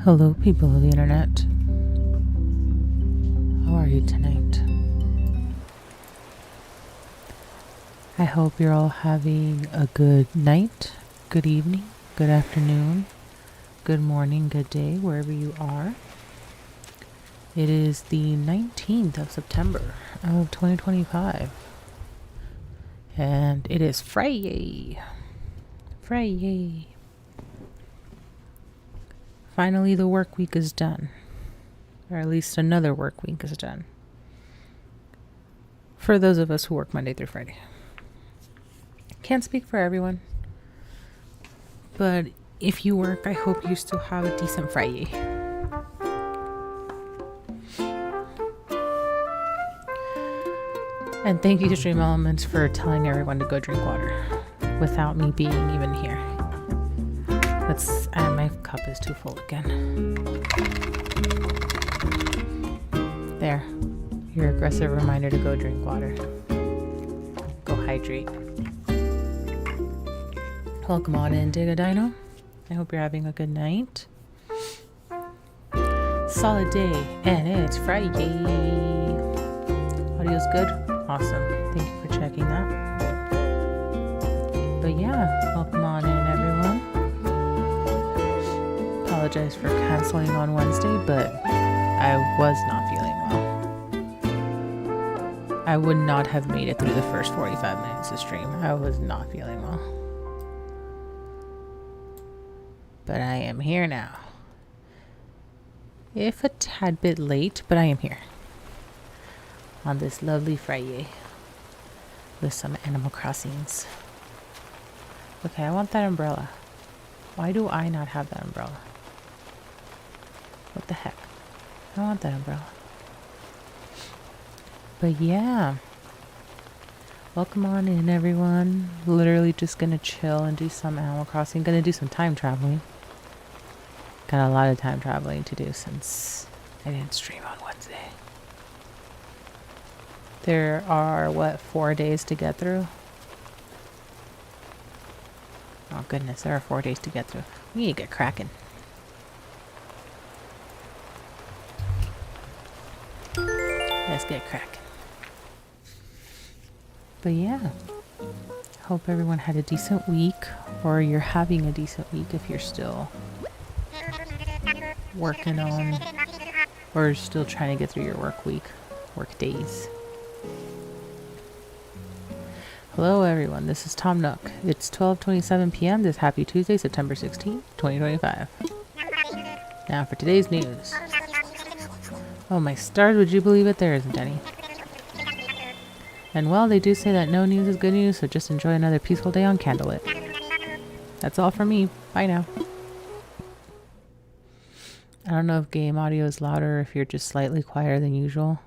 Hello, people of the internet. How are you tonight? I hope you're all having a good night, good evening, good afternoon, good morning, good day, wherever you are. It is the 19th of September of 2025. And it is Friday. Friday. Finally, the work week is done. Or at least another work week is done. For those of us who work Monday through Friday. Can't speak for everyone. But if you work, I hope you still have a decent Friday. And thank you to Stream Elements for telling everyone to go drink water without me being even here. My cup is too full again. There. Your aggressive reminder to go drink water. Go hydrate. Welcome on in, Dig a Dino. I hope you're having a good night. Solid day, and it's Friday. Audio's good? Awesome. Thank you for checking that. But yeah, welcome on in, everyone. Apologize for canceling on Wednesday, but I was not feeling well. I would not have made it through the first 45 minutes of stream. I was not feeling well. But I am here now. If a tad bit late, but I am here. On this lovely Friday. With some Animal Crossings. Okay, I want that umbrella. Why do I not have that umbrella? What the heck? I want that umbrella. But yeah. Welcome on in, everyone. Literally just gonna chill and do some Animal Crossing. Gonna do some time traveling. Got a lot of time traveling to do since I didn't stream on Wednesday. There are, 4 days to get through? Oh goodness, there are 4 days to get through. We need to get cracking. Let's get cracking. But yeah, hope everyone had a decent week, or you're having a decent week if you're still working on, or still trying to get through your work week, work days. Hello everyone, this is Tom Nook. It's 12:27 p.m. this happy Tuesday, September 16th, 2025. Now for today's news. Oh my stars, would you believe it? There isn't any. And well, they do say that no news is good news, so just enjoy another peaceful day on Candlelit. That's all from me. Bye now. I don't know if game audio is louder or if you're just slightly quieter than usual.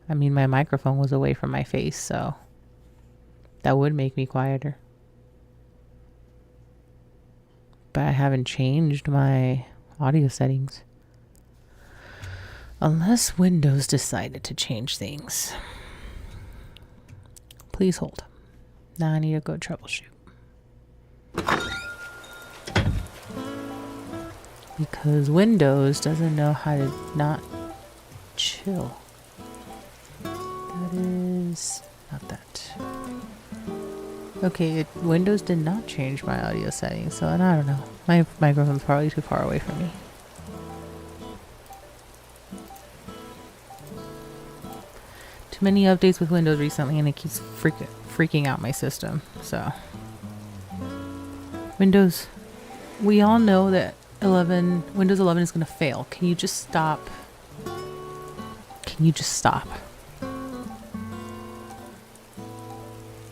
I mean, my microphone was away from my face, so that would make me quieter. But I haven't changed my audio settings. Unless Windows decided to change things. Please hold. Now I need to go troubleshoot. Because Windows doesn't know how to not chill. That is not that. Okay, Windows did not change my audio settings, so I don't know. My microphone's probably too far away from me. Too many updates with Windows recently, and it keeps freaking out my system. So, Windows, we all know that Windows 11 is going to fail. Can you just stop? Can you just stop?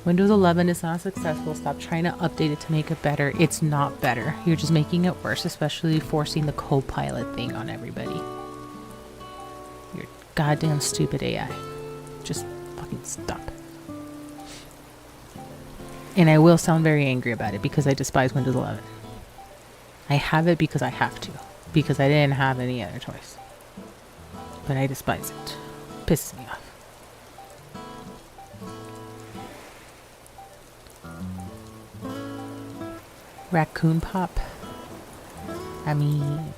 Windows 11 is not successful. Stop trying to update it to make it better. It's not better. You're just making it worse, especially forcing the co-pilot thing on everybody. You're goddamn stupid AI. Just fucking stop. And I will sound very angry about it because I despise Windows 11. I have it because I have to. Because I didn't have any other choice. But I despise it. Pisses me off. Raccoon Pop. I mean,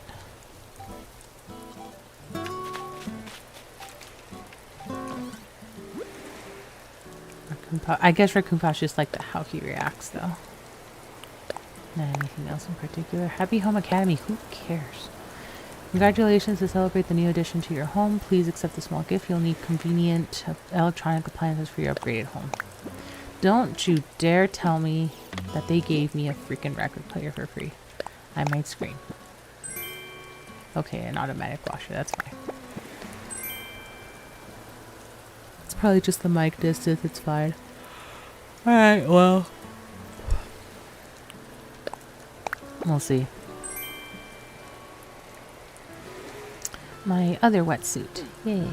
Pouch. I guess Raccoon Pouch just like how he reacts, though. Not anything else in particular. Happy Home Academy. Who cares? Congratulations to celebrate the new addition to your home. Please accept the small gift. You'll need convenient electronic appliances for your upgraded home. Don't you dare tell me that they gave me a freaking record player for free. I might scream. Okay, an automatic washer. That's fine. It's probably just the mic distance. It's fine. Alright, well. We'll see. My other wetsuit. Yay.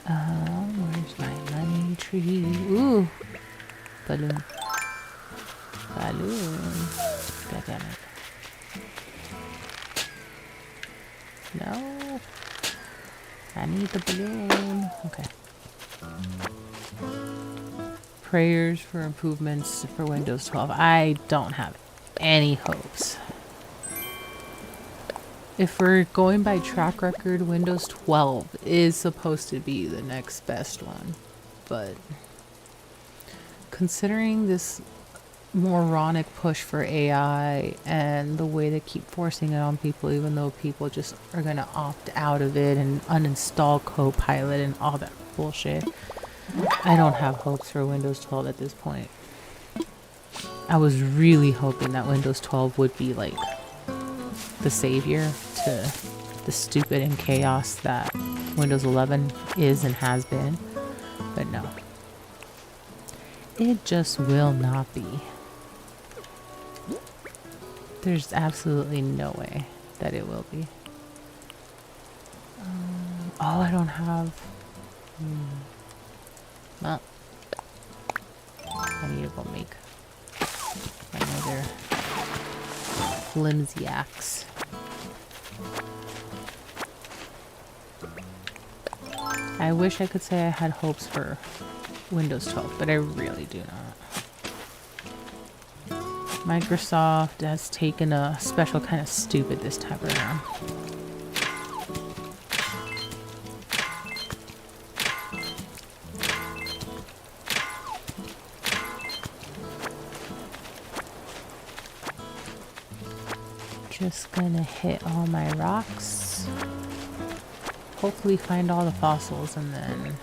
Where's my money tree? Ooh. Balloon. Balloon. God damn it. No. I need the balloon. Okay. Prayers for improvements for Windows 12. I don't have any hopes. If we're going by track record, Windows 12 is supposed to be the next best one. But considering this moronic push for AI and the way they keep forcing it on people, even though people just are going to opt out of it and uninstall Copilot and all that bullshit, I don't have hopes for Windows 12 at this point. I was really hoping that Windows 12 would be like the savior to the stupid and chaos that Windows 11 is and has been, but no. It just will not be. There's absolutely no way that it will be. Oh, I don't have... Well, I need to go make another flimsy axe. I wish I could say I had hopes for Windows 12, but I really do not. Microsoft has taken a special kind of stupid this time around. Just gonna hit all my rocks. Hopefully find all the fossils and then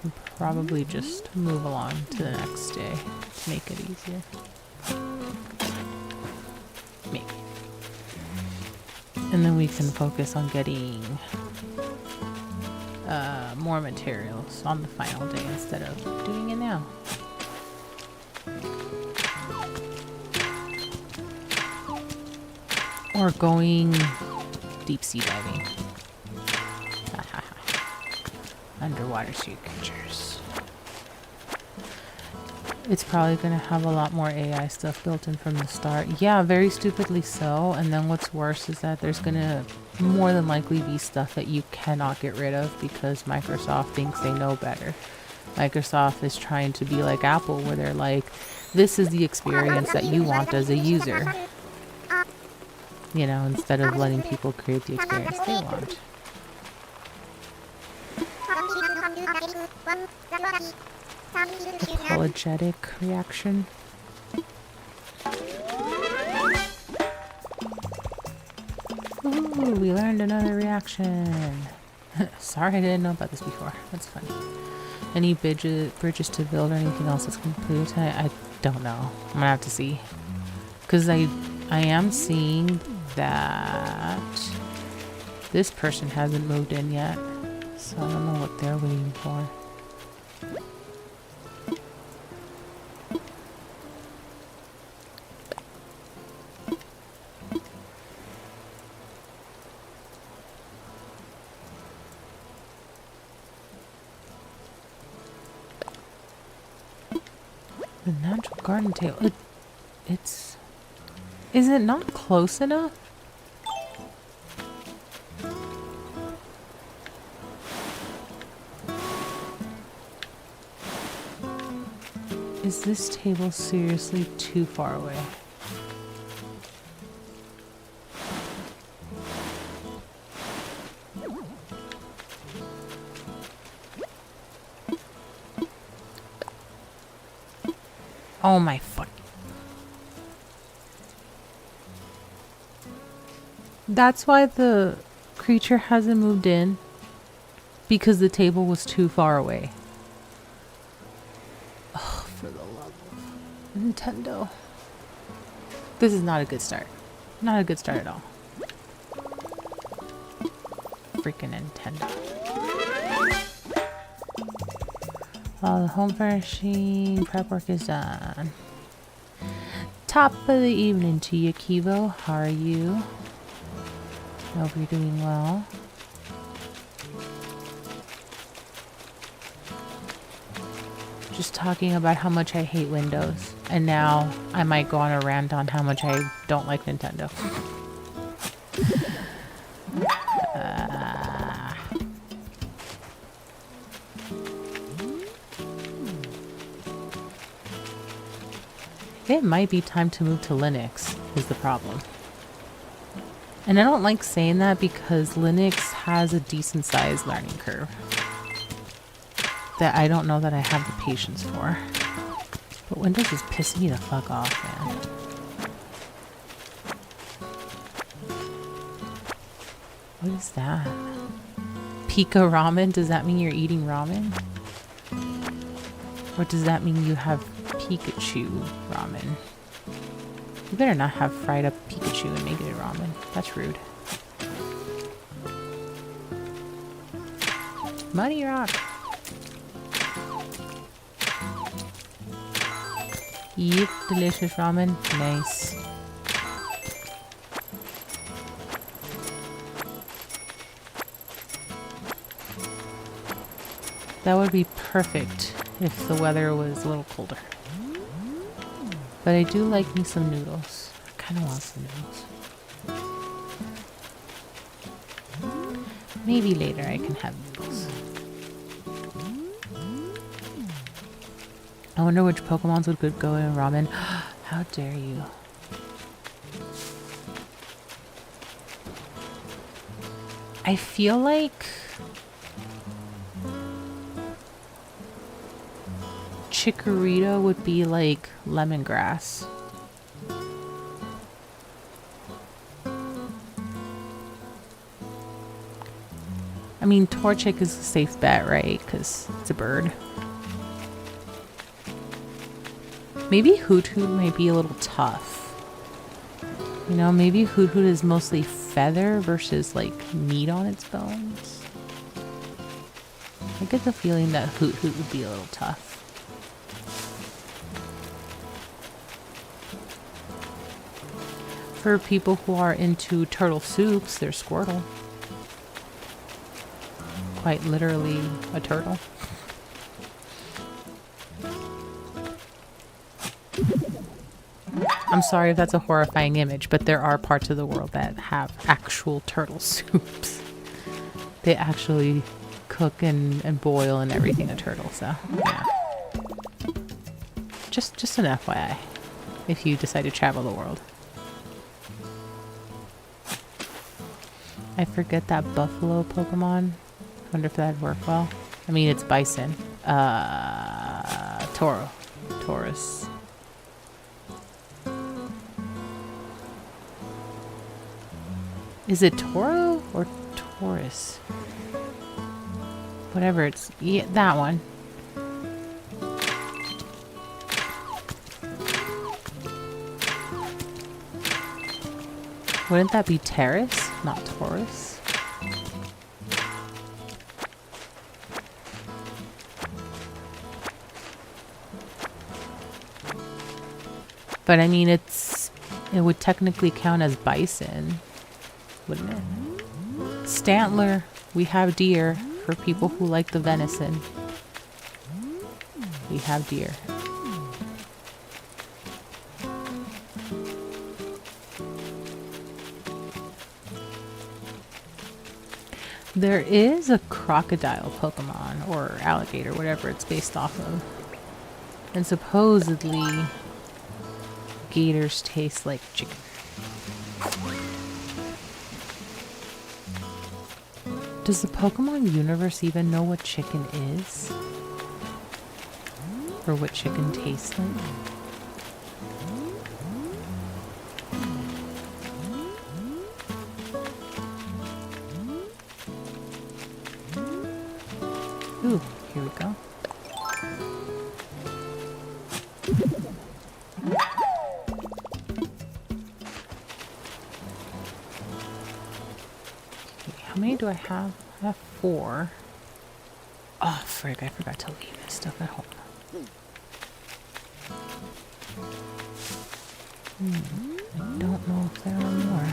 can probably just move along to the next day to make it easier. Maybe. And then we can focus on getting more materials on the final day instead of doing it now. Or going deep sea diving. Underwater sea creatures. It's probably going to have a lot more AI stuff built in from the start. Yeah, very stupidly so. And then what's worse is that there's going to more than likely be stuff that you cannot get rid of because Microsoft thinks they know better. Microsoft is trying to be like Apple, where they're like, this is the experience that you want as a user. You know, instead of letting people create the experience they want. Apologetic reaction. Ooh, we learned another reaction. Sorry I didn't know about this before. That's funny. Any bridges to build or anything else that's completed tonight? I don't know. I'm gonna have to see. Because I am seeing that this person hasn't moved in yet. So I don't know what they're waiting for. The natural garden table. It's... Is it not close enough? Is this table seriously too far away? Oh my fuck. That's why the creature hasn't moved in. Because the table was too far away. Oh, for the love of Nintendo. This is not a good start. Not a good start at all. Freaking Nintendo. All the home furnishing prep work is done. Top of the evening to you, Kivo. How are you? Hope you're doing well. Just talking about how much I hate Windows. And now I might go on a rant on how much I don't like Nintendo. It might be time to move to Linux, is the problem. And I don't like saying that because Linux has a decent sized learning curve that I don't know that I have the patience for. But Windows is pissing me the fuck off, man. What is that? Pika ramen? Does that mean you're eating ramen? Or does that mean you have Pikachu ramen? You better not have fried up Pikachu and make it a ramen. That's rude. Muddy rock. Yep, delicious ramen. Nice. That would be perfect if the weather was a little colder. But I do like me some noodles. I kind of want some noodles. Maybe later I can have noodles. I wonder which Pokemons would go in ramen. How dare you. I feel like Chikorita would be like lemongrass. I mean, Torchic is a safe bet, right? Because it's a bird. Maybe Hoot Hoot might be a little tough. You know, maybe Hoot Hoot is mostly feather versus like meat on its bones. I get the feeling that Hoot Hoot would be a little tough. For people who are into turtle soups, there's Squirtle. Quite literally a turtle. I'm sorry if that's a horrifying image, but there are parts of the world that have actual turtle soups. They actually cook and boil and everything a turtle, so yeah. Just an FYI, if you decide to travel the world. I forget that buffalo Pokemon. Wonder if that'd work well. I mean, it's bison. Taurus. Is it Toro or Taurus? Whatever it's... Yeah, that one. Wouldn't that be Terrace, not Taurus? But I mean, it would technically count as bison, wouldn't it? Stantler, we have deer for people who like the venison. We have deer. There is a crocodile Pokemon, or alligator, whatever it's based off of. And supposedly, gators taste like chicken. Does the Pokemon universe even know what chicken is? Or what chicken tastes like? Ooh, here we go. Okay, how many do I have? I have 4. Oh, frig, I forgot to leave this stuff at home. I don't know if there are more.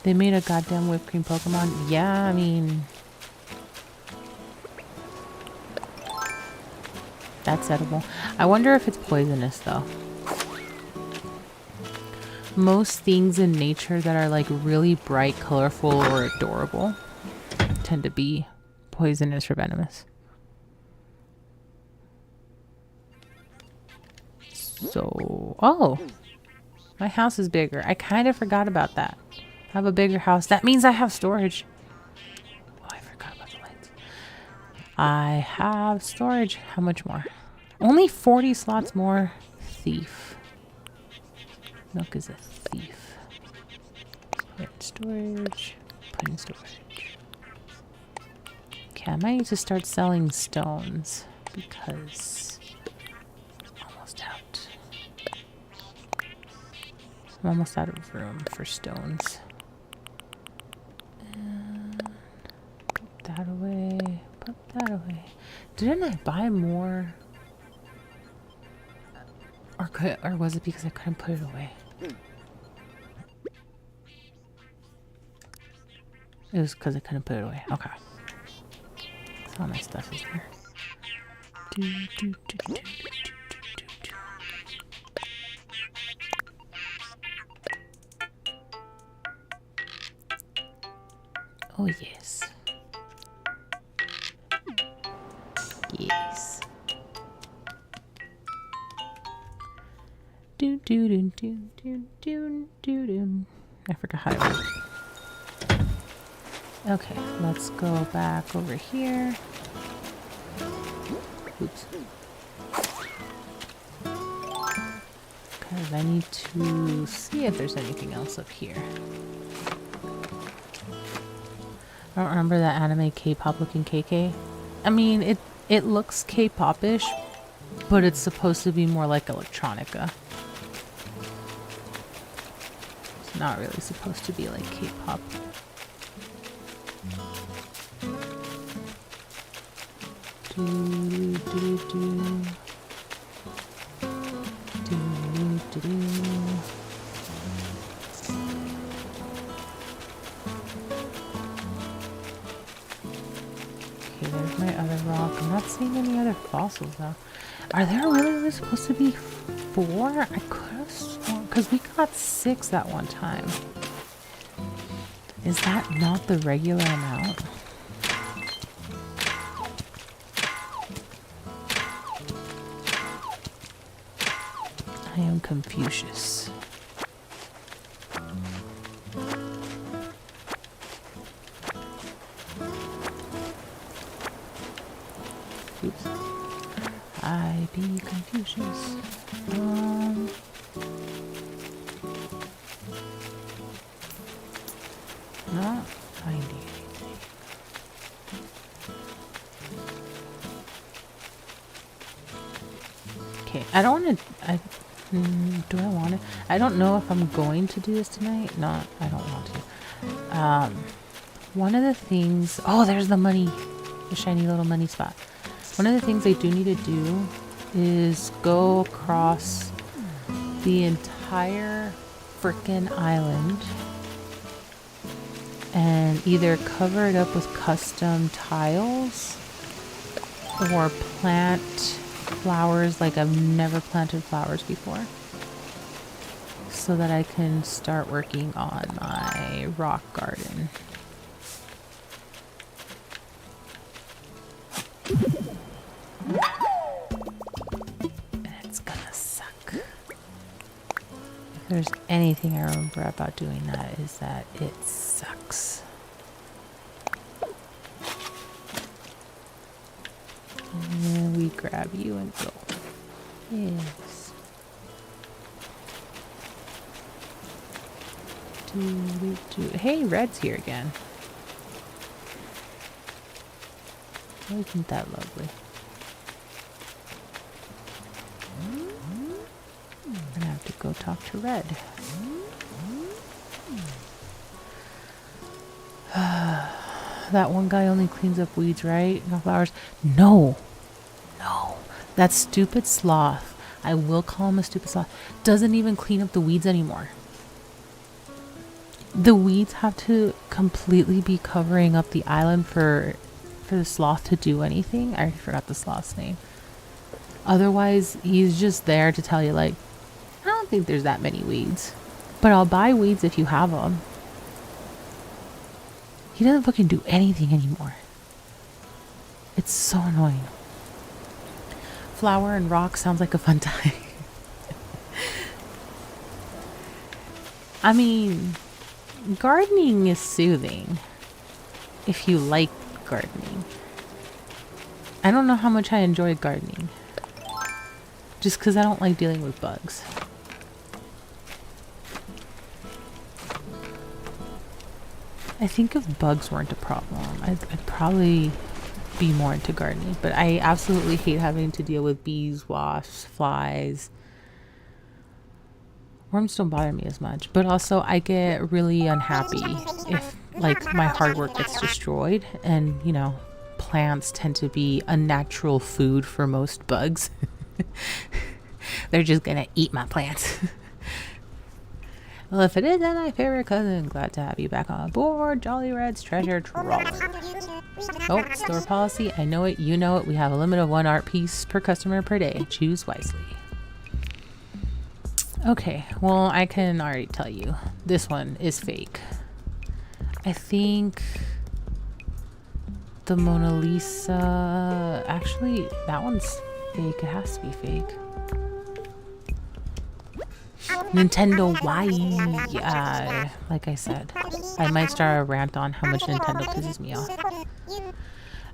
They made a goddamn whipped cream Pokemon? Yeah, I mean... that's edible. I wonder if it's poisonous, though. Most things in nature that are, like, really bright, colorful, or adorable tend to be poisonous or venomous. So... oh! My house is bigger. I kind of forgot about that. I have a bigger house. That means I have storage. Oh, I forgot about the lights. I have storage. How much more? Only 40 slots more. Thief. Milk is a thief. Put in storage. Put in storage. Okay, I might need to start selling stones because I'm almost out. I'm almost out of room for stones. And put that away. Put that away. Didn't I buy more? Or was it because I couldn't put it away? It was because I couldn't put it away. Okay. So all my stuff is there. Oh, yes. Yes. Do do do do do do do do. I forgot how to do. Okay, let's go back over here. Oops. Because I need to see if there's anything else up here. I don't remember that anime K-pop looking KK. I mean, it looks K-pop-ish, but it's supposed to be more like electronica. It's not really supposed to be like K-pop. Do, do, do. Do, do, do. Okay, there's my other rock. I'm not seeing any other fossils though. Are there really supposed to be 4? I could have sworn, because we got 6 that one time. Is that not the regular amount? I am Confucius. Oops. I be Confucius. Not finding anything. Okay, I don't want to. Do I want to? I don't know if I'm going to do this tonight. No, I don't want to. One of the things. Oh, there's the money. The shiny little money spot. One of the things I do need to do is go across the entire frickin' island and either cover it up with custom tiles or plant flowers like I've never planted flowers before, so that I can start working on my rock garden. And it's gonna suck. If there's anything I remember about doing that, is that it sucks. And we grab you and go. Yes. Hey, Red's here again. Isn't that lovely? I'm gonna have to go talk to Red. That one guy only cleans up weeds, right? No flowers. No. No. That stupid sloth. I will call him a stupid sloth. Doesn't even clean up the weeds anymore. The weeds have to completely be covering up the island for the sloth to do anything. I already forgot the sloth's name. Otherwise, he's just there to tell you, like, I don't think there's that many weeds, but I'll buy weeds if you have them. He doesn't fucking do anything anymore. It's so annoying. Flower and rock sounds like a fun time. I mean, gardening is soothing if you like gardening. I don't know how much I enjoy gardening. Just because I don't like dealing with bugs. I think if bugs weren't a problem, I'd probably be more into gardening. But I absolutely hate having to deal with bees, wasps, flies. Worms don't bother me as much. But also I get really unhappy if like my hard work gets destroyed. And you know, plants tend to be unnatural food for most bugs. They're just gonna eat my plants. Well, if it isn't my favorite cousin, glad to have you back on board. Jolly Red's treasure trawler. Oh, store policy. I know it. You know it. We have a limit of 1 art piece per customer per day. Choose wisely. Okay. Well, I can already tell you. This one is fake. I think the Mona Lisa... Actually, that one's fake. It has to be fake. Nintendo, why? Like I said, I might start a rant on how much Nintendo pisses me off.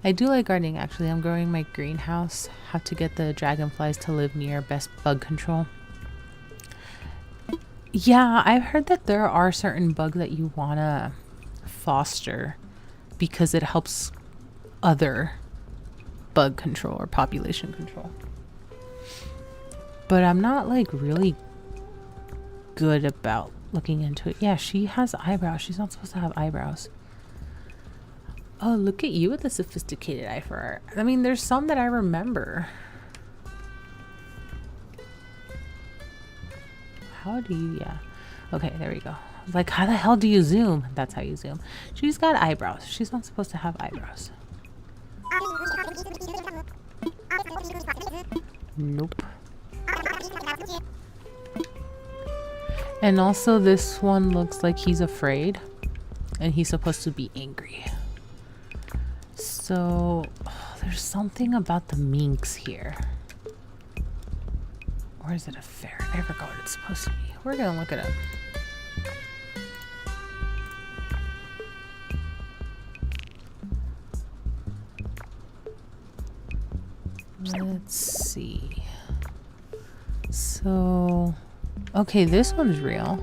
I do like gardening, actually. I'm growing my greenhouse. Have to get the dragonflies to live near. Best bug control. Yeah, I've heard that there are certain bugs that you want to foster because it helps other bug control or population control. But I'm not like really good about looking into it. Yeah, she has eyebrows. She's not supposed to have eyebrows. Oh, look at you with a sophisticated eye for art. I mean, there's some that I remember. How do you... Yeah. Okay, there we go. Like, how the hell do you zoom? That's how you zoom. She's got eyebrows. She's not supposed to have eyebrows. Nope. And also this one looks like he's afraid and he's supposed to be angry. So there's something about the minx here. Or is it a ferret? I forgot what it's supposed to be. We're gonna look it up. Let's see. So, okay, this one's real.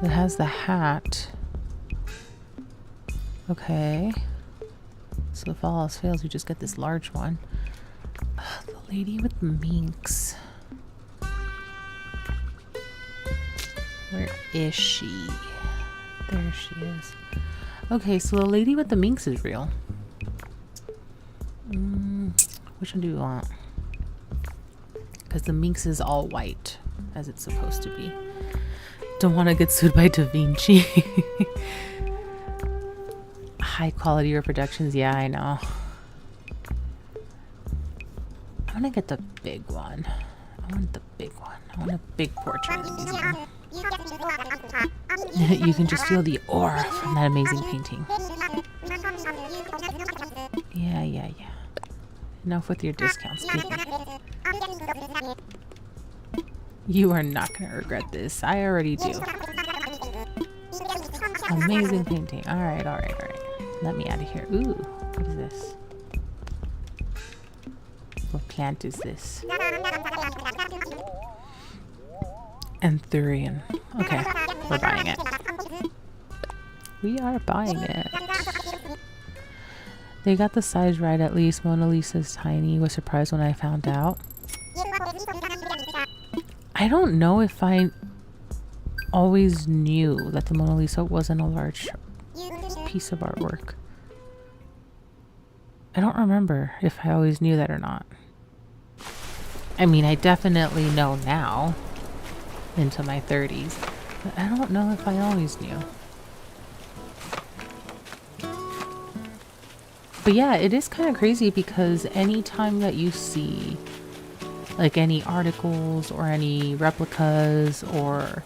It has the hat. Okay. So if all else fails, we just get this large one. The lady with the minx. Where is she? There she is. Okay, so the lady with the minx is real. Which one do we want? Because the minx is all white, as it's supposed to be. Don't want to get sued by Da Vinci. High quality reproductions, yeah, I know. I want to get the big one. I want the big one. I want a big portrait in the museum. You can just feel the aura from that amazing painting. Yeah. Enough with your discounts, people. You are not going to regret this. I already do. Amazing painting. Alright. Let me out of here. Ooh, what is this? What plant is this? Anthurian. Okay, we're buying it. We are buying it. They got the size right at least. Mona Lisa's tiny. Was surprised when I found out. I don't know if I always knew that the Mona Lisa wasn't a large piece of artwork. I don't remember if I always knew that or not. I mean, I definitely know now, into my 30s, but I don't know if I always knew. But yeah, it is kind of crazy because anytime that you see like any articles or any replicas or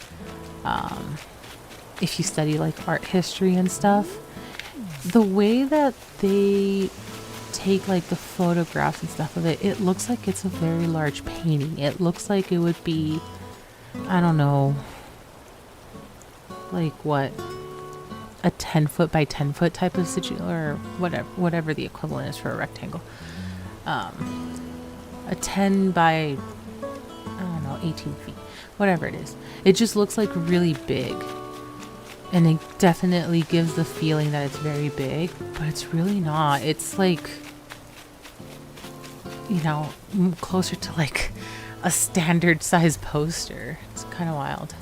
if you study like art history and stuff, the way that they take like the photographs and stuff of it, it looks like it's a very large painting. It looks like it would be, I don't know, like what, a 10 foot by 10 foot type of situation, or whatever the equivalent is for a rectangle. A 10 by, I don't know, 18 feet, whatever it is. It just looks like really big. And it definitely gives the feeling that it's very big, but it's really not. It's like, you know, closer to like a standard size poster. It's kind of wild.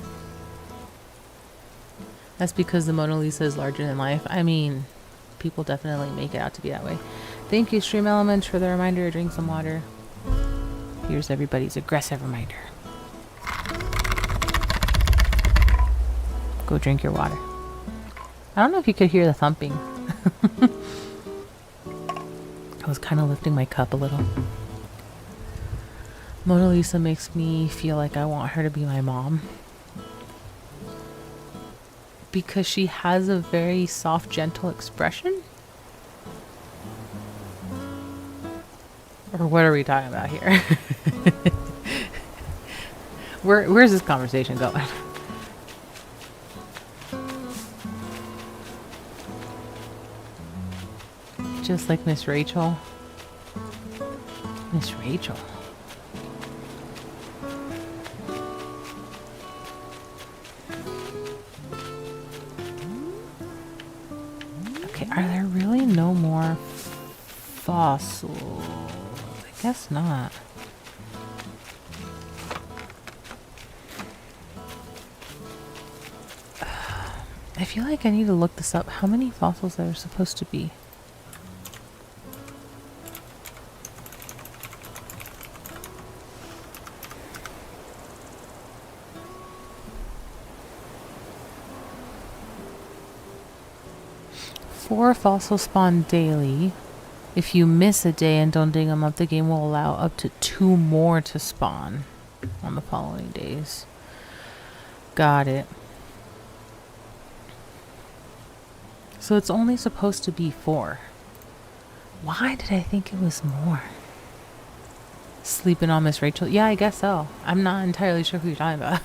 That's because the Mona Lisa is larger than life. I mean, people definitely make it out to be that way. Thank you, Stream Elements, for the reminder to drink some water. Here's everybody's aggressive reminder. Go drink your water. I don't know if you could hear the thumping. I was kind of lifting my cup a little. Mona Lisa makes me feel like I want her to be my mom. Because she has a very soft, gentle expression. Or what are we talking about here? Where's this conversation going? Just like Miss Rachel. Miss Rachel. Okay, are there really no more fossils? I guess not. I feel like I need to look this up. How many fossils there are supposed to be? Four fossils spawn daily. If you miss a day and don't dig them up, the game will allow up to 2 more to spawn on the following days. Got it. So it's only supposed to be 4. Why did I think it was more? Sleeping on Miss Rachel? Yeah, I guess so. I'm not entirely sure who you're talking about.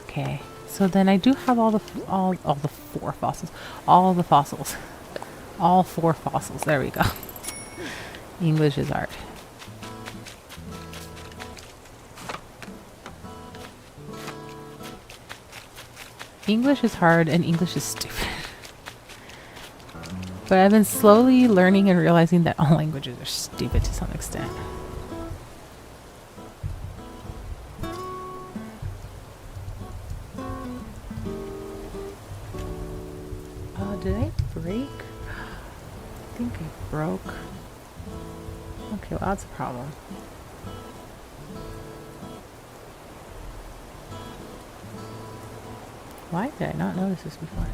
Okay, so then I do have all the 4 fossils. All the fossils. All 4 fossils. There we go. English is art. English is hard and English is stupid. But I've been slowly learning and realizing that all languages are stupid to some extent. Did I break? I think I broke. Okay, well that's a problem. Why did I not notice this before?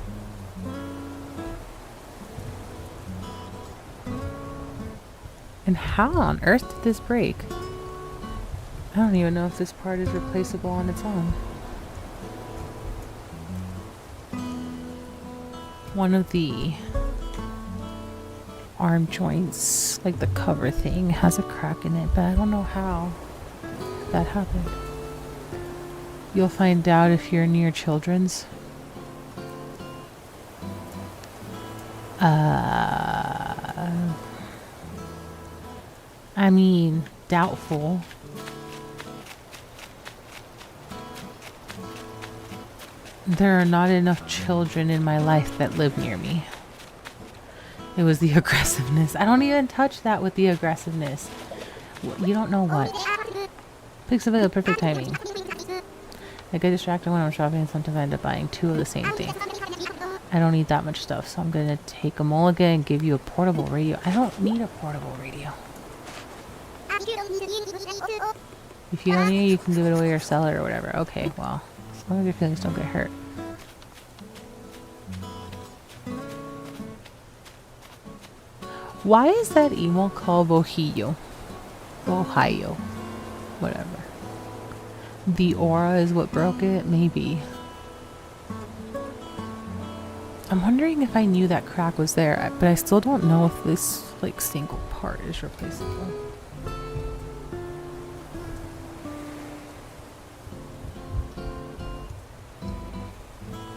And how on earth did this break? I don't even know if this part is replaceable on its own. One of the arm joints, like the cover thing, has a crack in it, but I don't know how that happened. You'll find out if you're near children's. I mean, doubtful. There are not enough children in my life that live near me. It was the aggressiveness. I don't even touch that with the aggressiveness. You don't know what. Pixelvelia, perfect timing. I get distracted when I'm shopping and sometimes I end up buying 2 of the same thing. I don't need that much stuff, so I'm going to take a mulligan and give you a portable radio. I don't need a portable radio. If you don't need it, you can give it away or sell it or whatever. Okay, well, as long as your feelings don't get hurt. Why is that emo called Ohio? Ohio. Whatever. The aura is what broke it? Maybe. I'm wondering if I knew that crack was there, but I still don't know if this like single part is replaceable.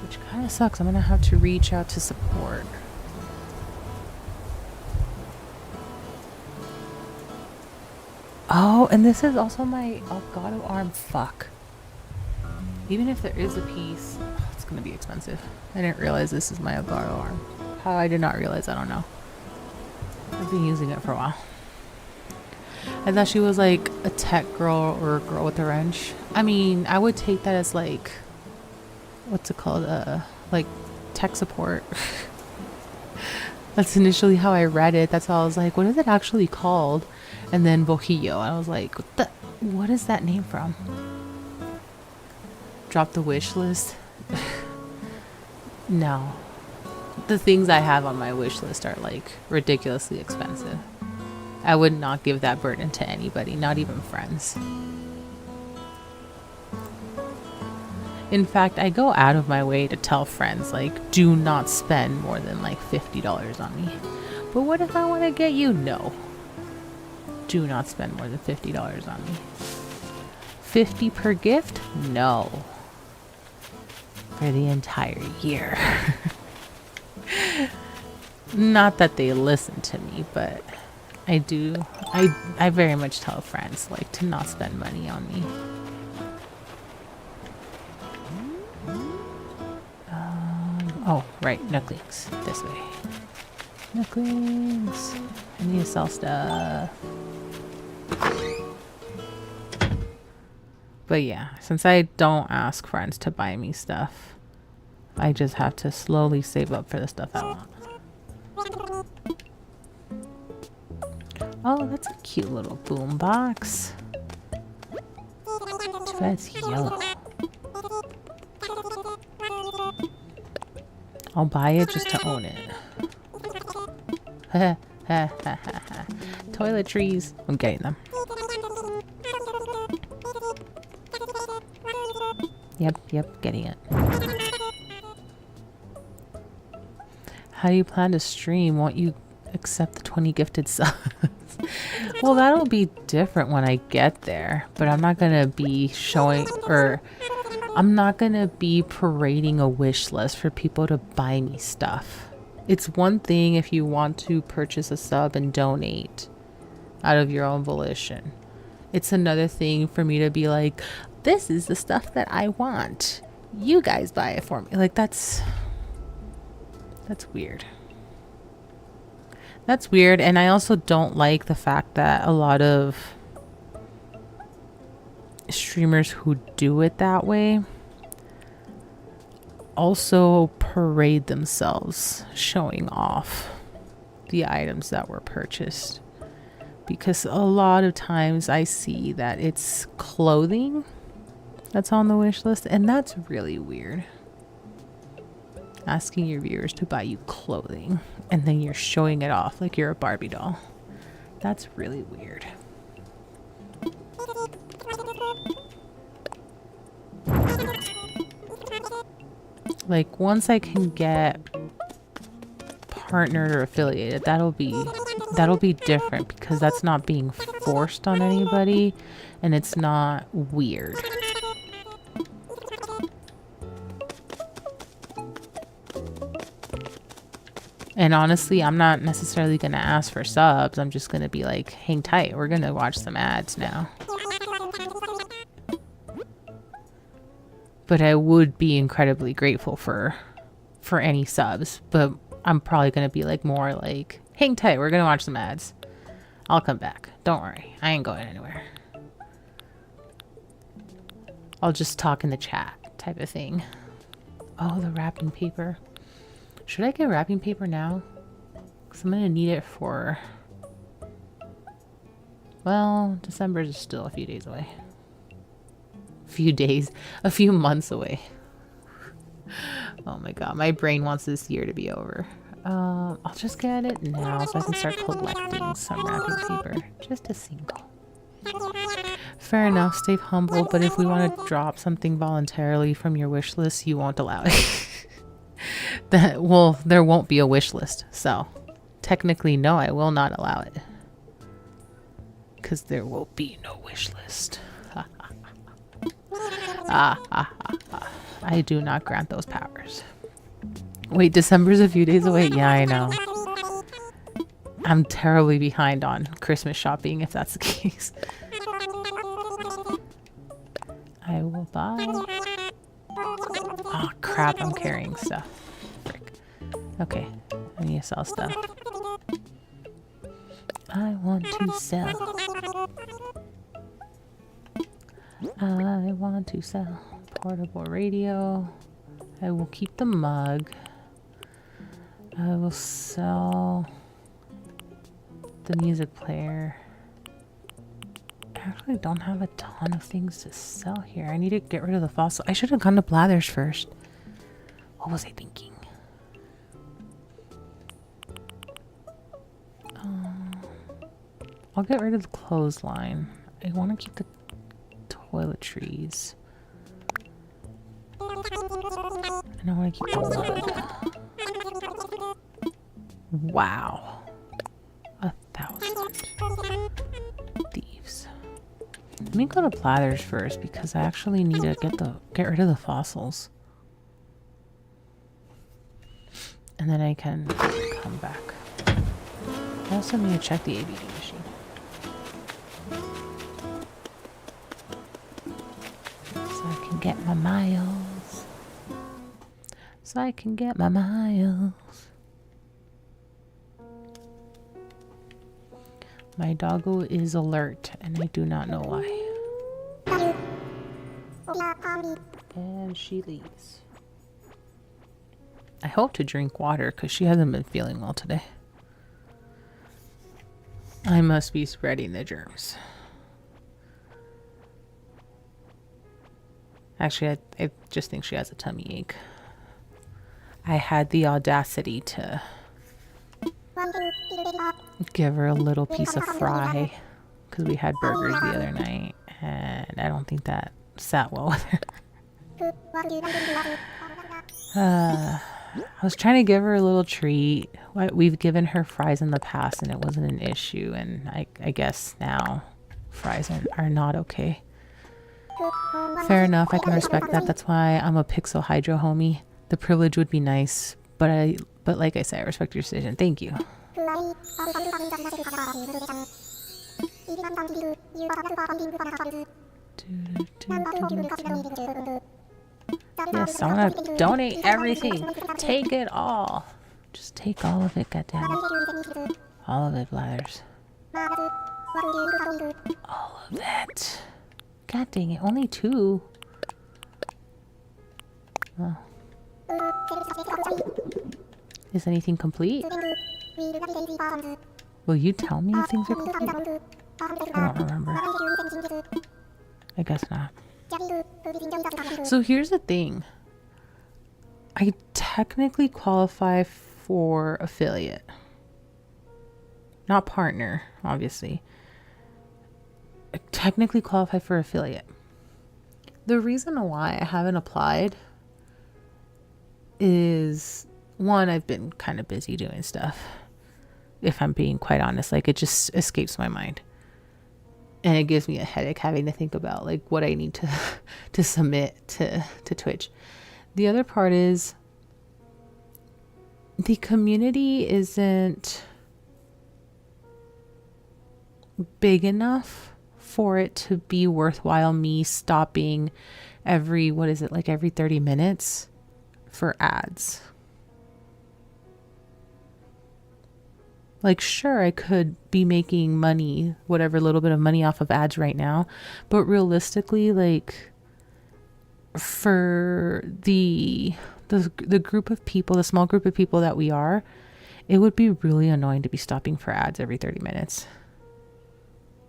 Which kind of sucks. I'm gonna have to reach out to support. Oh, and this is also my Elgato arm. Fuck. Even if there is a piece, it's gonna be expensive. I didn't realize this is my Elgato arm. How I did not realize, I don't know. I've been using it for a while. I thought she was like a tech girl or a girl with a wrench. I mean, I would take that as like, what's it called? Like tech support. That's initially how I read it. That's how I was like, what is it actually called? And then Bohillo. I was like, what is that name from? Drop the wish list. No. The things I have on my wish list are like ridiculously expensive. I would not give that burden to anybody, not even friends. In fact, I go out of my way to tell friends, like, do not spend more than like $50 on me. But what if I want to get you? No. Do not spend more than $50 on me. 50 per gift? No. For the entire year. Not that they listen to me, but I do. I very much tell friends, like, to not spend money on me. Oh, right, Nooklings. This way. Nooklings. I need to sell stuff. But yeah, since I don't ask friends to buy me stuff, I just have to slowly save up for the stuff I want. Oh, that's a cute little boom box. That's yellow. I'll buy it just to own it. Toiletries. I'm getting them. Yep, getting it. How do you plan to stream? Won't you accept the 20 gifted subs? Well, that'll be different when I get there, but I'm not gonna be showing, or I'm not gonna be parading a wish list for people to buy me stuff. It's one thing if you want to purchase a sub and donate out of your own volition. It's another thing for me to be like, this is the stuff that I want. You guys buy it for me. Like, that's weird. That's weird. And I also don't like the fact that a lot of streamers who do it that way also parade themselves showing off the items that were purchased. Because a lot of times I see that it's clothing that's on the wish list, and that's really weird. Asking your viewers to buy you clothing and then you're showing it off like you're a Barbie doll. That's really weird. Like, once I can get partnered or affiliated, that'll be different, because that's not being forced on anybody and it's not weird. And honestly, I'm not necessarily going to ask for subs. I'm just going to be like, hang tight. We're going to watch some ads now. But I would be incredibly grateful for any subs. But I'm probably going to be like more like, hang tight. We're going to watch some ads. I'll come back. Don't worry. I ain't going anywhere. I'll just talk in the chat type of thing. Oh, the wrapping paper. Should I get wrapping paper now? Because I'm going to need it for... Well, December is still a few days away. A few months away. Oh my god, my brain wants this year to be over. I'll just get it now so I can start collecting some wrapping paper. Just a single. Fair enough, stay humble, but if we want to drop something voluntarily from your wish list, you won't allow it. Well, there won't be a wish list, so technically no, I will not allow it. Because there will be no wish list. I do not grant those powers. Wait, December's a few days away? Yeah, I know. I'm terribly behind on Christmas shopping, if that's the case. I will buy... Oh, crap, I'm carrying stuff. Frick. Okay, I need to sell stuff. I want to sell. I want to sell. Portable radio. I will keep the mug. I will sell the music player. I actually don't have a ton of things to sell here. I need to get rid of the fossil. I should have gone to Blathers first. What was I thinking? I'll get rid of the clothesline. I want to keep the toiletries. And I want to keep the mug. Wow. 1,000 thieves. Let me go to Blathers first because I actually need to get rid of the fossils. And then I can come back. I also need to check the ABD machine. So I can get my miles. So I can get my miles. My doggo is alert, and I do not know why. And she leaves. I hope to drink water, because she hasn't been feeling well today. I must be spreading the germs. Actually, I just think she has a tummy ache. I had the audacity to give her a little piece of fry because we had burgers the other night, and I don't think that sat well with her. I was trying to give her a little treat. We've given her fries in the past and it wasn't an issue, and I guess now fries are not okay. Fair enough, I can respect that. That's why I'm a Pixel Hydro homie. The privilege would be nice, but like I said, I respect your decision. Thank you. Yes, I want to donate everything. Take it all. Just take all of it, goddammit. All of it, Blathers. All of it. God dang it, only 2. Oh. Is anything complete? Will you tell me if things are complete? I don't remember. I guess not. So here's the thing. I technically qualify for affiliate. Not partner, obviously. I technically qualify for affiliate. The reason why I haven't applied is, one, I've been kind of busy doing stuff. If I'm being quite honest, like it just escapes my mind. And it gives me a headache having to think about like what I need to submit to Twitch. The other part is the community isn't big enough for it to be worthwhile me stopping every, what is it, like every 30 minutes for ads. Like, sure, I could be making money, whatever little bit of money off of ads right now, but realistically, like, for the group of people, the small group of people that we are, it would be really annoying to be stopping for ads every 30 minutes.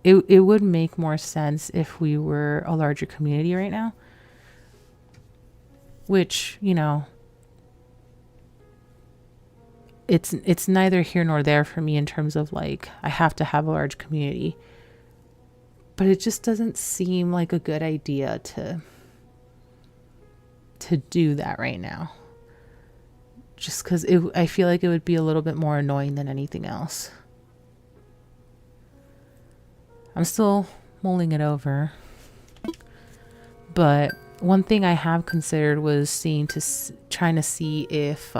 It would make more sense if we were a larger community right now, which, you know, it's neither here nor there for me in terms of like, I have to have a large community, but it just doesn't seem like a good idea to do that right now. Just because I feel like it would be a little bit more annoying than anything else. I'm still mulling it over. But one thing I have considered was trying to see if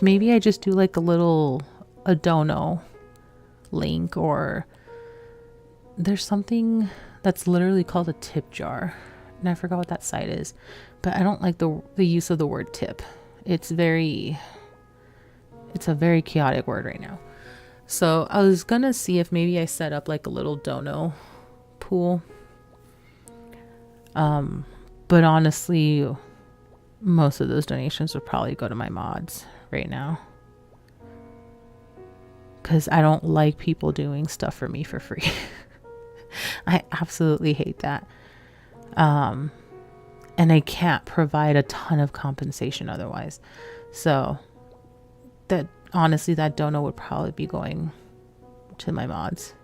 maybe I just do like a dono link, or there's something that's literally called a tip jar. And I forgot what that site is, but I don't like the use of the word tip. It's a very chaotic word right now. So I was gonna see if maybe I set up like a little dono pool. But honestly, most of those donations would probably go to my mods right now, because I don't like people doing stuff for me for free. I absolutely hate that. And I can't provide a ton of compensation otherwise. So that, honestly, that dono would probably be going to my mods.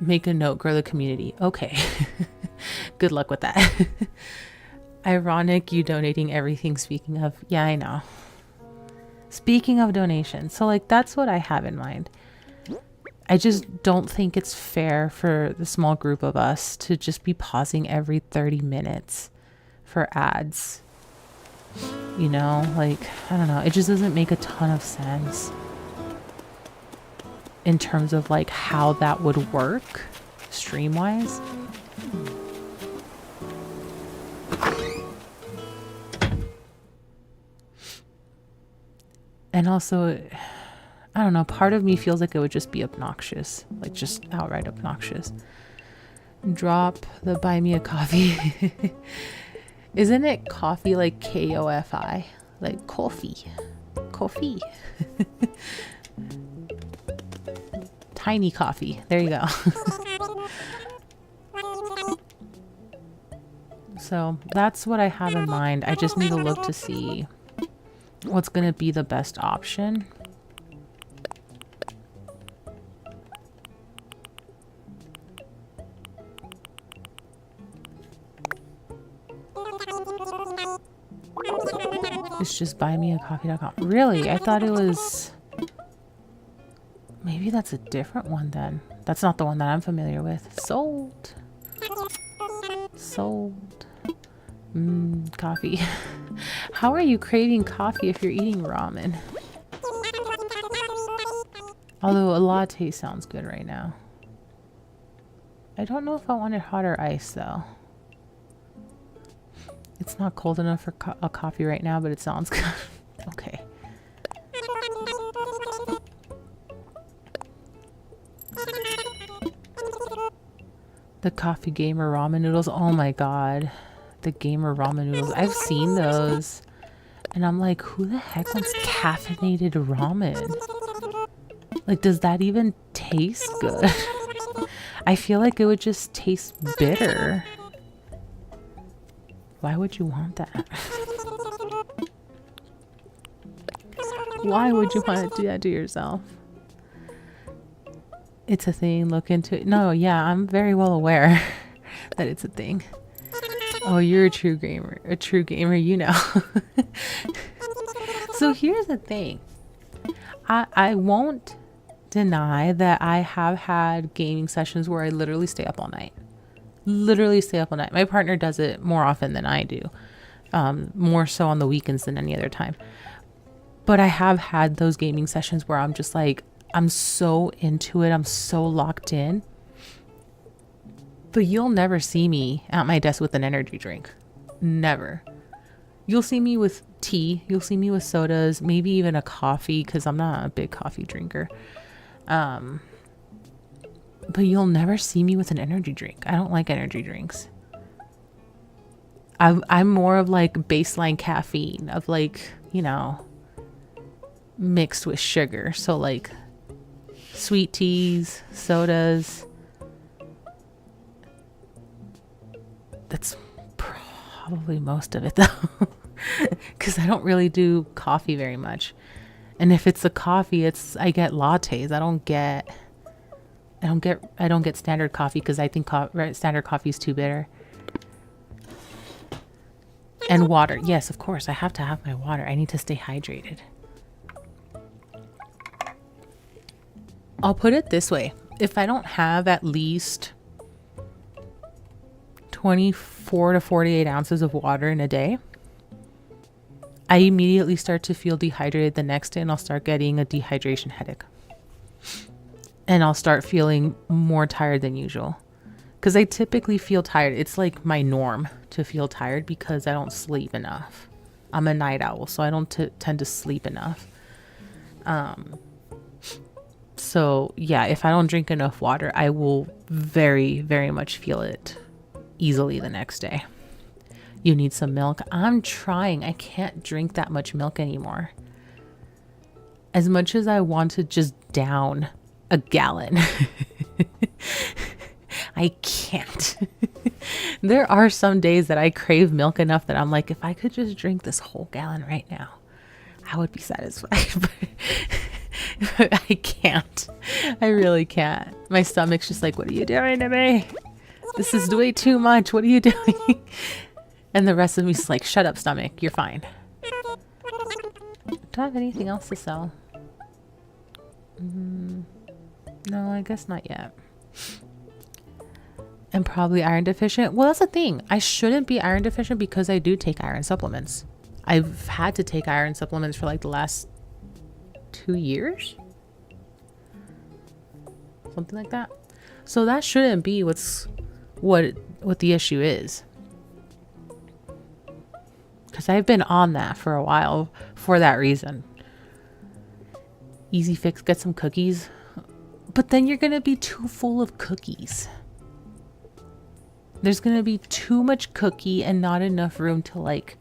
Make a note, grow the community. Okay. Good luck with that. Ironic, you donating everything. Speaking of, yeah, I know. Speaking of donations, so like that's what I have in mind. I just don't think it's fair for the small group of us to just be pausing every 30 minutes for ads. You know, like, I don't know. It just doesn't make a ton of sense in terms of like how that would work stream wise. And also, I don't know, part of me feels like it would just be obnoxious, like just outright obnoxious. Drop the buy me a coffee. Isn't it coffee like KOFI? Like coffee. Coffee. Tiny coffee. There you go. So that's what I have in mind. I just need to look to see what's going to be the best option. It's just buymeacoffee.com. Really? I thought it was... Maybe that's a different one then. That's not the one that I'm familiar with. Sold. Sold. Coffee. How are you craving coffee if you're eating ramen? Although a latte sounds good right now. I don't know if I wanted hot or ice though. It's not cold enough for a coffee right now, but it sounds good. Okay. The coffee gamer ramen noodles. Oh my god. The gamer ramen noodles. I've seen those. And I'm like, who the heck wants caffeinated ramen? Like, does that even taste good? I feel like it would just taste bitter. Why would you want that? Why would you want to do that to yourself? It's a thing. Look into it. No, yeah, I'm very well aware that it's a thing. Oh, you're a true gamer. A true gamer, you know. So here's the thing. I won't deny that I have had gaming sessions where I literally stay up all night. Literally stay up all night. My partner does it more often than I do. more so on the weekends than any other time. But I have had those gaming sessions where I'm just like, I'm so into it. I'm so locked in. But you'll never see me at my desk with an energy drink. Never. You'll see me with tea. You'll see me with sodas, maybe even a coffee, because I'm not a big coffee drinker. But you'll never see me with an energy drink. I don't like energy drinks. I'm more of like baseline caffeine, of like, you know, mixed with sugar. So like sweet teas, sodas. That's probably most of it though, because I don't really do coffee very much. And if it's a coffee, I get lattes. I don't get standard coffee, because I think standard coffee is too bitter. And water. Yes, of course. I have to have my water. I need to stay hydrated. I'll put it this way. If I don't have at least 24 to 48 ounces of water in a day, I immediately start to feel dehydrated the next day, and I'll start getting a dehydration headache. And I'll start feeling more tired than usual. Because I typically feel tired. It's like my norm to feel tired because I don't sleep enough. I'm a night owl, so I don't tend to sleep enough. So yeah, if I don't drink enough water, I will very, very much feel it easily the next day. You need some milk. I'm trying. I can't drink that much milk anymore. As much as I want to just down a gallon, I can't. There are some days that I crave milk enough that I'm like, if I could just drink this whole gallon right now, I would be satisfied. But I can't. I really can't. My stomach's just like, what are you doing to me? This is way too much. What are you doing? And the rest of me is like, shut up, stomach. You're fine. Do I have anything else to sell? No, I guess not yet. And probably iron deficient. Well, that's the thing. I shouldn't be iron deficient because I do take iron supplements. I've had to take iron supplements for like the last 2 years. Something like that. So that shouldn't be what the issue is. Because I've been on that for a while for that reason. Easy fix, get some cookies. But then you're going to be too full of cookies. There's going to be too much cookie and not enough room to like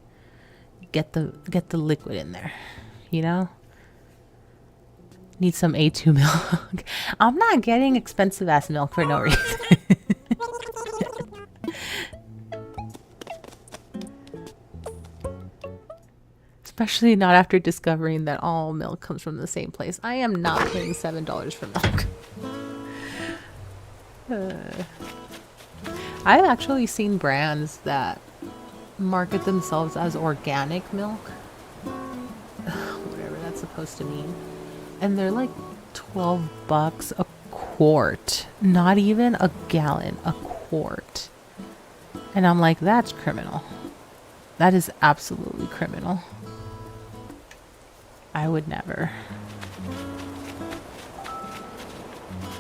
get the liquid in there, you know? Need some A2 milk. I'm not getting expensive ass milk for no reason. Especially not after discovering that all milk comes from the same place. I am not paying $7 for milk. I've actually seen brands that market themselves as organic milk. Whatever that's supposed to mean. And they're like $12 a quart. Not even a gallon, a quart. And I'm like, that's criminal. That is absolutely criminal. I would never.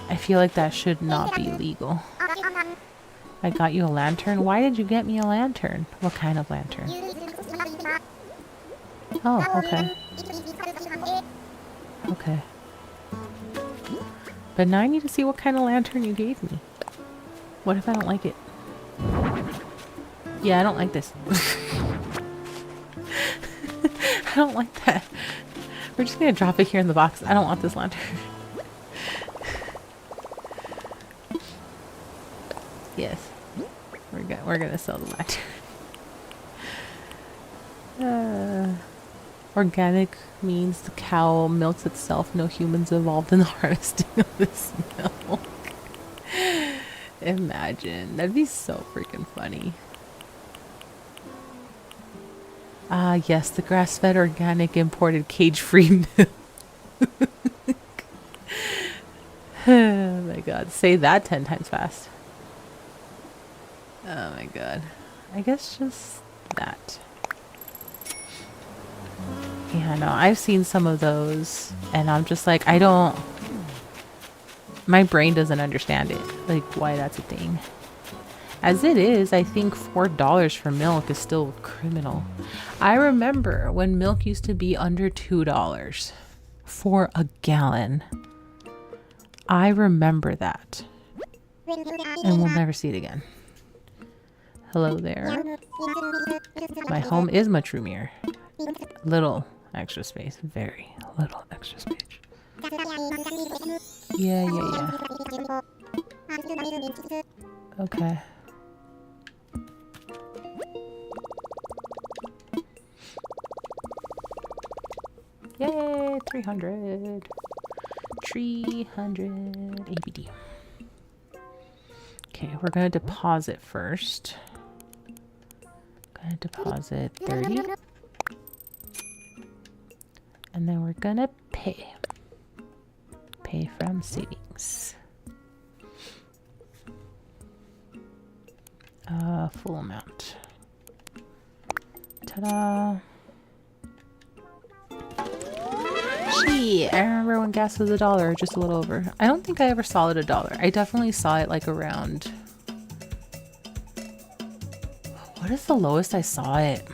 I feel like that should not be legal. I got you a lantern. Why did you get me a lantern? What kind of lantern? Oh, okay. Okay. But now I need to see what kind of lantern you gave me. What if I don't like it? Yeah, I don't like this. I don't like that. We're just gonna drop it here in the box. I don't want this lantern. Yes. We're gonna sell the lantern. Organic means the cow milks itself. No humans involved in the harvesting of this milk. Imagine. That'd be so freaking funny. Ah, yes, the grass-fed, organic, imported, cage-free milk. Oh my god. Say that 10 times fast. Oh my god. I guess just that. Yeah, no, I've seen some of those and I'm just like, my brain doesn't understand it. Like why that's a thing. As it is, I think $4 for milk is still criminal. I remember when milk used to be under $2 for a gallon. I remember that. And we'll never see it again. Hello there. My home is much roomier. Little extra space. Very little extra space. Yeah. Okay. Yay, 300. 300 ABD. Okay, we're gonna deposit first. Gonna deposit 30. And then we're gonna pay. Pay from savings. Full amount. Ta-da! Gee, I remember when gas was $1, just a little over. I don't think I ever saw it $1. I definitely saw it like around... What is the lowest I saw it?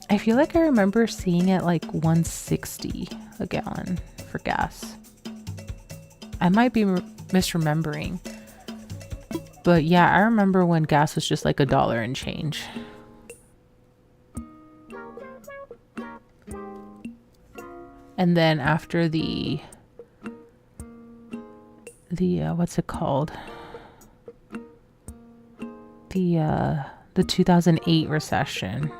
I feel like I remember seeing it like $1.60 a gallon for gas. I might be misremembering. But yeah, I remember when gas was just like $1 and change. And then after the what's it called? The 2008 recession.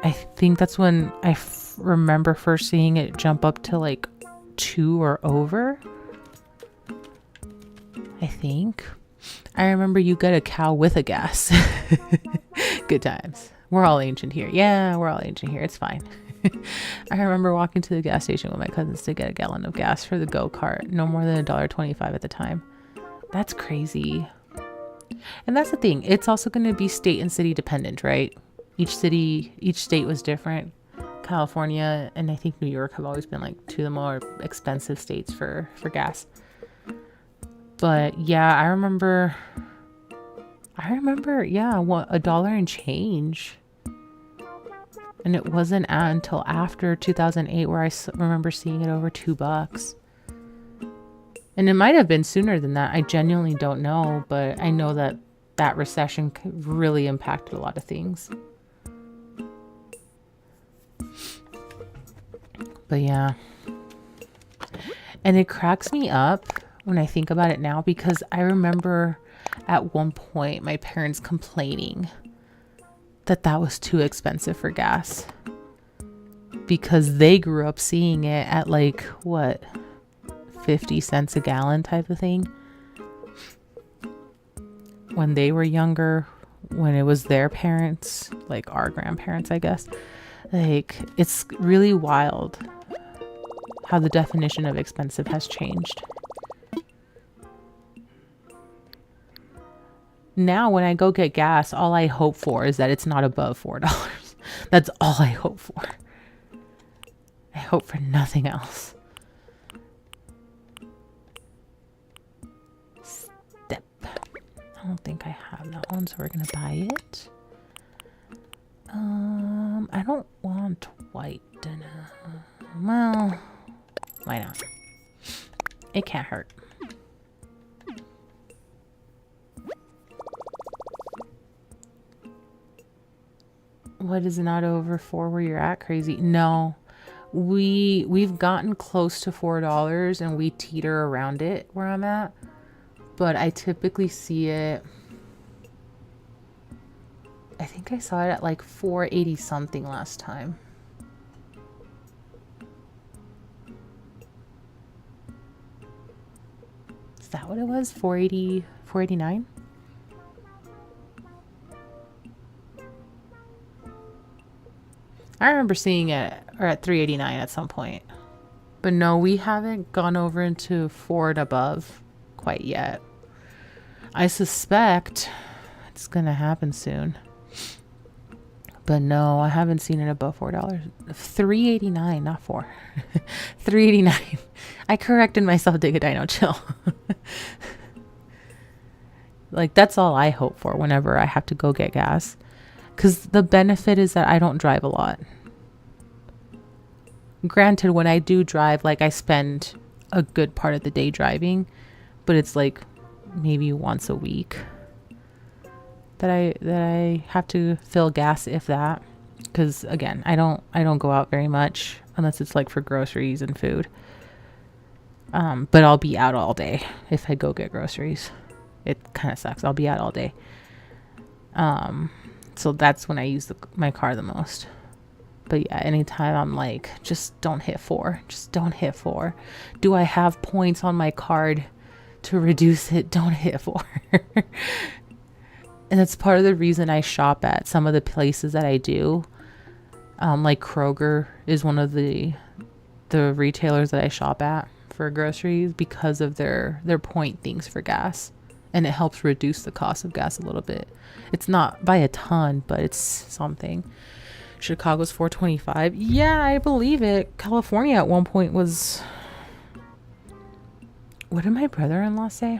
I think that's when I remember first seeing it jump up to like 2 or over. I think. I remember you get a cow with a gas. Good times. We're all ancient here. Yeah, we're all ancient here. It's fine. I remember walking to the gas station with my cousins to get a gallon of gas for the go-kart. No more than $1.25 at the time. That's crazy. And that's the thing. It's also going to be state and city dependent, right? Each state was different. California and I think New York have always been like two of the more expensive states for gas. But yeah, I remember, yeah, $1 and change. And it wasn't until after 2008 where I remember seeing it over $2. And it might have been sooner than that. I genuinely don't know, but I know that recession really impacted a lot of things. But yeah. And it cracks me up when I think about it now, because I remember at one point my parents complaining that was too expensive for gas, because they grew up seeing it at like what, 50 cents a gallon type of thing when they were younger, when it was their parents, like our grandparents, I guess. Like, it's really wild how the definition of expensive has changed. Now, when I go get gas, all I hope for is that it's not above $4. That's all I hope for. I hope for nothing else. Step. I don't think I have that one, so we're going to buy it. I don't want white dinner. Well, why not? It can't hurt. What is not over for where you're at? Crazy. No, we've gotten close to $4 and we teeter around it where I'm at, but I typically see it, I think I saw it at like 480 something last time. Is that what it was? 480, 489? I remember seeing it at 389 at some point. But no, we haven't gone over into 4 and above quite yet. I suspect it's going to happen soon. But no, I haven't seen it above $4. $3.89, not 4. $3.89. I corrected myself, Dig a Dino, chill. Like, that's all I hope for whenever I have to go get gas. Because the benefit is that I don't drive a lot. Granted, when I do drive, like, I spend a good part of the day driving. But it's like maybe once a week that I have to fill gas, if that. Because again, I don't go out very much unless it's like for groceries and food. But I'll be out all day if I go get groceries. It kind of sucks. I'll be out all day. So that's when I use my car the most. But yeah, anytime I'm like, just don't hit 4. Just don't hit 4. Do I have points on my card to reduce it? Don't hit 4. And that's part of the reason I shop at some of the places that I do. Like Kroger is one of the retailers that I shop at for groceries because of their point things for gas. And it helps reduce the cost of gas a little bit. It's not by a ton, but it's something. Chicago's $4.25. Yeah, I believe it. California at one point was... What did my brother-in-law say?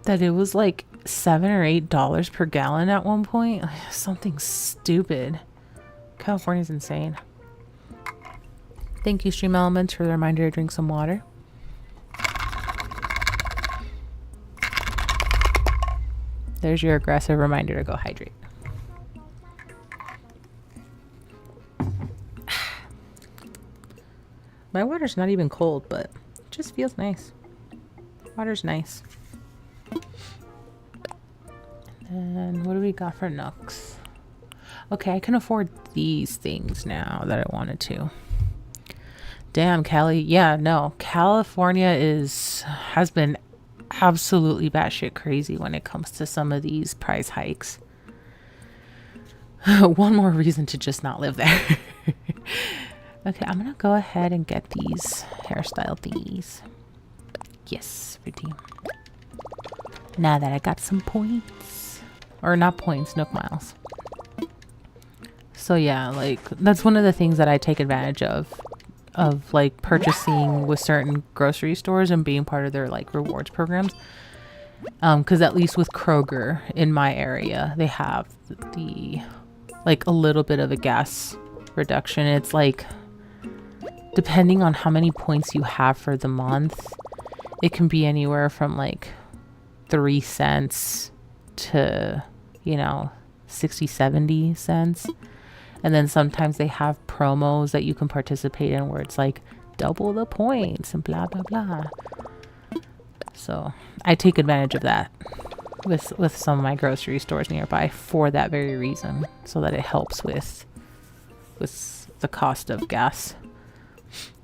That it was like $7 or $8 per gallon at one point. Something stupid. California's insane. Thank you, Stream Elements, for the reminder to drink some water. There's your aggressive reminder to go hydrate. My water's not even cold, but it just feels nice. Water's nice. And then what do we got for Nooks? Okay, I can afford these things now that I wanted to. Damn, Cali. Yeah, no. California has been absolutely batshit crazy when it comes to some of these price hikes. One more reason to just not live there. Okay, I'm gonna go ahead and get these hairstyle thingies. Yes, redeem. Now that I got some points. Or not points, Nook miles. So yeah, like, that's one of the things that I take advantage of like purchasing with certain grocery stores and being part of their like rewards programs. Because at least with Kroger in my area, they have the like a little bit of a gas reduction. It's like, depending on how many points you have for the month, it can be anywhere from like 3 cents to, you know, 60-70 cents. And then sometimes they have promos that you can participate in where it's like double the points and blah blah blah. So I take advantage of that with some of my grocery stores nearby for that very reason, so that it helps with the cost of gas.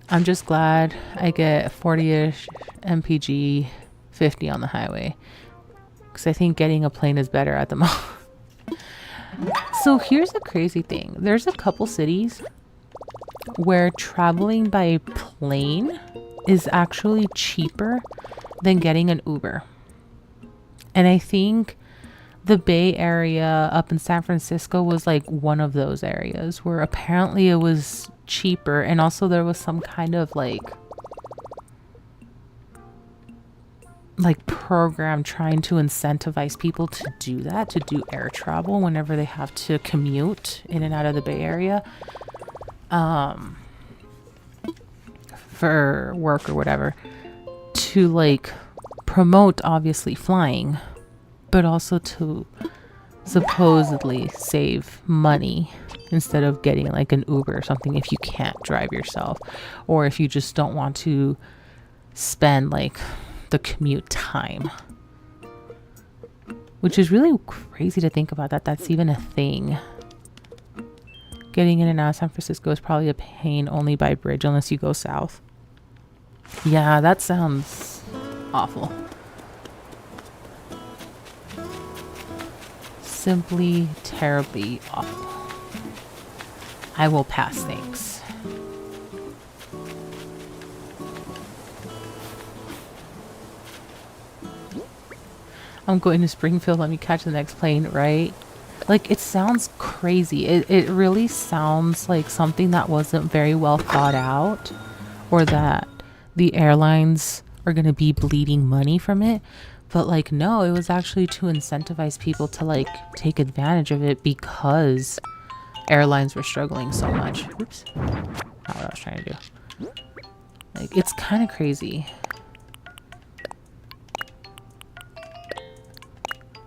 I'm just glad I get 40-ish MPG, 50 on the highway, because I think getting a plane is better at the moment. So here's the crazy thing. There's a couple cities where traveling by plane is actually cheaper than getting an Uber. And I think the Bay Area up in San Francisco was like one of those areas where apparently it was cheaper. And also there was some kind of like program trying to incentivize people to do that, to do air travel whenever they have to commute in and out of the Bay Area for work or whatever, to like promote obviously flying, but also to supposedly save money instead of getting like an Uber or something if you can't drive yourself, or if you just don't want to spend like the commute time, which is really crazy to think about, that that's even a thing. Getting in and out of San Francisco is probably a pain only by bridge unless you go south. Yeah, that sounds awful. Simply terribly awful. I will pass, thanks. I'm going to Springfield, let me catch the next plane, right? Like, it sounds crazy. It really sounds like something that wasn't very well thought out, or that the airlines are going to be bleeding money from it. But like, no, it was actually to incentivize people to like take advantage of it because airlines were struggling so much. Oops. Not what I was trying to do. Like, it's kind of crazy.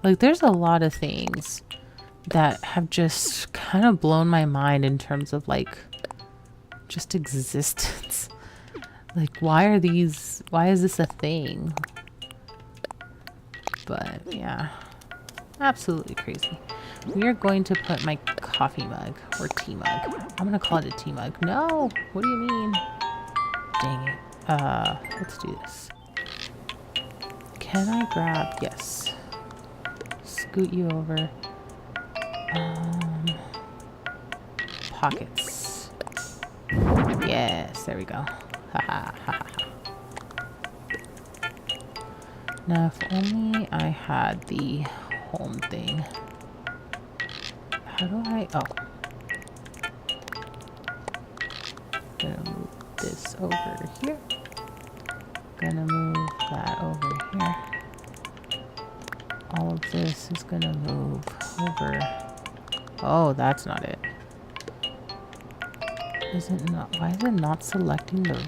Like, there's a lot of things that have just kind of blown my mind in terms of like just existence. Like, why is this a thing? But yeah, absolutely crazy. We are going to put my coffee mug or tea mug. I'm gonna call it a tea mug. No, what do you mean? Dang it. Let's do this. Can I grab? Yes. Scoot you over. Pockets. Yes, there we go. Ha ha ha ha. Now, if only I had the home thing. How do I? Oh. Gonna move this over here. Gonna move that over here. All of this is gonna move over. Oh, that's not it. Is it not? Why is it not selecting the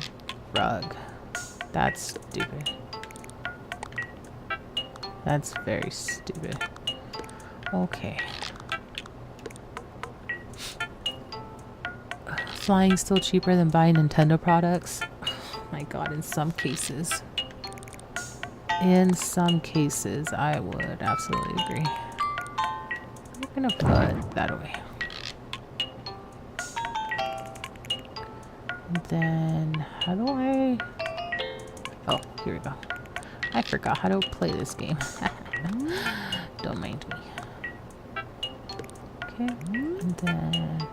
rug? That's stupid. That's very stupid. Okay. Flying still cheaper than buying Nintendo products? Oh my god, in some cases. In some cases, I would absolutely agree. I'm gonna put that away. And then, how do I... Oh, here we go. I forgot how to play this game. Don't mind me. Okay, and then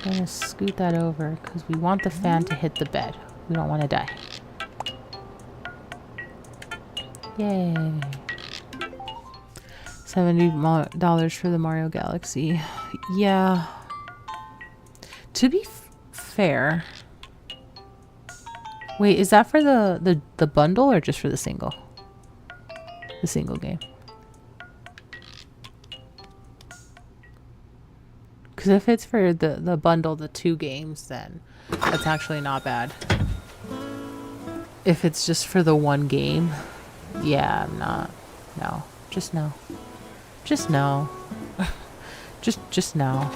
I'm gonna scoot that over because we want the fan to hit the bed. We don't want to die. Yay. $70 for the Mario Galaxy. Yeah. To be fair... Wait, is that for the bundle or just for the single? The single game. Because if it's for the bundle, the 2 games, then that's actually not bad. If it's just for the 1 game, yeah, I'm not. No. Just no. Just no. just no.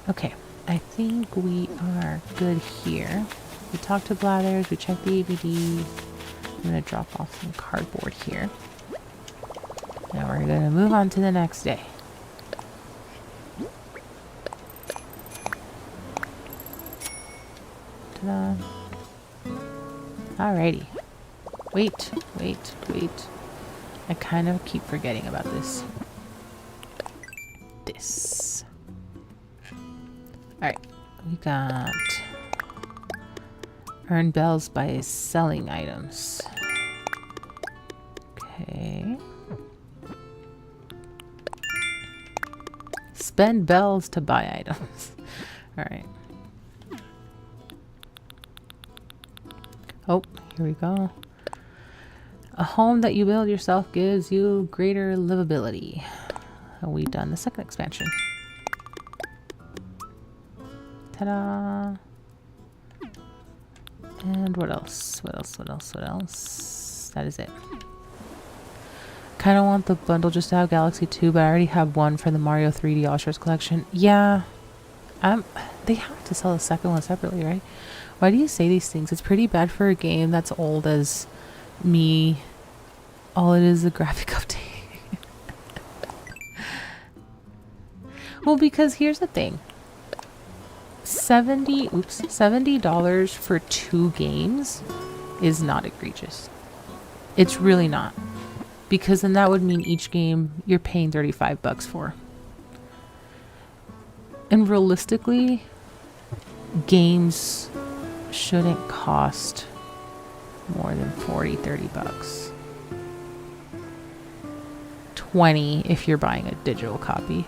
Okay. I think we are good here. We talked to Blathers, we checked the AVD. I'm going to drop off some cardboard here. Now we're going to move on to the next day. Ta-da. Alrighty. Wait. I kind of keep forgetting about this. Alright. We got... Earn bells by selling items. Okay. Spend bells to buy items. Alright. Oh, here we go. A home that you build yourself gives you greater livability. And we've done the second expansion. Ta-da! And what else? What else? That is it. Kind of want the bundle just to have Galaxy 2, but I already have one for the Mario 3D All-Stars collection. Yeah. They have to sell the second one separately, right? Why do you say these things? It's pretty bad for a game that's old as me. All it is a graphic update. Well, because here's the thing. $70 for 2 games is not egregious. It's really not. Because then that would mean each game you're paying $35 for. And realistically, games shouldn't cost more than $40-$30. $20 if you're buying a digital copy.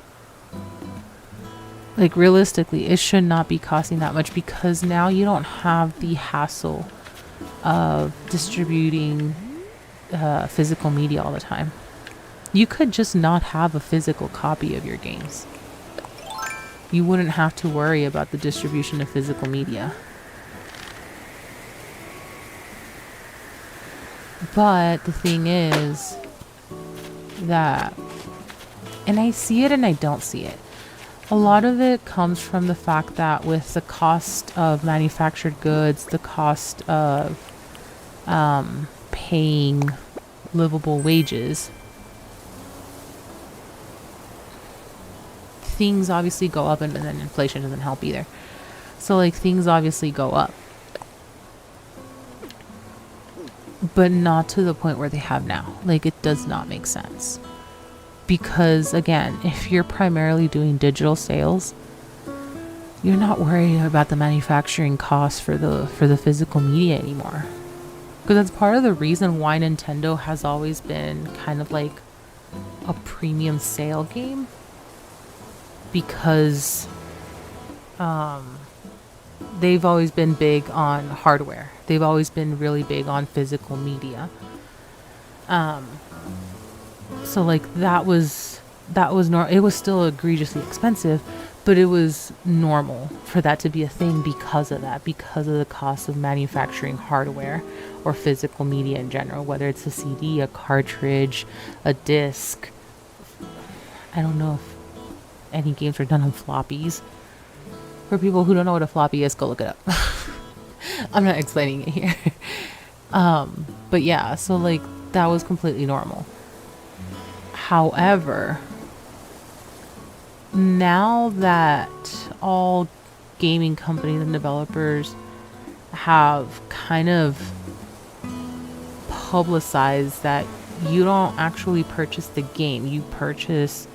Like, realistically, it should not be costing that much, because now you don't have the hassle of distributing physical media all the time. You could just not have a physical copy of your games. You wouldn't have to worry about the distribution of physical media. But the thing is that, and I see it and I don't see it. A lot of it comes from the fact that with the cost of manufactured goods, the cost of paying livable wages, things obviously go up, and then inflation doesn't help either. So like, things obviously go up, but not to the point where they have now. Like, it does not make sense. Because again, if you're primarily doing digital sales, you're not worried about the manufacturing costs for the physical media anymore. Because that's part of the reason why Nintendo has always been kind of like a premium sale game. Because they've always been big on hardware. They've always been really big on physical media. So like, it was still egregiously expensive, but it was normal for that to be a thing because of that, because of the cost of manufacturing hardware or physical media in general, whether it's a CD, a cartridge, a disc. I don't know if any games are done on floppies. For people who don't know what a floppy is, go look it up. I'm not explaining it here. But yeah, so like, that was completely normal. However, now that all gaming companies and developers have kind of publicized that you don't actually purchase the game, you purchase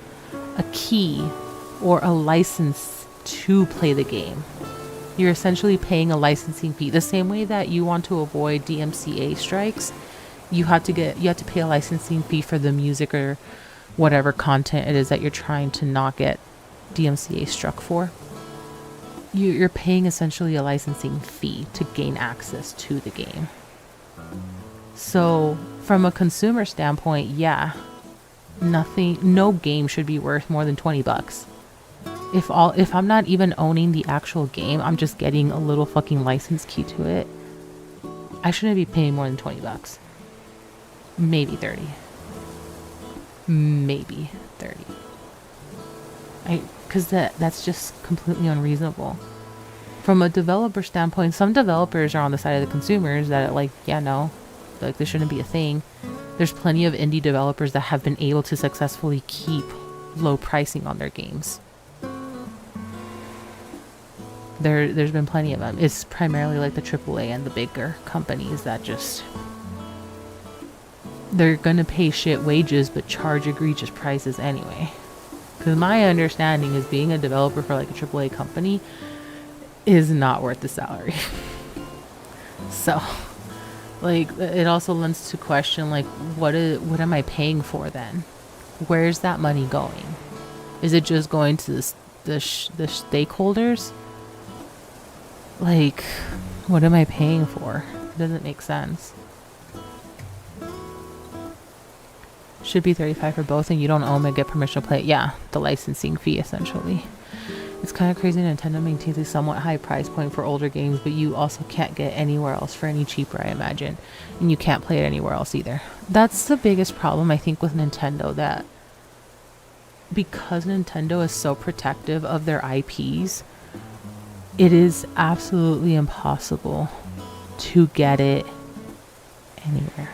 a key or a license to play the game. You're essentially paying a licensing fee. The same way that you want to avoid DMCA strikes, you have to pay a licensing fee for the music or whatever content it is that you're trying to not get DMCA struck for. You're paying essentially a licensing fee to gain access to the game. So from a consumer standpoint, yeah, no game should be worth more than $20. If I'm not even owning the actual game, I'm just getting a little fucking license key to it, I shouldn't be paying more than $20. Maybe 30. Maybe 30. Because that's just completely unreasonable. From a developer standpoint, some developers are on the side of the consumers that are like, yeah, no, like, this shouldn't be a thing. There's plenty of indie developers that have been able to successfully keep low pricing on their games. There's been plenty of them. It's primarily like the AAA and the bigger companies that just, they're gonna pay shit wages but charge egregious prices anyway. Because my understanding is being a developer for like a AAA company is not worth the salary. So like, it also lends to question, like, what am I paying for then? Where's that money going? Is it just going to the stakeholders? Like, what am I paying for? It doesn't make sense. Should be $35 for both, and you don't own it, get permission to play it. Yeah, the licensing fee, essentially. It's kind of crazy Nintendo maintains a somewhat high price point for older games, but you also can't get anywhere else for any cheaper, I imagine. And you can't play it anywhere else either. That's the biggest problem, I think, with Nintendo, that because Nintendo is so protective of their IPs, it is absolutely impossible to get it anywhere.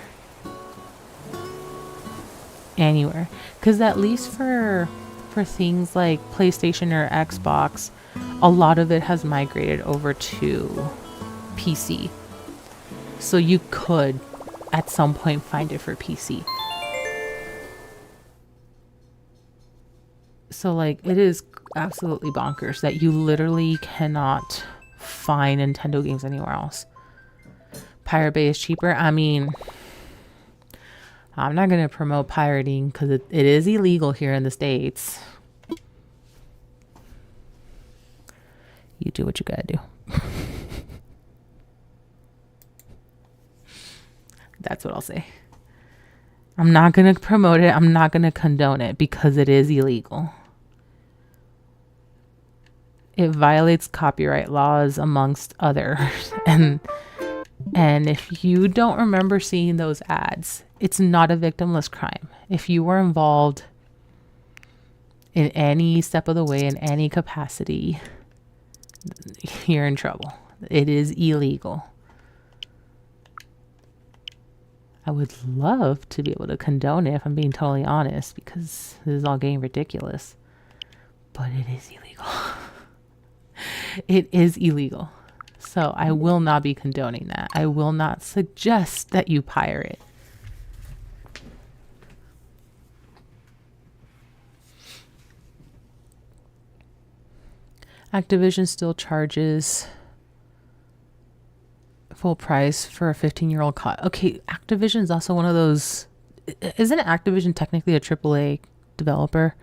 Because at least for things like PlayStation or Xbox, a lot of it has migrated over to PC. So you could at some point find it for PC. So like, it is absolutely bonkers that you literally cannot find Nintendo games anywhere else. Pirate Bay is cheaper. I mean, I'm not going to promote pirating because it is illegal here in the States. You do what you gotta do. That's what I'll say. I'm not going to promote it. I'm not going to condone it because it is illegal. It violates copyright laws amongst others. And if you don't remember seeing those ads, it's not a victimless crime. If you were involved in any step of the way, in any capacity, you're in trouble. It is illegal. I would love to be able to condone it if I'm being totally honest, because this is all getting ridiculous. But it is illegal. It is illegal. So I will not be condoning that. I will not suggest that you pirate. Activision still charges full price for a 15-year-old COD. Okay, Activision is also one of those. Isn't Activision technically a AAA developer?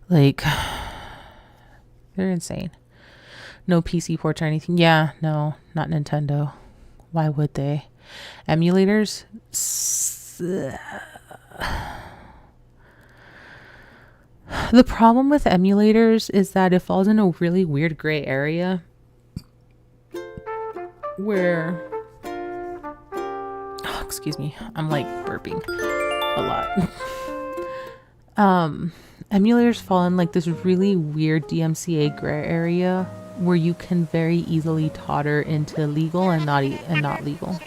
Like, they're insane. No PC ports or anything. Yeah, no, not Nintendo. Why would they? Emulators? The problem with emulators is that it falls in a really weird gray area where, oh, excuse me, I'm like burping a lot. Emulators fall in like this really weird DMCA gray area where you can very easily totter into legal and not legal.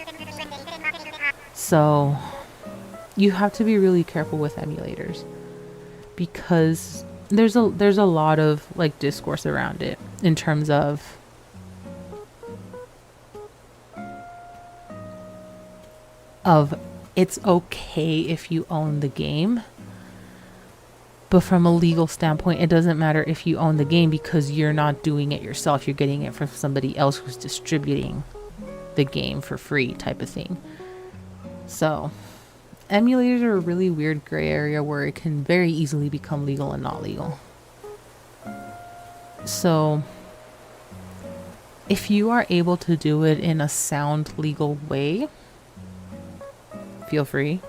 So you have to be really careful with emulators, because there's a lot of like discourse around it in terms of it's okay if you own the game, but from a legal standpoint, it doesn't matter if you own the game because you're not doing it yourself. You're getting it from somebody else who's distributing the game for free, type of thing. So emulators are a really weird gray area where it can very easily become legal and not legal. So if you are able to do it in a sound, legal way, feel free.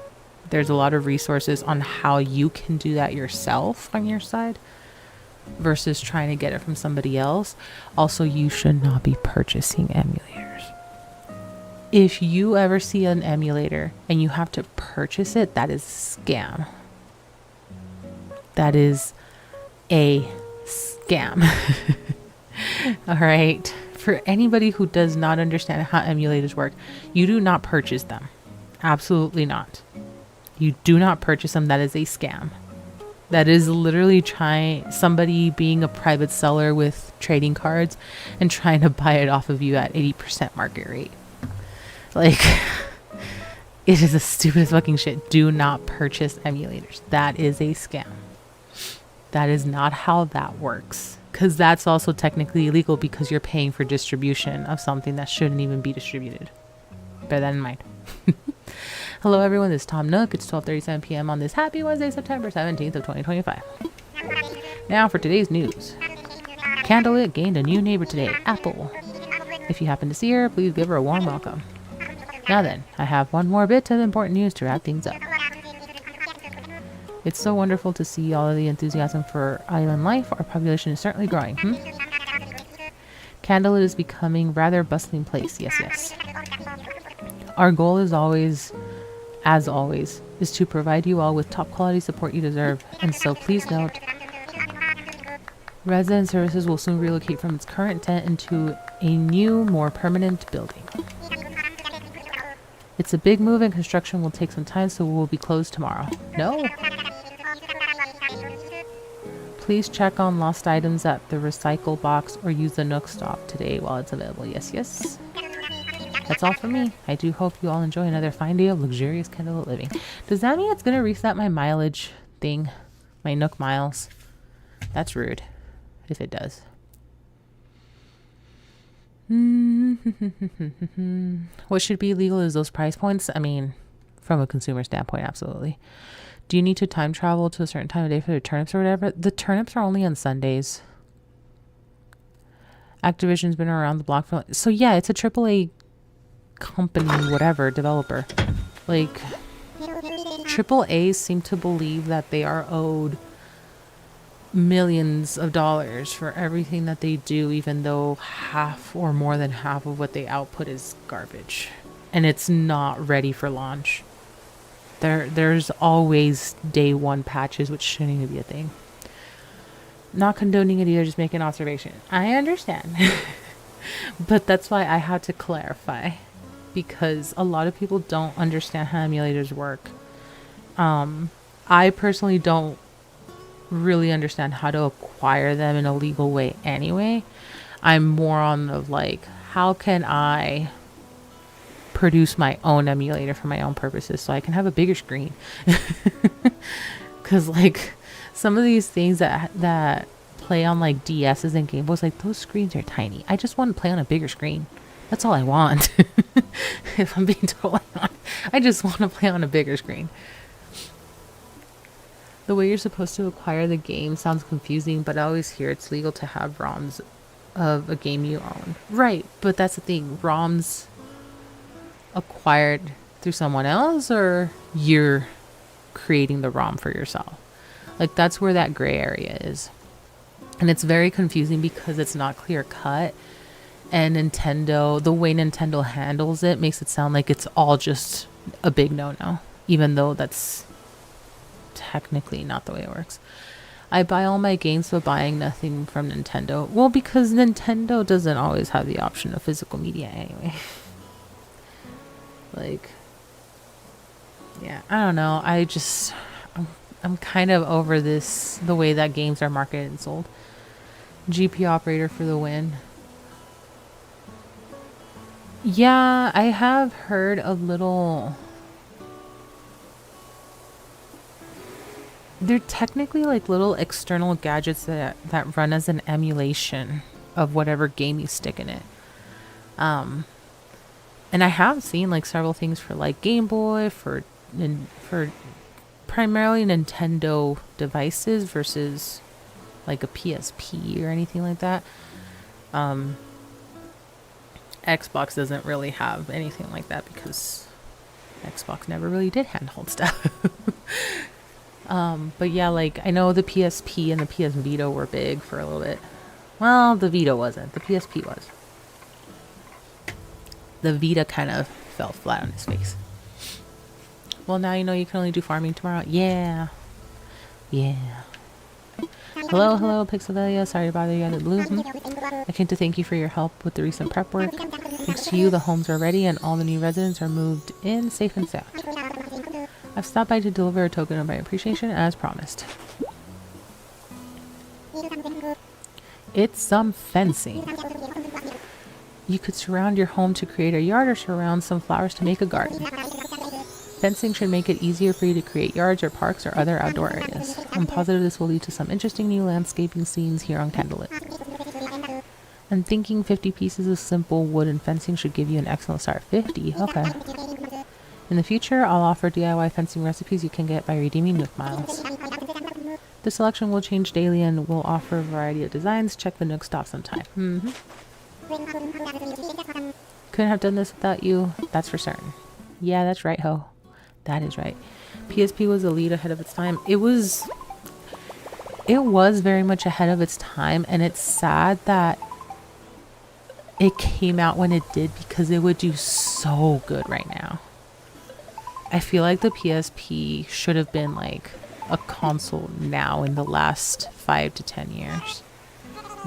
There's a lot of resources on how you can do that yourself on your side versus trying to get it from somebody else. Also, you should not be purchasing emulators. If you ever see an emulator and you have to purchase it, that is a scam. That is a scam. All right. For anybody who does not understand how emulators work, you do not purchase them. Absolutely not. You do not purchase them. That is a scam. That is literally somebody being a private seller with trading cards and trying to buy it off of you at 80% market rate. Like, it is the stupidest fucking shit. Do not purchase emulators. That is a scam. That is not how that works. Because that's also technically illegal because you're paying for distribution of something that shouldn't even be distributed. Bear that in mind. Hello everyone, this is Tom Nook. It's 12:37 p.m. on this happy Wednesday, September 17th of 2025. Now for today's news. Candlelit gained a new neighbor today, Apple. If you happen to see her, please give her a warm welcome. Now then, I have one more bit of important news to wrap things up. It's so wonderful to see all of the enthusiasm for island life. Our population is certainly growing. Candlelit is becoming rather bustling place. Yes. Our goal is always, as always, is to provide you all with top quality support you deserve. And so please note, resident services will soon relocate from its current tent into a new, more permanent building. It's a big move and construction will take some time, so we will be closed tomorrow. No? Please check on lost items at the recycle box or use the Nook stop today while it's available. Yes. That's all for me. I do hope you all enjoy another fine day of luxurious candlelit living. Does that mean it's going to reset my mileage thing? My Nook miles? That's rude. If it does. What should be legal is those price points. I mean, From a consumer standpoint, absolutely. Do you need to time travel to a certain time of day for the turnips or whatever? The turnips are only on Sundays. Activision's been around the block for... So yeah, it's a AAA company, whatever, developer. Like, AAAs seem to believe that they are owed millions of dollars for everything that they do, even though half or more than half of what they output is garbage. And it's not ready for launch. There's always day one patches, which shouldn't even be a thing. Not condoning it either, just making an observation. I understand. But that's why I had to clarify. Because a lot of people don't understand how emulators work. I personally don't really understand how to acquire them in a legal way anyway. I'm more on the like, how can I produce my own emulator for my own purposes so I can have a bigger screen? Because like some of these things that play on like DS's and Game Boys, like those screens are tiny. I just want to play on a bigger screen. That's all I want. If I'm being totally honest, I just want to play on a bigger screen. The way you're supposed to acquire the game sounds confusing, but I always hear it's legal to have ROMs of a game you own. Right, but that's the thing. ROMs acquired through someone else, or you're creating the ROM for yourself. Like, that's where that gray area is. And it's very confusing because it's not clear cut. And Nintendo, the way Nintendo handles it makes it sound like it's all just a big no-no, even though that's technically not the way it works. I buy all my games, but buying nothing from Nintendo. Well, because Nintendo doesn't always have the option of physical media anyway. Like, yeah, I don't know. I'm kind of over this, the way that games are marketed and sold. GP operator for the win. Yeah, I have heard a little... They're technically like little external gadgets that run as an emulation of whatever game you stick in it. And I have seen like several things for like Game Boy, for primarily Nintendo devices versus like a PSP or anything like that. Xbox doesn't really have anything like that because Xbox never really did handheld stuff. But yeah, like I know the PSP and the PS Vita were big for a little bit. Well, the Vita wasn't. The PSP was. The Vita kind of fell flat on his face. Well, now you know you can only do farming tomorrow. Yeah. Yeah. Hello, pixelvelia. Sorry to bother you out of the blue. I came to thank you for your help with the recent prep work. Thanks to you, the homes are ready and all the new residents are moved in safe and sound. I've stopped by to deliver a token of my appreciation as promised. It's some fencing. You could surround your home to create a yard or surround some flowers to make a garden. Fencing should make it easier for you to create yards or parks or other outdoor areas. I'm positive this will lead to some interesting new landscaping scenes here on Candlelit. I'm thinking 50 pieces of simple wooden fencing should give you an excellent start. 50? Okay. In the future, I'll offer DIY fencing recipes you can get by redeeming Nook Miles. The selection will change daily and will offer a variety of designs. Check the Nook stops on time. Couldn't have done this without you, that's for certain. Yeah, that's right, ho. That is right. PSP was a lead ahead of its time. It was very much ahead of its time, and it's sad that it came out when it did because it would do so good right now. I feel like the PSP should have been like a console now in the last 5 to 10 years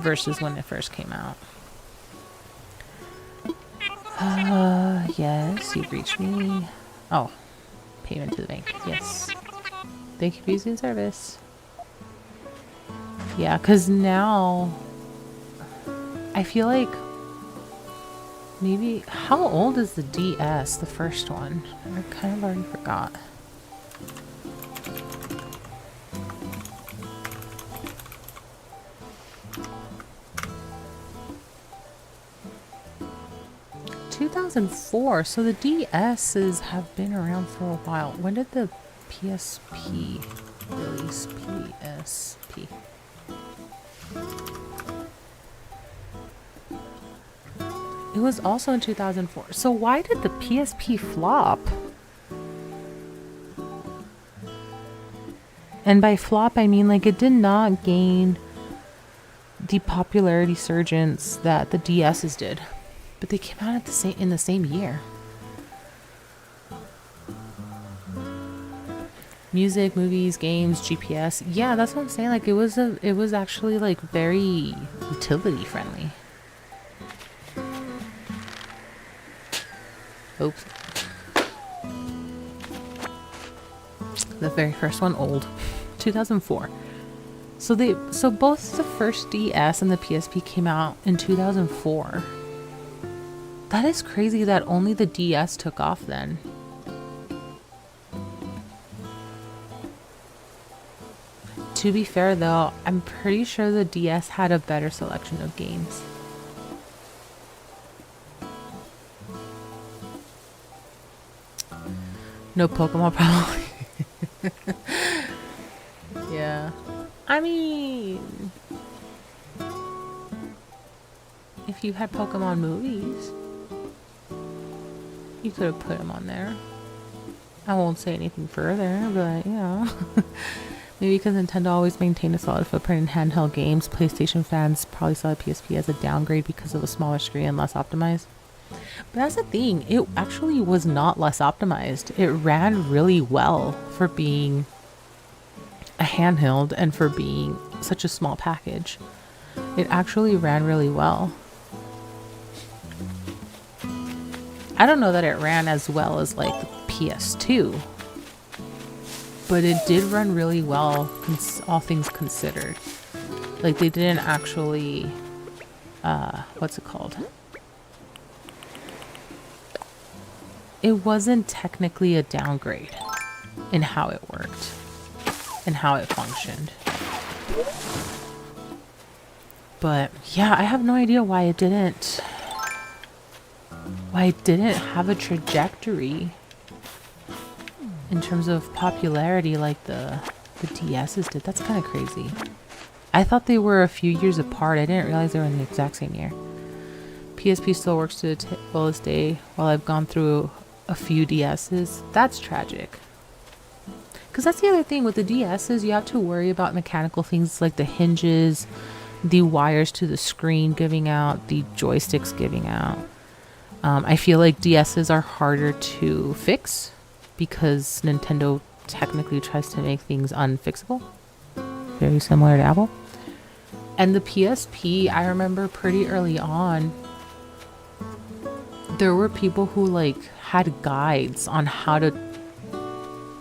versus when it first came out. Yes, you've reached me. Oh, payment to the bank. Yes. Thank you for using service. Yeah, because now I feel like maybe... How old is the DS, the first one? I kind of already forgot. 2004. So the DSs have been around for a while. When did the PSP release? PSP. It was also in 2004. So why did the PSP flop? And by flop, I mean like it did not gain the popularity surgence that the DSs did. But they came out at in the same year. Music, movies, games, GPS. Yeah, that's what I'm saying. Like it was actually like very utility friendly. Oops. The very first one, old. 2004. So both the first DS and the PSP came out in 2004. That is crazy that only the DS took off then. To be fair though, I'm pretty sure the DS had a better selection of games. No Pokemon probably. Yeah. I mean, if you had Pokemon movies, you could have put them on there. I won't say anything further, but yeah. Maybe because Nintendo always maintained a solid footprint in handheld games, PlayStation fans probably saw the PSP as a downgrade because of a smaller screen and less optimized. But that's the thing, it actually was not less optimized. It ran really well for being a handheld and for being such a small package. It actually ran really well. I don't know that it ran as well as like the PS2, but it did run really well, all things considered. Like they didn't actually, what's it called? It wasn't technically a downgrade in how it worked and how it functioned. But yeah, I have no idea why it didn't have a trajectory in terms of popularity like the DSs did. That's kind of crazy. I thought they were a few years apart. I didn't realize they were in the exact same year. PSP still works to this day while I've gone through a few DSs. That's tragic. Because that's the other thing with the DSs, you have to worry about mechanical things like the hinges, the wires to the screen giving out, the joysticks giving out. I feel like DSs are harder to fix because Nintendo technically tries to make things unfixable. Very similar to Apple. And the PSP, I remember pretty early on, there were people who like had guides on how to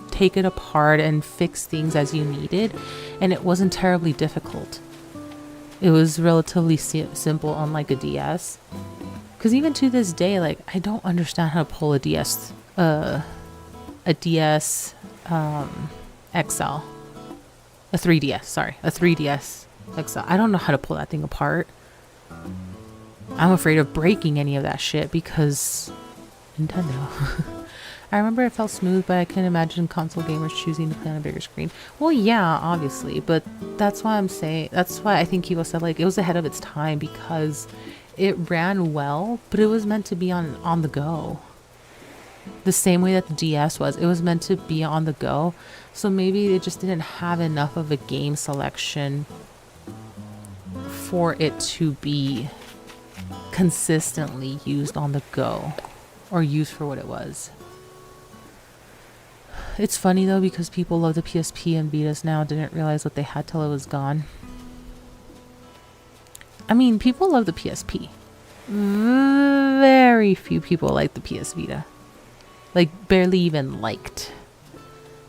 take it apart and fix things as you needed, and it wasn't terribly difficult. It was relatively simple, unlike a DS. Because even to this day, like I don't understand how to pull a DS XL, a 3DS XL. I don't know how to pull that thing apart. I'm afraid of breaking any of that shit because Nintendo. I remember it felt smooth, but I can imagine console gamers choosing to play on a bigger screen. Well, yeah, obviously, but that's why I think Kibo said like it was ahead of its time because it ran well, but it was meant to be on the go. The same way that the DS was. It was meant to be on the go. So maybe it just didn't have enough of a game selection for it to be consistently used on the go or used for what it was. It's funny though because people love the PSP and Vitas now didn't realize what they had till it was gone. I mean, people love the PSP. Very few people like the PS Vita. Like, barely even liked.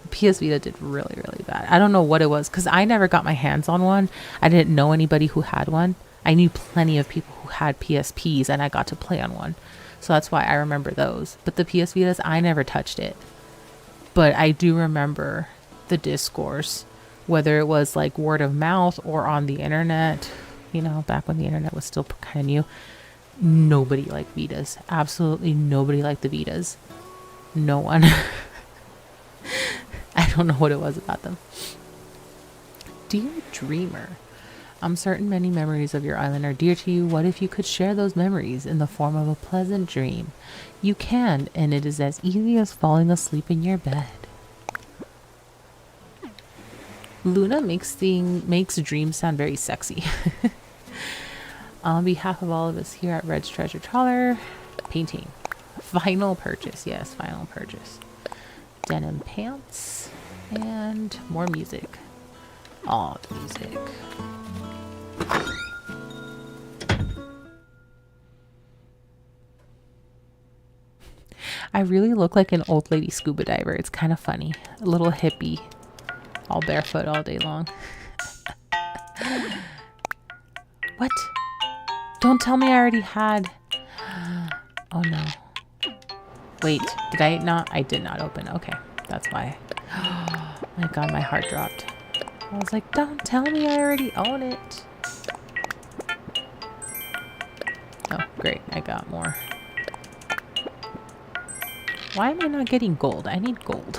The PS Vita did really, really bad. I don't know what it was, because I never got my hands on one. I didn't know anybody who had one. I knew plenty of people who had PSPs, and I got to play on one. So that's why I remember those. But the PS Vitas, I never touched it. But I do remember the discourse, whether it was like word of mouth or on the internet, you know, back when the internet was still kind of new. nobody liked Vitas. Absolutely nobody liked the Vitas. No one. I don't know what it was about them. Dear Dreamer, I'm certain many memories of your island are dear to you. What if you could share those memories in the form of a pleasant dream? You can, and it is as easy as falling asleep in your bed. Luna makes dreams sound very sexy. On behalf of all of us here at Red's Treasure Trawler, painting. Final purchase. Yes, final purchase. Denim pants and more music. All the music. I really look like an old lady scuba diver. It's kind of funny. A little hippie. All barefoot all day long. What? Don't tell me I already had... Oh no. Wait, did I not? I did not open. Okay, that's why. Oh my god, my heart dropped. I was like, don't tell me I already own it. Oh, great. I got more. Why am I not getting gold? I need gold.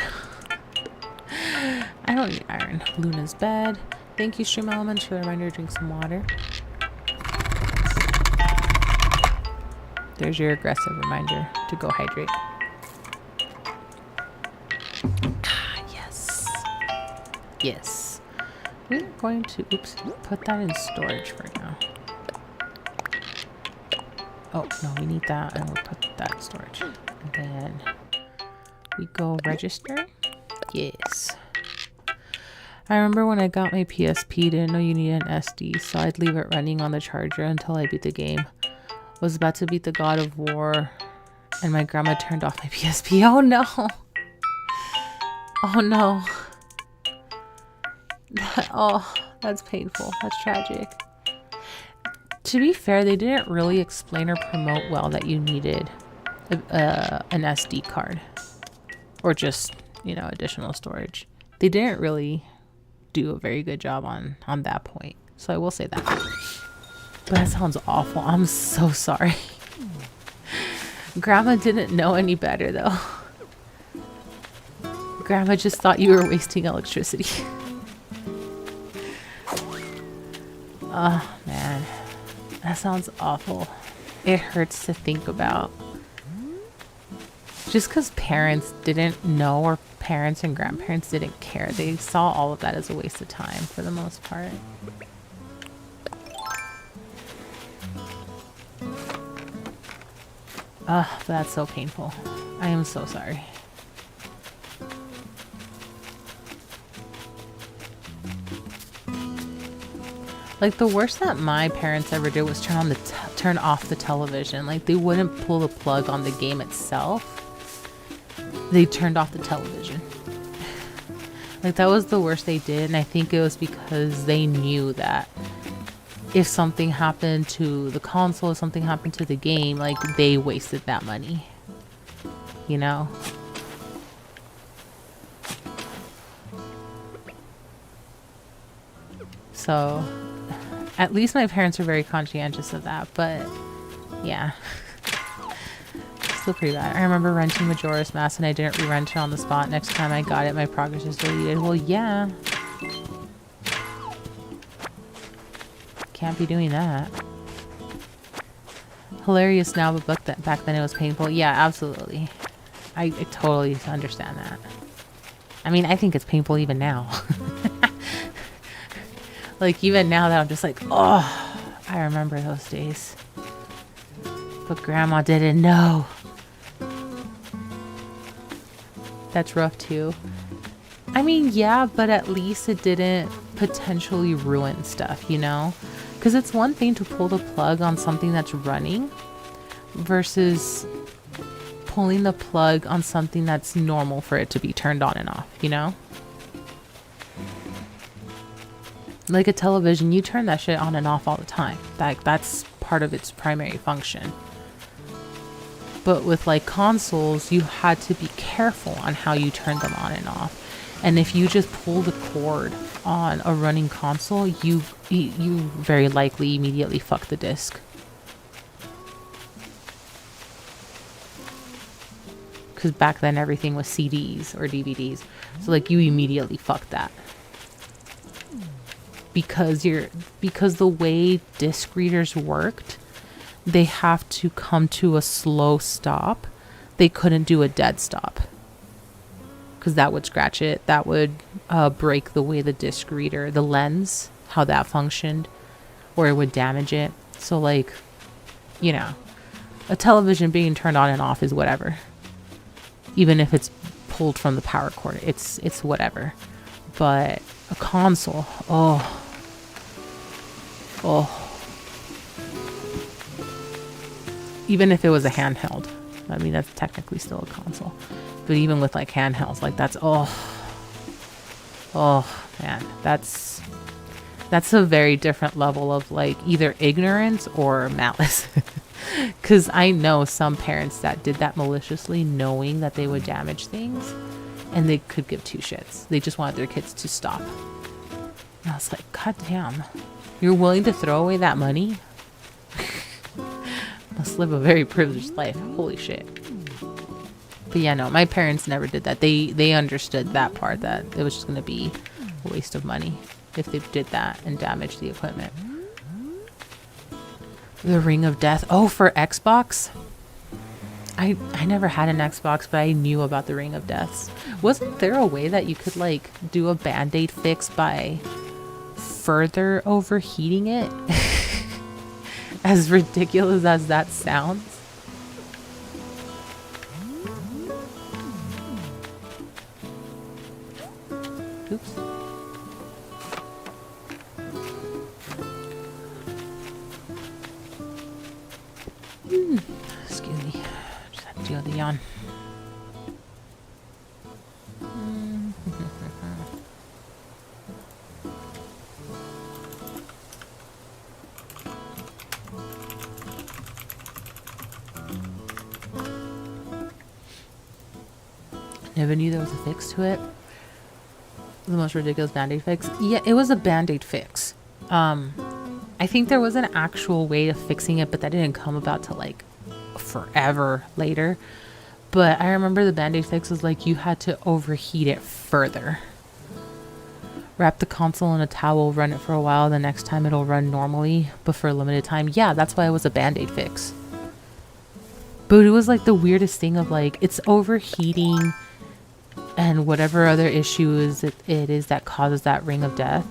I don't need iron. Luna's bed. Thank you, Stream Elements, for the reminder to drink some water. There's your aggressive reminder to go hydrate. Ah, yes. Yes. We're going to, oops, put that in storage for now. Oh, no, we need that, and we'll put that in storage. And then we go register. Yes. I remember when I got my PSP, didn't know you needed an SD, so I'd leave it running on the charger until I beat the game. Was about to beat the God of War, and my grandma turned off my PSP. Oh no! Oh no. Oh, that's painful. That's tragic. To be fair, they didn't really explain or promote well that you needed an SD card. Or just, you know, additional storage. They didn't really do a very good job on that point. So I will say that. But that sounds awful. I'm so sorry. Grandma didn't know any better though. Grandma just thought you were wasting electricity. Oh man. That sounds awful. It hurts to think about. Just because parents didn't know, or parents and grandparents didn't care. They saw all of that as a waste of time for the most part. Ugh, that's so painful. I am so sorry. Like, the worst that my parents ever did was turn off the television. Like, they wouldn't pull the plug on the game itself. They turned off the television. Like, that was the worst they did, and I think it was because they knew that if something happened to the console, if something happened to the game, like, they wasted that money. You know? So, at least my parents were very conscientious of that, but yeah. Still pretty bad. I remember renting Majora's Mask and I didn't re-rent it on the spot. Next time I got it, my progress was deleted. Well, yeah. Can't be doing that. Hilarious now, but back then it was painful. Yeah, absolutely. I totally understand that. I mean, I think it's painful even now. Like, even now that I'm just like, oh, I remember those days. But Grandma didn't know. That's rough too. I mean, yeah, but at least it didn't potentially ruin stuff, you know? Because it's one thing to pull the plug on something that's running versus pulling the plug on something that's normal for it to be turned on and off, you know? Like a television, you turn that shit on and off all the time. That's part of its primary function. But with like consoles, you had to be careful on how you turn them on and off. And if you just pull the cord on a running console, you very likely immediately fuck the disc. because back then everything was CDs or DVDs. So like you immediately fucked that. Because the way disc readers worked, they have to come to a slow stop. They couldn't do a dead stop. Because that would scratch it. That would break the way the disc reader, the lens, how that functioned. Or it would damage it. So like, you know, a television being turned on and off is whatever. Even if it's pulled from the power cord, it's whatever. But a console, oh. Even if it was a handheld, I mean, that's technically still a console. But even with like handhelds, like that's, oh man, that's a very different level of like either ignorance or malice. Because I know some parents that did that maliciously, knowing that they would damage things, and they could give two shits. They just wanted their kids to stop. And I was like, God damn, you're willing to throw away that money? Must live a very privileged life. Holy shit. But yeah, no, my parents never did that. They understood that part, that it was just going to be a waste of money if they did that and damaged the equipment. The Ring of Death. Oh, for Xbox? I never had an Xbox, but I knew about the Ring of Deaths. Wasn't there a way that you could like do a band-aid fix by further overheating it? As ridiculous as that sounds. Oops. Excuse me. Just had to deal with the yawn. Never knew there was a fix to it. The most ridiculous band-aid fix. Yeah, it was a band-aid fix. I think there was an actual way of fixing it, but that didn't come about till like forever later. But I remember the band-aid fix was like you had to overheat it further. Wrap the console in a towel, run it for a while. The next time it'll run normally, but for a limited time. Yeah, that's why it was a band-aid fix. But it was like the weirdest thing of like, it's overheating and whatever other issue it is that causes that Ring of Death.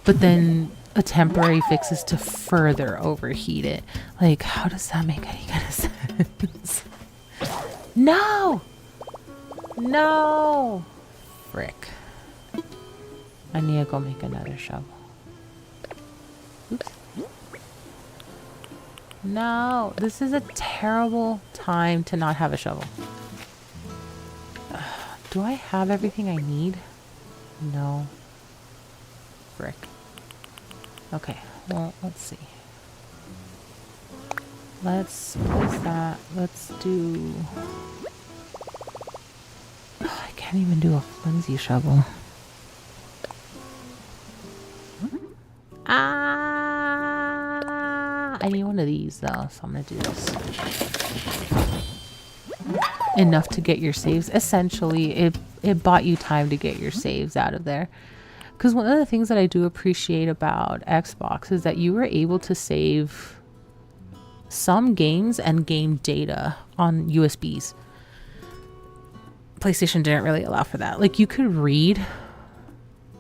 But then a temporary fix is to further overheat it. Like, how does that make any kind of sense? No! No! Frick. I need to go make another shovel. Oops. No, this is a terrible time to not have a shovel. Do I have everything I need? No. Frick. Okay, well, let's see. Let's place that. Let's do... Oh, I can't even do a flimsy shovel. I need one of these though, so I'm gonna do this. Enough to get your saves. Essentially, it bought you time to get your saves out of there. Because one of the things that I do appreciate about Xbox is that you were able to save some games and game data on USBs. PlayStation didn't really allow for that. Like you could read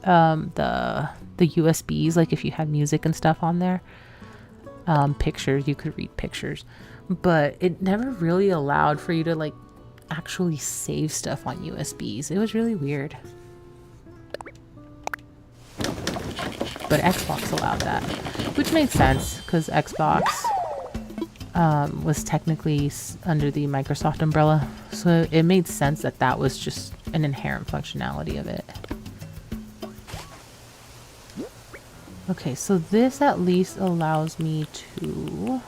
the USBs, like if you had music and stuff on there. Pictures, you could read pictures, but it never really allowed for you to like actually save stuff on USBs. It was really weird. But Xbox allowed that, which made sense because Xbox was technically under the Microsoft umbrella, so it made sense that that was just an inherent functionality of it. Okay, so this at least allows me to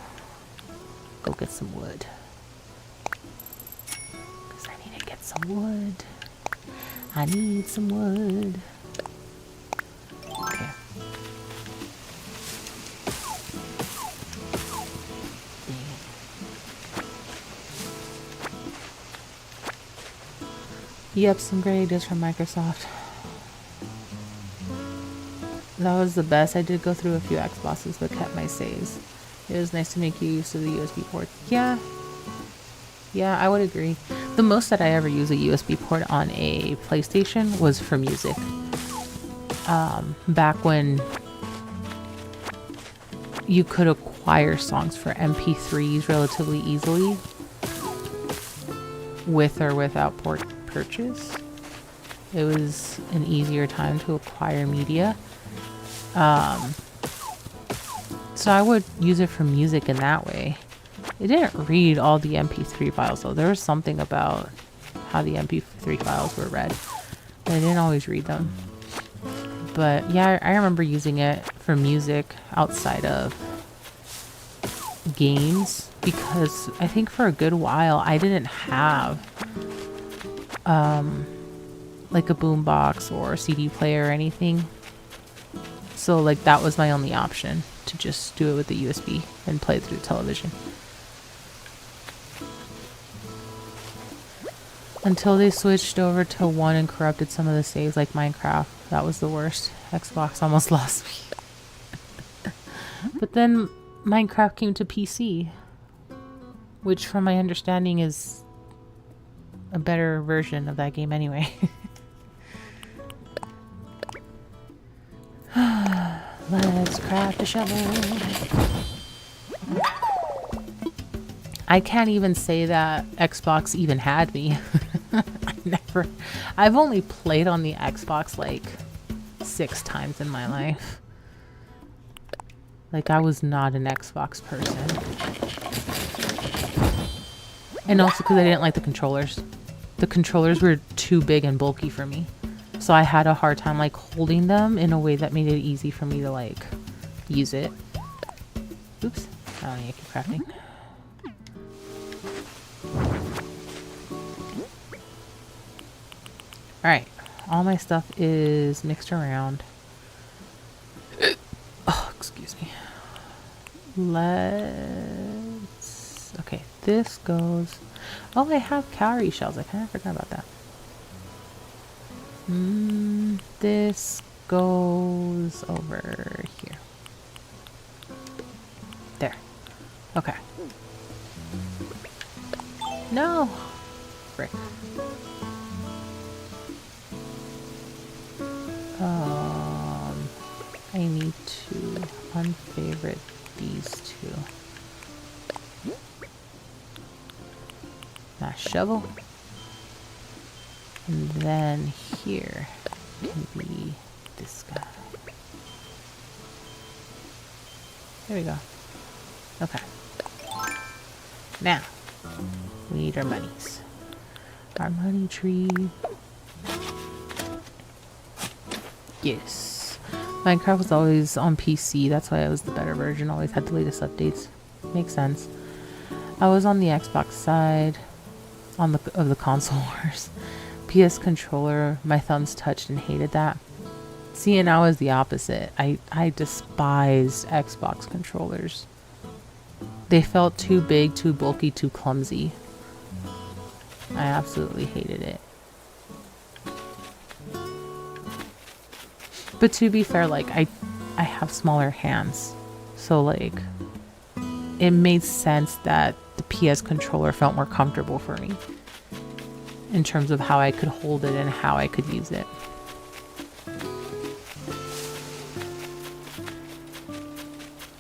go get some wood. Because I need to get some wood. I need some wood. Okay. Yep, some great ideas from Microsoft. That was the best. I did go through a few Xboxes, but kept my saves. It was nice to make use of the USB port. Yeah, I would agree. The most that I ever used a USB port on a PlayStation was for music. Back when you could acquire songs for MP3s relatively easily, with or without port purchase. It was an easier time to acquire media. So I would use it for music in that way. It didn't read all the MP3 files though. There was something about how the MP3 files were read. I didn't always read them. But yeah, I remember using it for music outside of games, because I think for a good while I didn't have like a boombox or a CD player or anything. So like that was my only option, to just do it with the USB and play it through the television. Until they switched over to one and corrupted some of the saves, like Minecraft. That was the worst. Xbox almost lost me. But then Minecraft came to PC, which from my understanding is a better version of that game anyway. Let's craft a shovel. I can't even say that Xbox even had me. I've only played on the Xbox like 6 times in my life. Like, I was not an Xbox person. And also because I didn't like the controllers. The controllers were too big and bulky for me. So I had a hard time like holding them in a way that made it easy for me to like use it. Oops. I don't need to keep crafting. Alright. All my stuff is mixed around. Oh, excuse me. Let's... Okay, this goes... Oh, I have cowrie shells. I kind of forgot about that. This goes over here. There. Okay. No! Frick. I need to unfavorite these two. Now shovel. And then here can be this guy. There we go. Okay. Now, we need our monies. Our money tree. Yes. Minecraft was always on PC. That's why it was the better version. Always had the latest updates. Makes sense. I was on the Xbox side of the console wars. PS controller, my thumbs touched and hated that. See, and I was the opposite. I despised Xbox controllers. They felt too big, too bulky, too clumsy. I absolutely hated it. But to be fair, like, I have smaller hands. So, like, it made sense that the PS controller felt more comfortable for me. In terms of how I could hold it and how I could use it.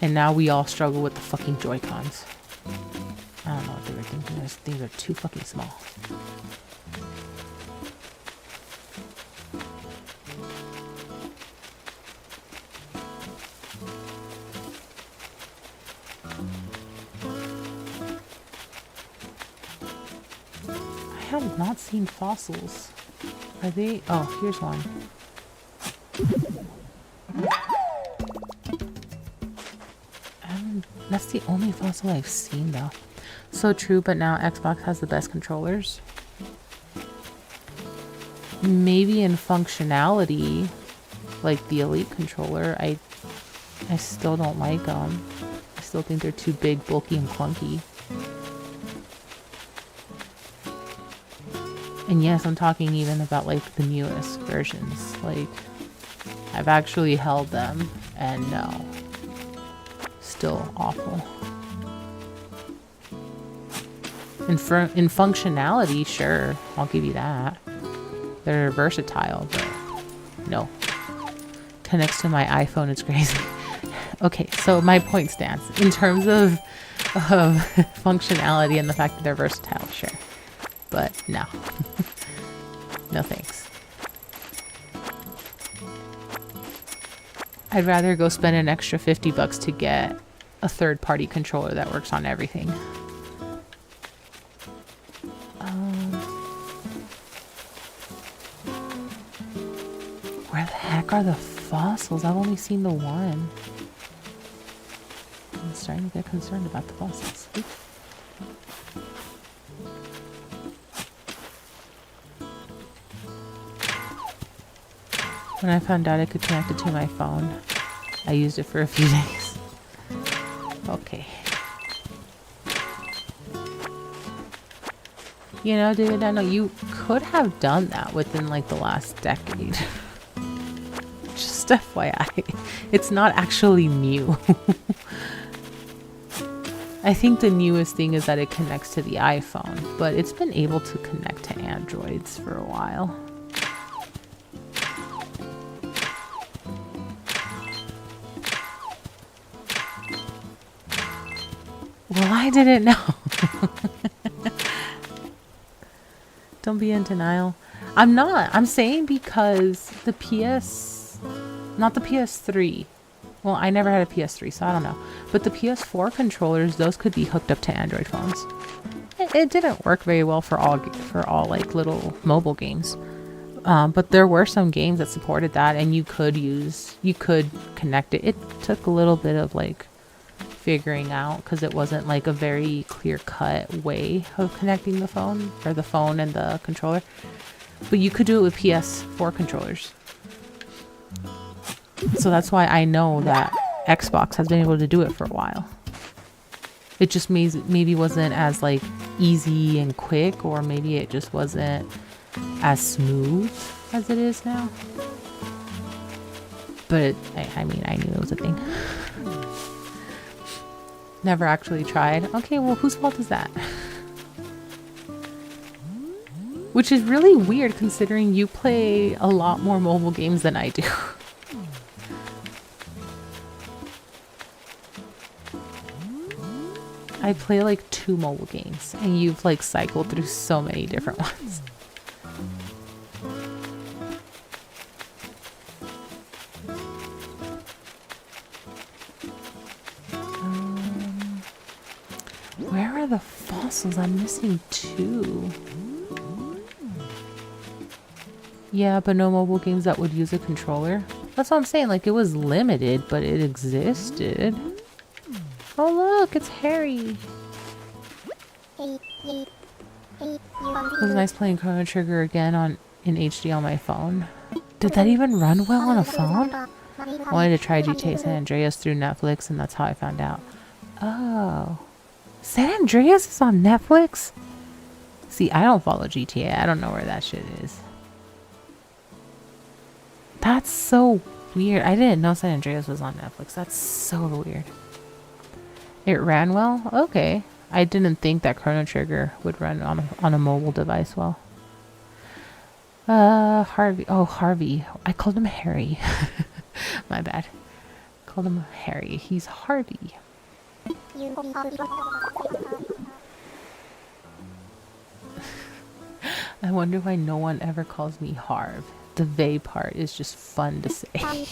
And now we all struggle with the fucking Joy-Cons. I don't know what they were thinking. Those things are too fucking small. I have not seen fossils. Are they? Oh, here's one. That's the only fossil I've seen though. So true, but now Xbox has the best controllers. Maybe in functionality, like the Elite controller, I still don't like them. I still think they're too big, bulky, and clunky. And yes, I'm talking even about like the newest versions. Like, I've actually held them, and no, still awful. In functionality, sure, I'll give you that. They're versatile, but no. Connects to my iPhone, it's crazy. Okay, so my point stands. In terms of functionality and the fact that they're versatile, sure. But no. No thanks. I'd rather go spend an extra $50 to get a third-party controller that works on everything. Where the heck are the fossils? I've only seen the one. I'm starting to get concerned about the fossils. Oops. When I found out I could connect it to my phone, I used it for a few days. Okay. You know, David, I know you could have done that within like the last decade. Just FYI. It's not actually new. I think the newest thing is that it connects to the iPhone, but it's been able to connect to Androids for a while. Well, I didn't know. Don't be in denial. I'm not. I'm saying because the not the PS3. Well, I never had a PS3, so I don't know. But the PS4 controllers, those could be hooked up to Android phones. It didn't work very well for all like little mobile games. But there were some games that supported that, and you could connect it. It took a little bit of like figuring out because it wasn't like a very clear-cut way of connecting the phone or the phone and the controller. But you could do it with PS4 controllers. So that's why I know that Xbox has been able to do it for a while. It just maybe wasn't as like easy and quick, or maybe it just wasn't as smooth as it is now. But I mean, I knew it was a thing. Never actually tried. Okay, well, whose fault is that? Which is really weird considering you play a lot more mobile games than I do. I play like 2 mobile games, and you've like cycled through so many different ones. Where are the fossils? I'm missing 2. Yeah, but no mobile games that would use a controller. That's what I'm saying. Like, it was limited, but it existed. Oh, look, it's Harry. It was nice playing Chrono Trigger again in HD on my phone. Did that even run well on a phone? I wanted to try GTA San Andreas through Netflix, and that's how I found out. Oh. San Andreas is on Netflix? See, I don't follow GTA. I don't know where that shit is. That's so weird. I didn't know San Andreas was on Netflix. That's so weird. It ran well? Okay. I didn't think that Chrono Trigger would run on a mobile device well. Harvey. Oh, Harvey. I called him Harry. My bad. Called him Harry. He's Harvey. I wonder why no one ever calls me Harv. The "they" part is just fun to say.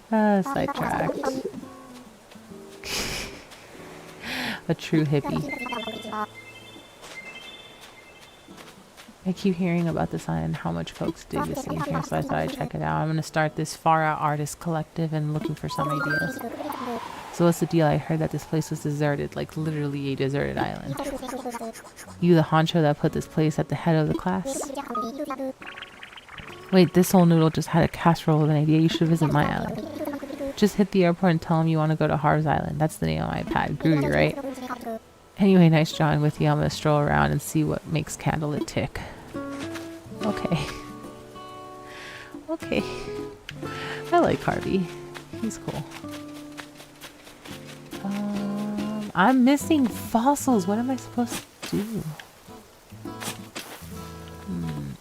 Sidetracked. A true hippie. I keep hearing about the sign and how much folks dig the scene here, so I thought I'd check it out. I'm going to start this Far Out Artist Collective and looking for some ideas. So what's the deal? I heard that this place was deserted, like literally a deserted island. You the honcho that put this place at the head of the class? Wait, this old noodle just had a casserole with an idea. You should visit my island. Just hit the airport and tell him you want to go to Harv's Island. That's the name of my pad. Groovy, right? Anyway, nice drawing with you. I'm gonna stroll around and see what makes Candlelit tick. Okay. Okay. I like Harvey. He's cool. I'm missing fossils. What am I supposed to do?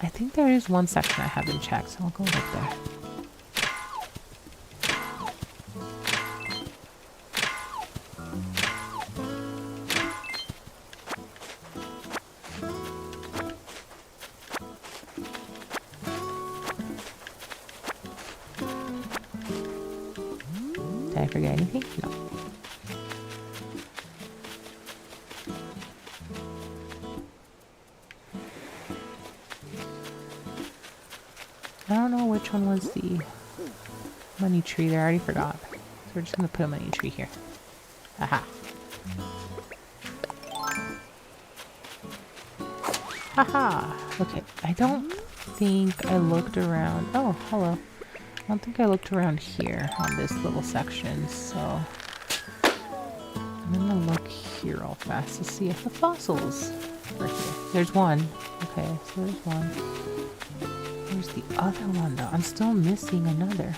I think there is one section I haven't checked, so I'll go look there. Did I forget anything? No. I don't know which one was the money tree there. I already forgot. So we're just going to put a money tree here. Aha. Haha. Okay. I don't think I looked around. Oh, hello. I don't think I looked around here on this little section, so I'm going to look here real fast to see if the fossils are here. There's one. Okay, so there's one. Where's the other one though? I'm still missing another.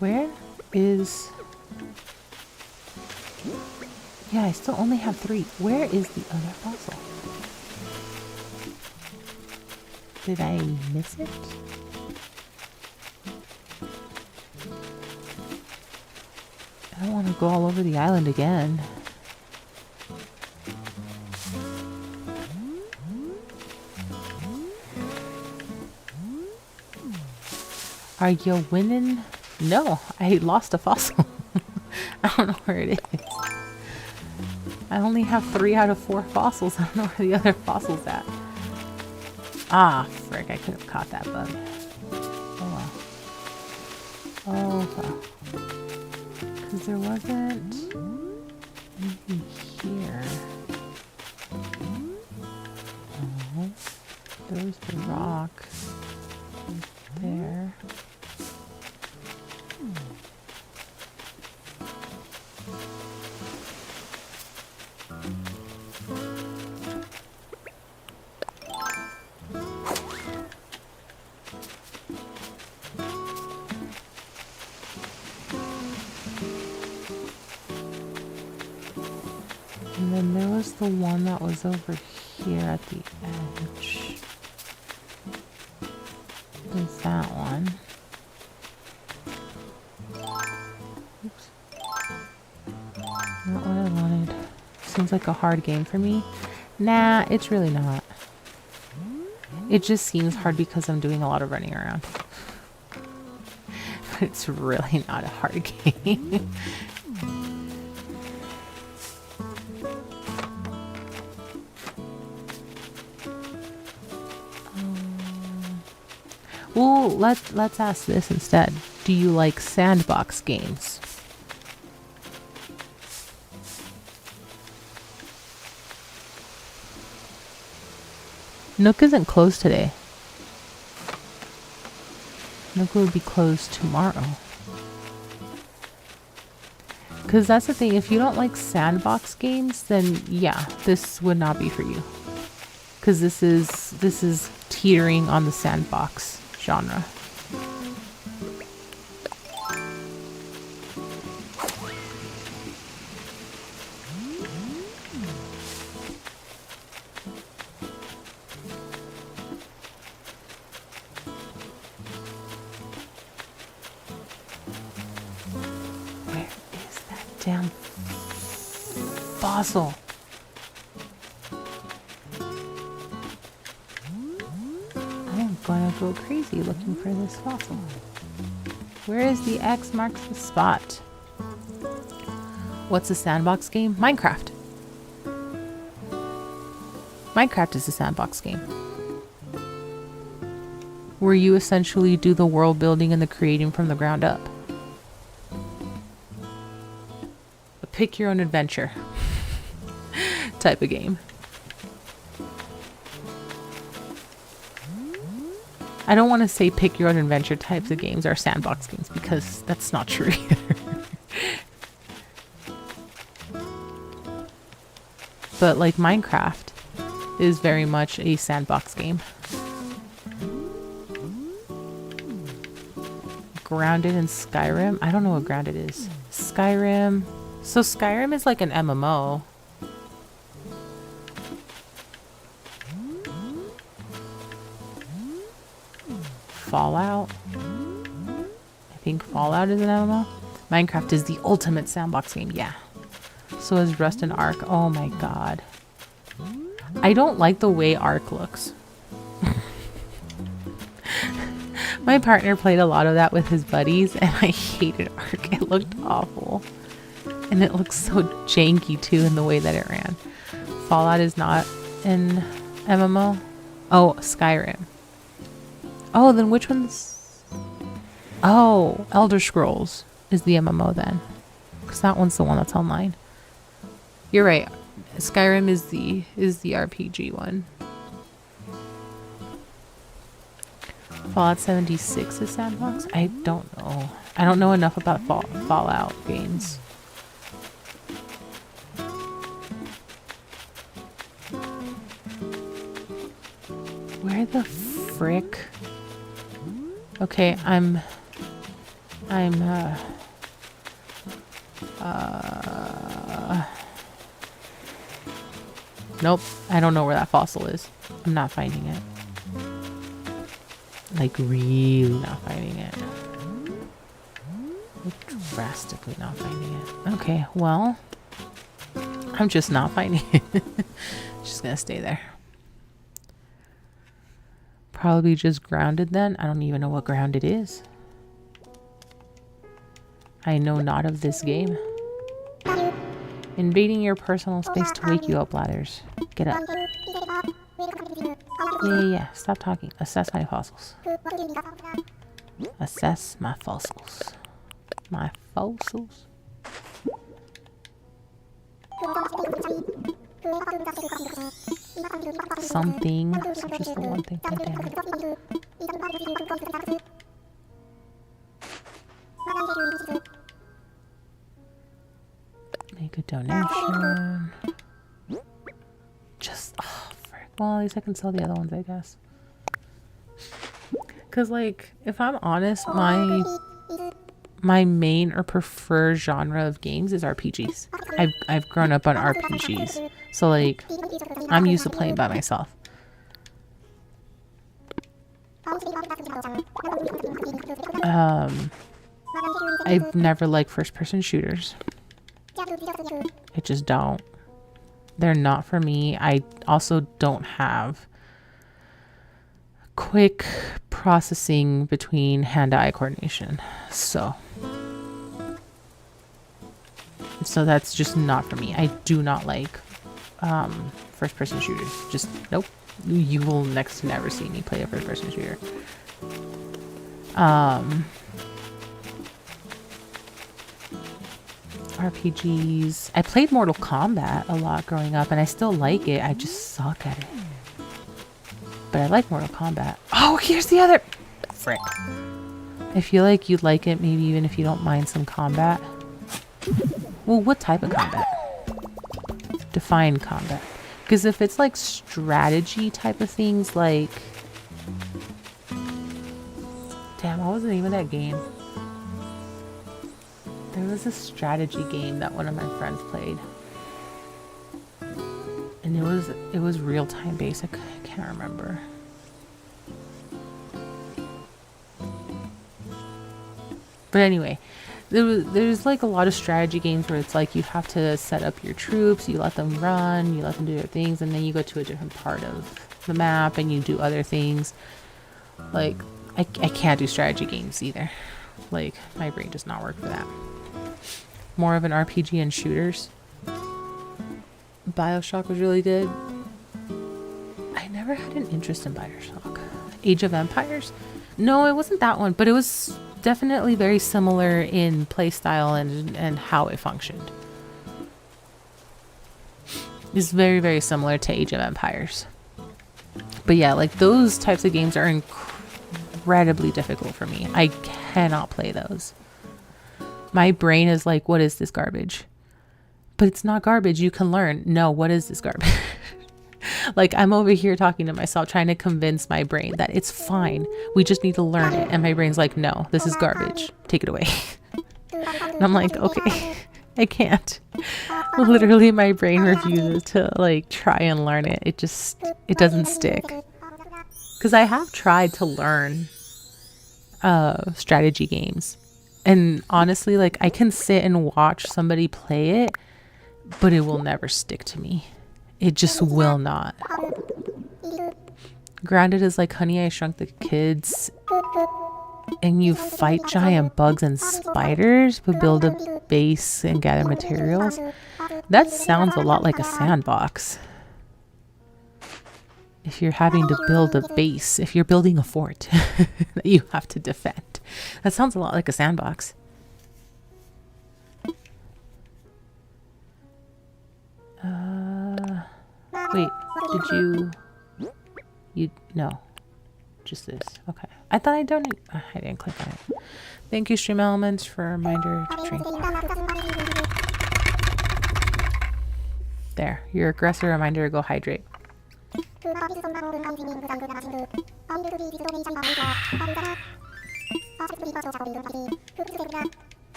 Where is... Yeah, I still only have 3. Where is the other fossil? Did I miss it? I don't want to go all over the island again. Are you winning? No, I lost a fossil. I don't know where it is. I only have 3 out of 4 fossils. I don't know where the other fossil's at. Ah, frick, I could have caught that bug. Oh well. Oh well. Because there wasn't anything here. Oh, there's the rock. There. And then there was the one that was over here at the edge. There's that one. Oops. Not what I wanted. Seems like a hard game for me. Nah, it's really not. It just seems hard because I'm doing a lot of running around. But it's really not a hard game. Well, let's ask this instead. Do you like sandbox games? Nook isn't closed today. Nook will be closed tomorrow. Because that's the thing, if you don't like sandbox games, then yeah, this would not be for you. Because this is teetering on the sandbox genre. Where is that damn fossil? I'm gonna go crazy looking for this fossil. Where is the X marks the spot? What's a sandbox game? Minecraft. Minecraft is a sandbox game. where you essentially do the world building and the creating from the ground up. A pick your own adventure type of game. I don't want to say pick your own adventure types of games are sandbox games, because that's not true either. But like Minecraft is very much a sandbox game. Grounded in Skyrim? I don't know what Grounded is. Skyrim. So Skyrim is like an MMO. Fallout. I think Fallout is an MMO. Minecraft is the ultimate sandbox game. Yeah. So is Rust and Ark. Oh my god. I don't like the way Ark looks. My partner played a lot of that with his buddies and I hated Ark. It looked awful. And it looks so janky too in the way that it ran. Fallout is not an MMO. Oh, Skyrim. Oh, then which one's... Oh, Elder Scrolls is the MMO then. Because that one's the one that's online. You're right. Skyrim is the RPG one. Fallout 76 is sandbox? I don't know. I don't know enough about Fallout games. Where the frick? Okay, nope, I don't know where that fossil is. I'm not finding it. Like, really not finding it. Like, drastically not finding it. Okay, well, I'm just not finding it. Just gonna stay there. Probably just Grounded then. I don't even know what Grounded is. I know not of this game. Invading your personal space to wake you up, ladders. Get up. Yeah. Stop talking. Assess my fossils. Assess my fossils. My fossils? Something. So just the one thing. God damn it. Make a donation. Just, oh, frick. Well, at least I can sell the other ones, I guess. Because, like, if I'm honest, my main or preferred genre of games is RPGs. I've grown up on RPGs. So, like, I'm used to playing by myself. I've never liked first-person shooters. I just don't. They're not for me. I also don't have quick processing between hand-eye coordination. So that's just not for me. I do not like first-person shooters. Just nope. You will next to never see me play a first-person shooter. RPGs. I played Mortal Kombat a lot growing up and I still like it. I just suck at it. But I like Mortal Kombat. Oh, here's the other. Frick. I feel like you'd like it maybe even if you don't mind some combat. Well, what type of combat? Define combat. Because if it's like strategy type of things, like... Damn, what was the name of that game? There was a strategy game that one of my friends played. And it was real-time based. I can't remember. But anyway, there's like a lot of strategy games where it's like you have to set up your troops, you let them run, you let them do their things, and then you go to a different part of the map and you do other things. Like, I can't do strategy games either. Like, my brain does not work for that. More of an RPG and shooters. BioShock was really good. I never had an interest in BioShock. I Age of Empires? No, it wasn't that one, but it was definitely very similar in playstyle and how it functioned. It's very, very similar to Age of Empires. But yeah, like those types of games are incredibly difficult for me. I cannot play those. My brain is like, what is this garbage? But it's not garbage. You can learn. No, what is this garbage? Like I'm over here talking to myself, trying to convince my brain that it's fine. We just need to learn it. And my brain's like, no, this is garbage. Take it away. And I'm like, okay, I can't. Literally, my brain refuses to like try and learn it. It doesn't stick. Because I have tried to learn strategy games. And honestly, like I can sit and watch somebody play it, but it will never stick to me. It just will not. Grounded is like Honey, I Shrunk the Kids. And you fight giant bugs and spiders, but build a base and gather materials. That sounds a lot like a sandbox. If you're having to build a base, if you're building a fort that you have to defend. That sounds a lot like a sandbox. Wait, did no, just this. Okay. I thought I didn't click on it. Thank you, Stream Elements, for a reminder to drink water. There, your aggressor reminder to go hydrate.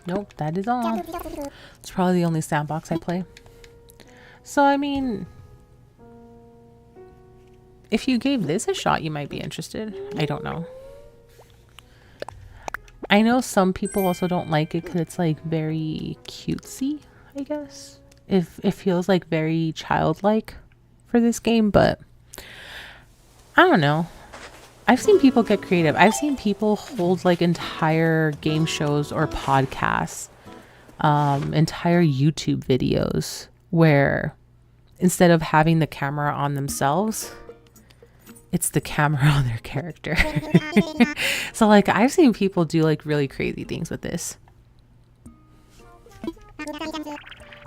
Nope, that is all. It's probably the only sandbox I play. So, I mean, if you gave this a shot, you might be interested. I don't know. I know some people also don't like it because it's like very cutesy, I guess. If it feels like very childlike for this game, but I don't know. I've seen people get creative. I've seen people hold like entire game shows or podcasts, entire YouTube videos where instead of having the camera on themselves, it's the camera on their character. So like I've seen people do like really crazy things with this.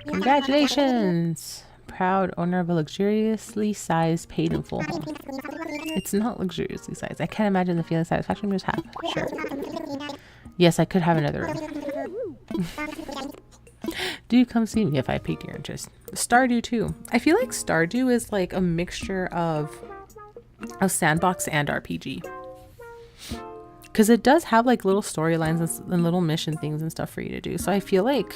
Congratulations! Proud owner of a luxuriously sized paid in full home. It's not luxuriously sized. I can't imagine the feeling of satisfaction you just have. Sure. Yes, I could have another room. Do come see me if I piqued your interest. Stardew too. I feel like Stardew is like a mixture of sandbox and RPG. Because it does have like little storylines and little mission things and stuff for you to do. So I feel like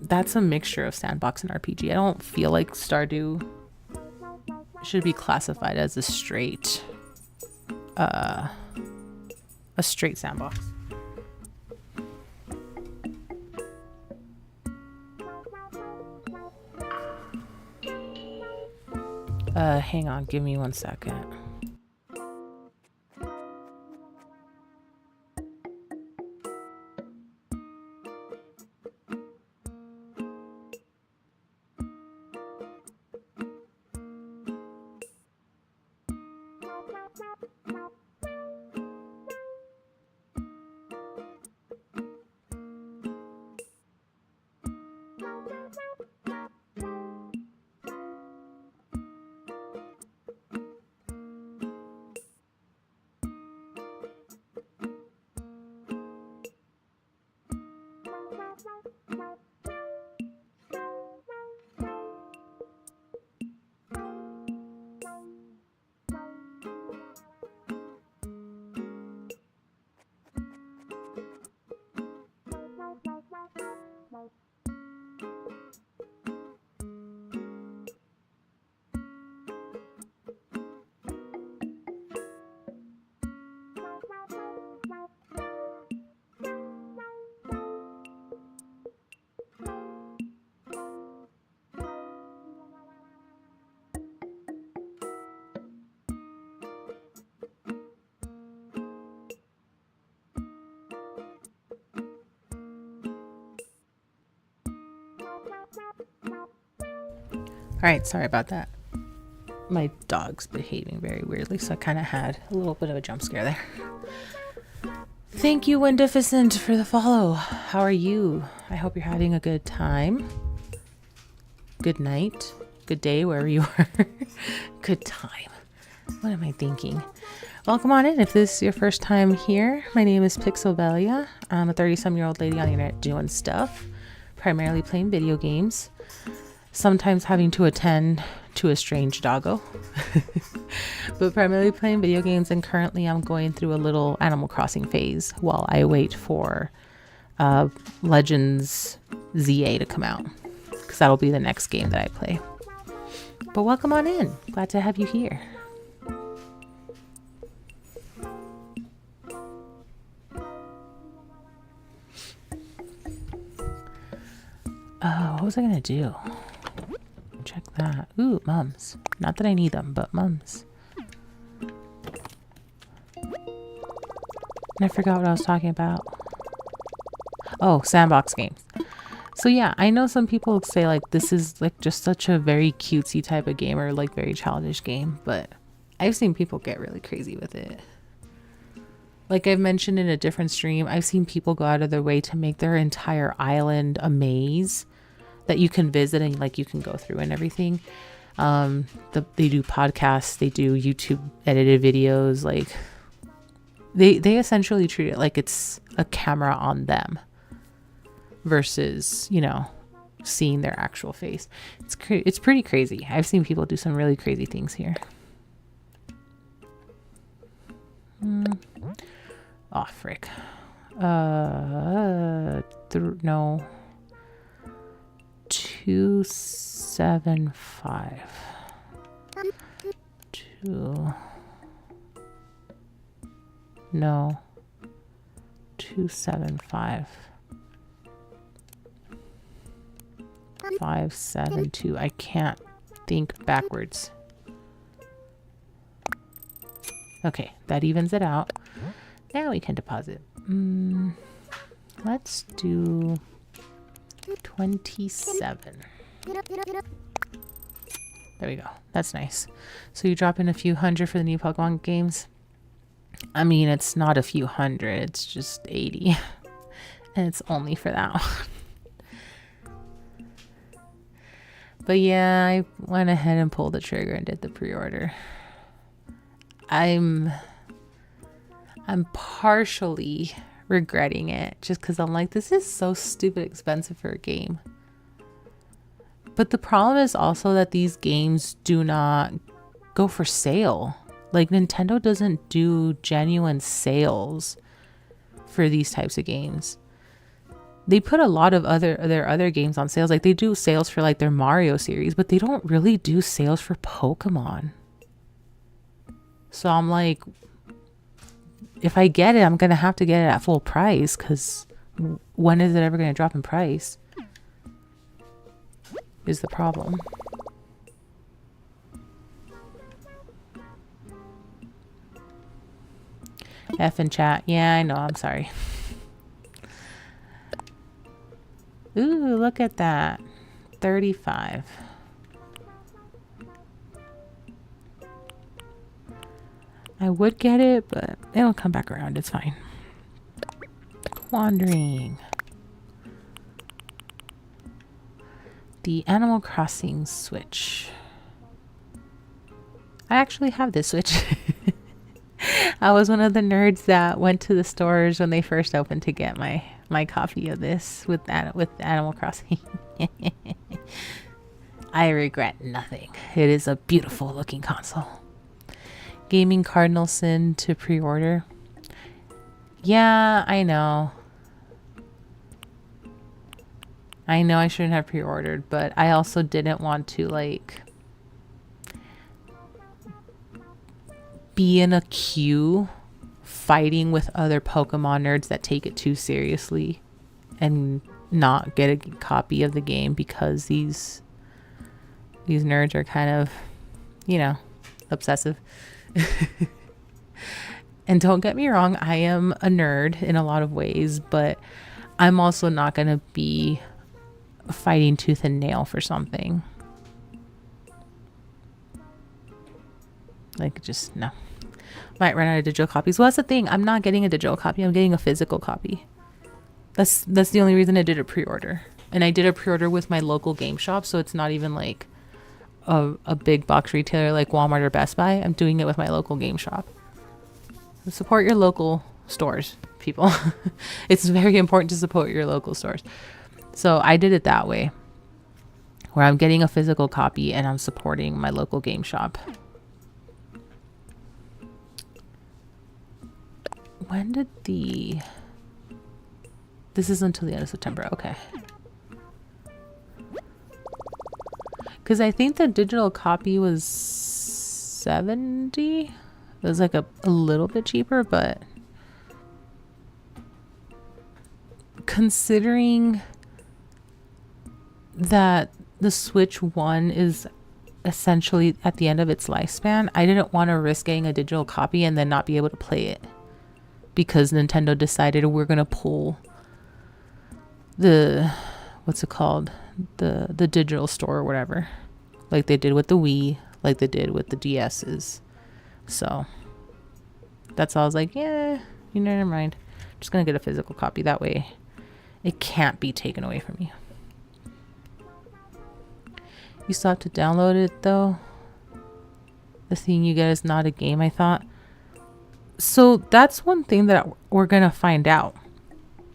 that's a mixture of sandbox and RPG. I don't feel like Stardew should be classified as a straight sandbox. Hang on, give me 1 second. All right, sorry about that. My dog's behaving very weirdly, so I kind of had a little bit of a jump scare there. Thank you, Wendificent, for the follow. How are you? I hope you're having a good time. Good night. Good day, wherever you are. Good time. What am I thinking? Welcome on in. If this is your first time here, my name is Pixelvelia. I'm a 30-some-year-old lady on the internet doing stuff, primarily playing video games, sometimes having to attend to a strange doggo, but primarily playing video games. And currently I'm going through a little Animal Crossing phase while I wait for Legends ZA to come out, because that'll be the next game that I play. But welcome on in. Glad to have you here. Oh, what was I gonna do? Check that. Ooh, mums. Not that I need them, but mums. And I forgot what I was talking about. Oh, sandbox games. So yeah, I know some people say like this is like just such a very cutesy type of game, or like very childish game, but I've seen people get really crazy with it. Like I've mentioned in a different stream, I've seen people go out of their way to make their entire island a maze that you can visit and like you can go through and everything. They do podcasts, they do YouTube edited videos, like they essentially treat it like it's a camera on them versus, you know, seeing their actual face. It's pretty crazy. I've seen people do some really crazy things here. Oh frick. No. 275. No. 275. 572. I can't think backwards. Okay, that evens it out. Now we can deposit. Let's do 27. There we go. That's nice. So you drop in a few hundred for the new Pokemon games. I mean, it's not a few hundred, it's just 80. And it's only for that one. But yeah, I went ahead and pulled the trigger and did the pre-order. I'm partially regretting it just because I'm like, this is so stupid expensive for a game. But the problem is also that these games do not go for sale. Like Nintendo doesn't do genuine sales for these types of games. They put a lot of their other games on sales. Like they do sales for like their Mario series, but they don't really do sales for Pokemon. So I'm like, if I get it, I'm going to have to get it at full price, because when is it ever going to drop in price is the problem. F in chat. Yeah, I know. I'm sorry. Ooh, look at that. 35. I would get it, but it'll come back around. It's fine. Wandering. The Animal Crossing Switch. I actually have this Switch. I was one of the nerds that went to the stores when they first opened to get my copy of this with Animal Crossing. I regret nothing. It is a beautiful looking console. Gaming Cardinal Sin to pre-order. Yeah, I know. I know I shouldn't have pre-ordered, but I also didn't want to like be in a queue fighting with other Pokemon nerds that take it too seriously and not get a copy of the game because these nerds are kind of, you know, obsessive. And don't get me wrong, I am a nerd in a lot of ways, but I'm also not going to be fighting tooth and nail for something. Like, just no. Might run out of digital copies. Well, that's the thing. I'm not getting a digital copy. I'm getting a physical copy. That's the only reason I did a pre-order. And I did a pre-order with my local game shop, so it's not even like a big box retailer like Walmart or Best Buy. I'm doing it with my local game shop. Support your local stores, people. It's very important to support your local stores. So I did it that way, where I'm getting a physical copy and I'm supporting my local game shop. When did this is until the end of September. Okay. Because I think the digital copy was $70. It was like a little bit cheaper, but considering that the Switch 1 is essentially at the end of its lifespan, I didn't want to risk getting a digital copy and then not be able to play it, because Nintendo decided we're going to pull the, what's it called? The digital store or whatever, like they did with the Wii, like they did with the DS's. So that's all. I was like, yeah, you know, never mind. I'm just going to get a physical copy. That way it can't be taken away from me. You still have to download it though. The thing you get is not a game, I thought. So that's one thing that we're going to find out,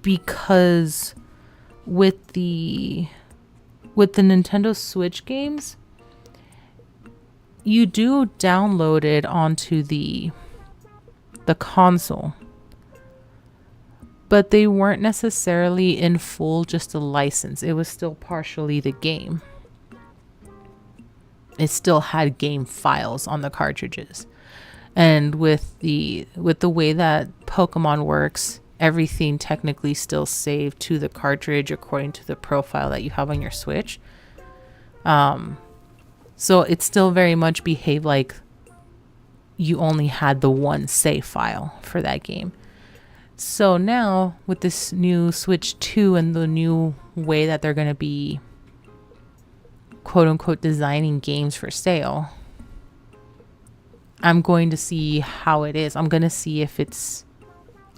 because with the Nintendo Switch games, you do download it onto the console, but they weren't necessarily in full just a license. It was still partially the game. It still had game files on the cartridges. And with the way that Pokemon works, everything technically still saved to the cartridge according to the profile that you have on your Switch. So it still very much behaved like you only had the one save file for that game. So now with this new Switch 2 and the new way that they're going to be quote unquote designing games for sale, I'm going to see how it is. I'm going to see if it's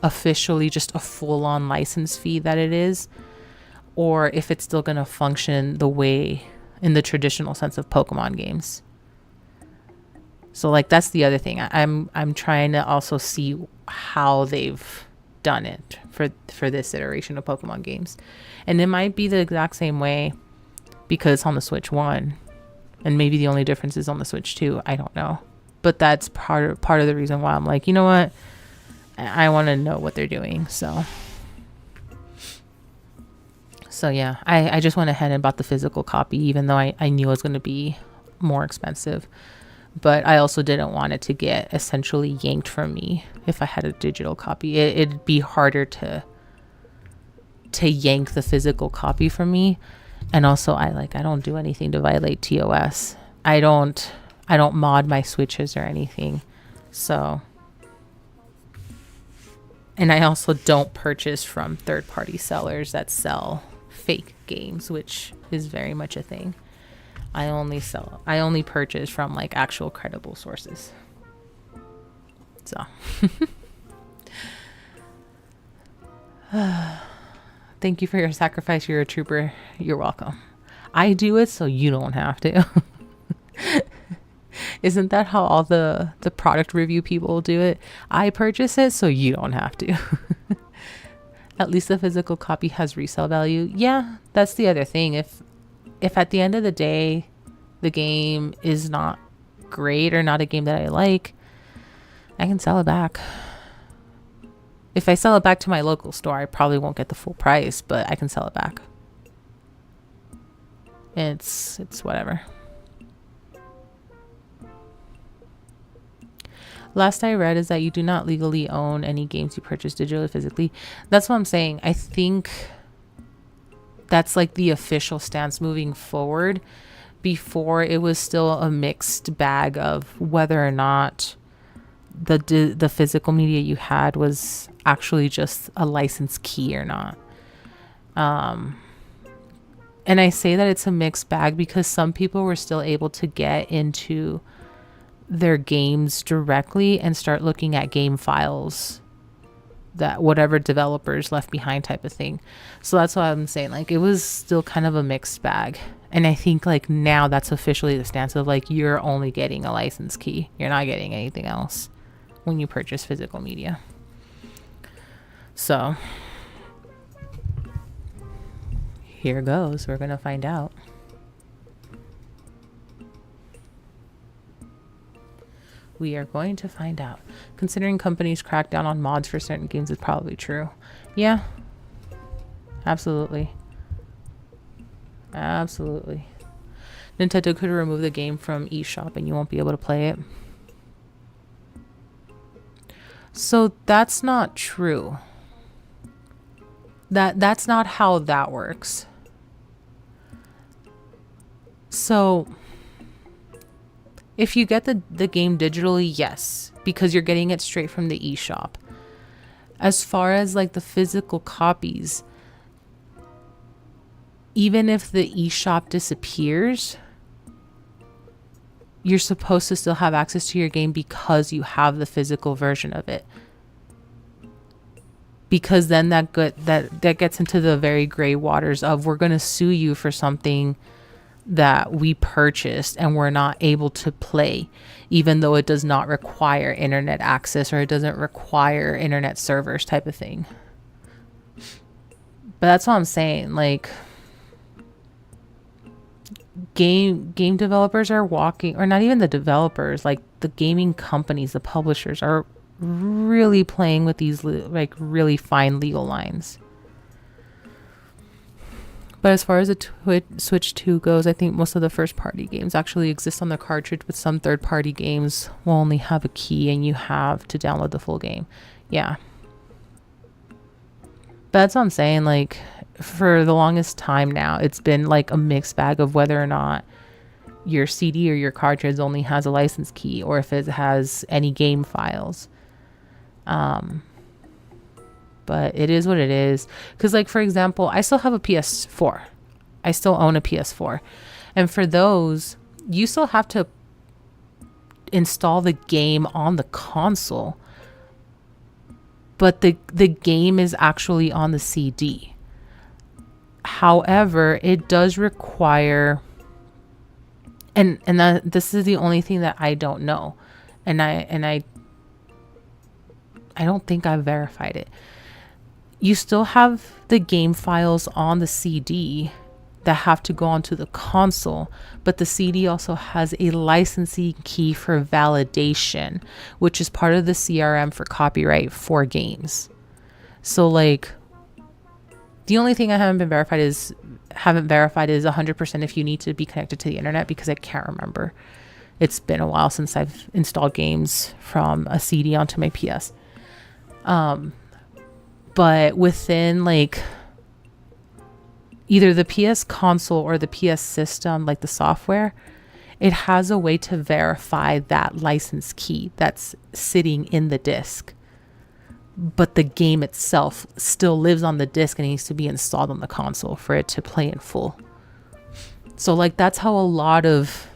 officially just a full-on license fee that it is, or if it's still going to function the way in the traditional sense of Pokemon games. So like that's the other thing. I'm trying to also see how they've done it for this iteration of Pokemon games. And it might be the exact same way because it's on the Switch 1, and maybe the only difference is on the Switch 2. I don't know. But that's part of the reason why I'm like, you know what? I want to know what they're doing. So yeah, I just went ahead and bought the physical copy, even though I knew it was going to be more expensive. But I also didn't want it to get essentially yanked from me if I had a digital copy. It'd be harder to yank the physical copy from me. And also I don't do anything to violate TOS. I don't mod my Switches or anything. So, and I also don't purchase from third-party sellers that sell fake games, which is very much a thing. I only purchase from like actual credible sources. So thank you for your sacrifice. You're a trooper. You're welcome. I do it so you don't have to. Isn't that how all the product review people do it? I purchase it so you don't have to. At least the physical copy has resale value. Yeah, that's the other thing. If at the end of the day the game is not great or not a game that I like, I can sell it back. If I sell it back to my local store, I probably won't get the full price, but I can sell it back. It's whatever. Last I read is that you do not legally own any games you purchase digitally or physically. That's what I'm saying. I think that's like the official stance moving forward. Before, it was still a mixed bag of whether or not the physical media you had was actually just a licensed key or not. And I say that it's a mixed bag because some people were still able to get into their games directly and start looking at game files that whatever developers left behind type of thing. So that's why I'm saying, like, it was still kind of a mixed bag. And I think, like, now that's officially the stance of, like, you're only getting a license key. You're not getting anything else when you purchase physical media. So here goes. We're going to find out. We are going to find out. Considering companies crack down on mods for certain games is probably true. Yeah. Absolutely. Absolutely. Nintendo could remove the game from eShop and you won't be able to play it. So that's not true. That's not how that works. So if you get the game digitally, yes, because you're getting it straight from the eShop. As far as like the physical copies, even if the eShop disappears, you're supposed to still have access to your game because you have the physical version of it. Because then that gets into the very gray waters of, we're going to sue you for something that we purchased and we're not able to play, even though it does not require internet access or it doesn't require internet servers type of thing. But that's what I'm saying. Like, game developers are walking, or not even the developers, like the gaming companies, the publishers are really playing with these like really fine legal lines. But as far as the Switch 2 goes, I think most of the first party games actually exist on the cartridge, but some third party games will only have a key and you have to download the full game. Yeah. But that's what I'm saying. Like, for the longest time now, it's been like a mixed bag of whether or not your CD or your cartridge only has a license key or if it has any game files. But it is what it is. Because, like, for example, I still have a PS4. I still own a PS4. And for those, you still have to install the game on the console. But the game is actually on the CD. However, it does require... And this is the only thing that I don't know. And I don't think I've verified it. You still have the game files on the CD that have to go onto the console, but the CD also has a licensing key for validation, which is part of the CRM for copyright for games. So, like, the only thing I haven't verified is 100% if you need to be connected to the internet, because I can't remember. It's been a while since I've installed games from a CD onto my PS. But within, like, either the PS console or the PS system, like the software, it has a way to verify that license key that's sitting in the disc. But the game itself still lives on the disc and needs to be installed on the console for it to play in full. So, like, that's how a lot of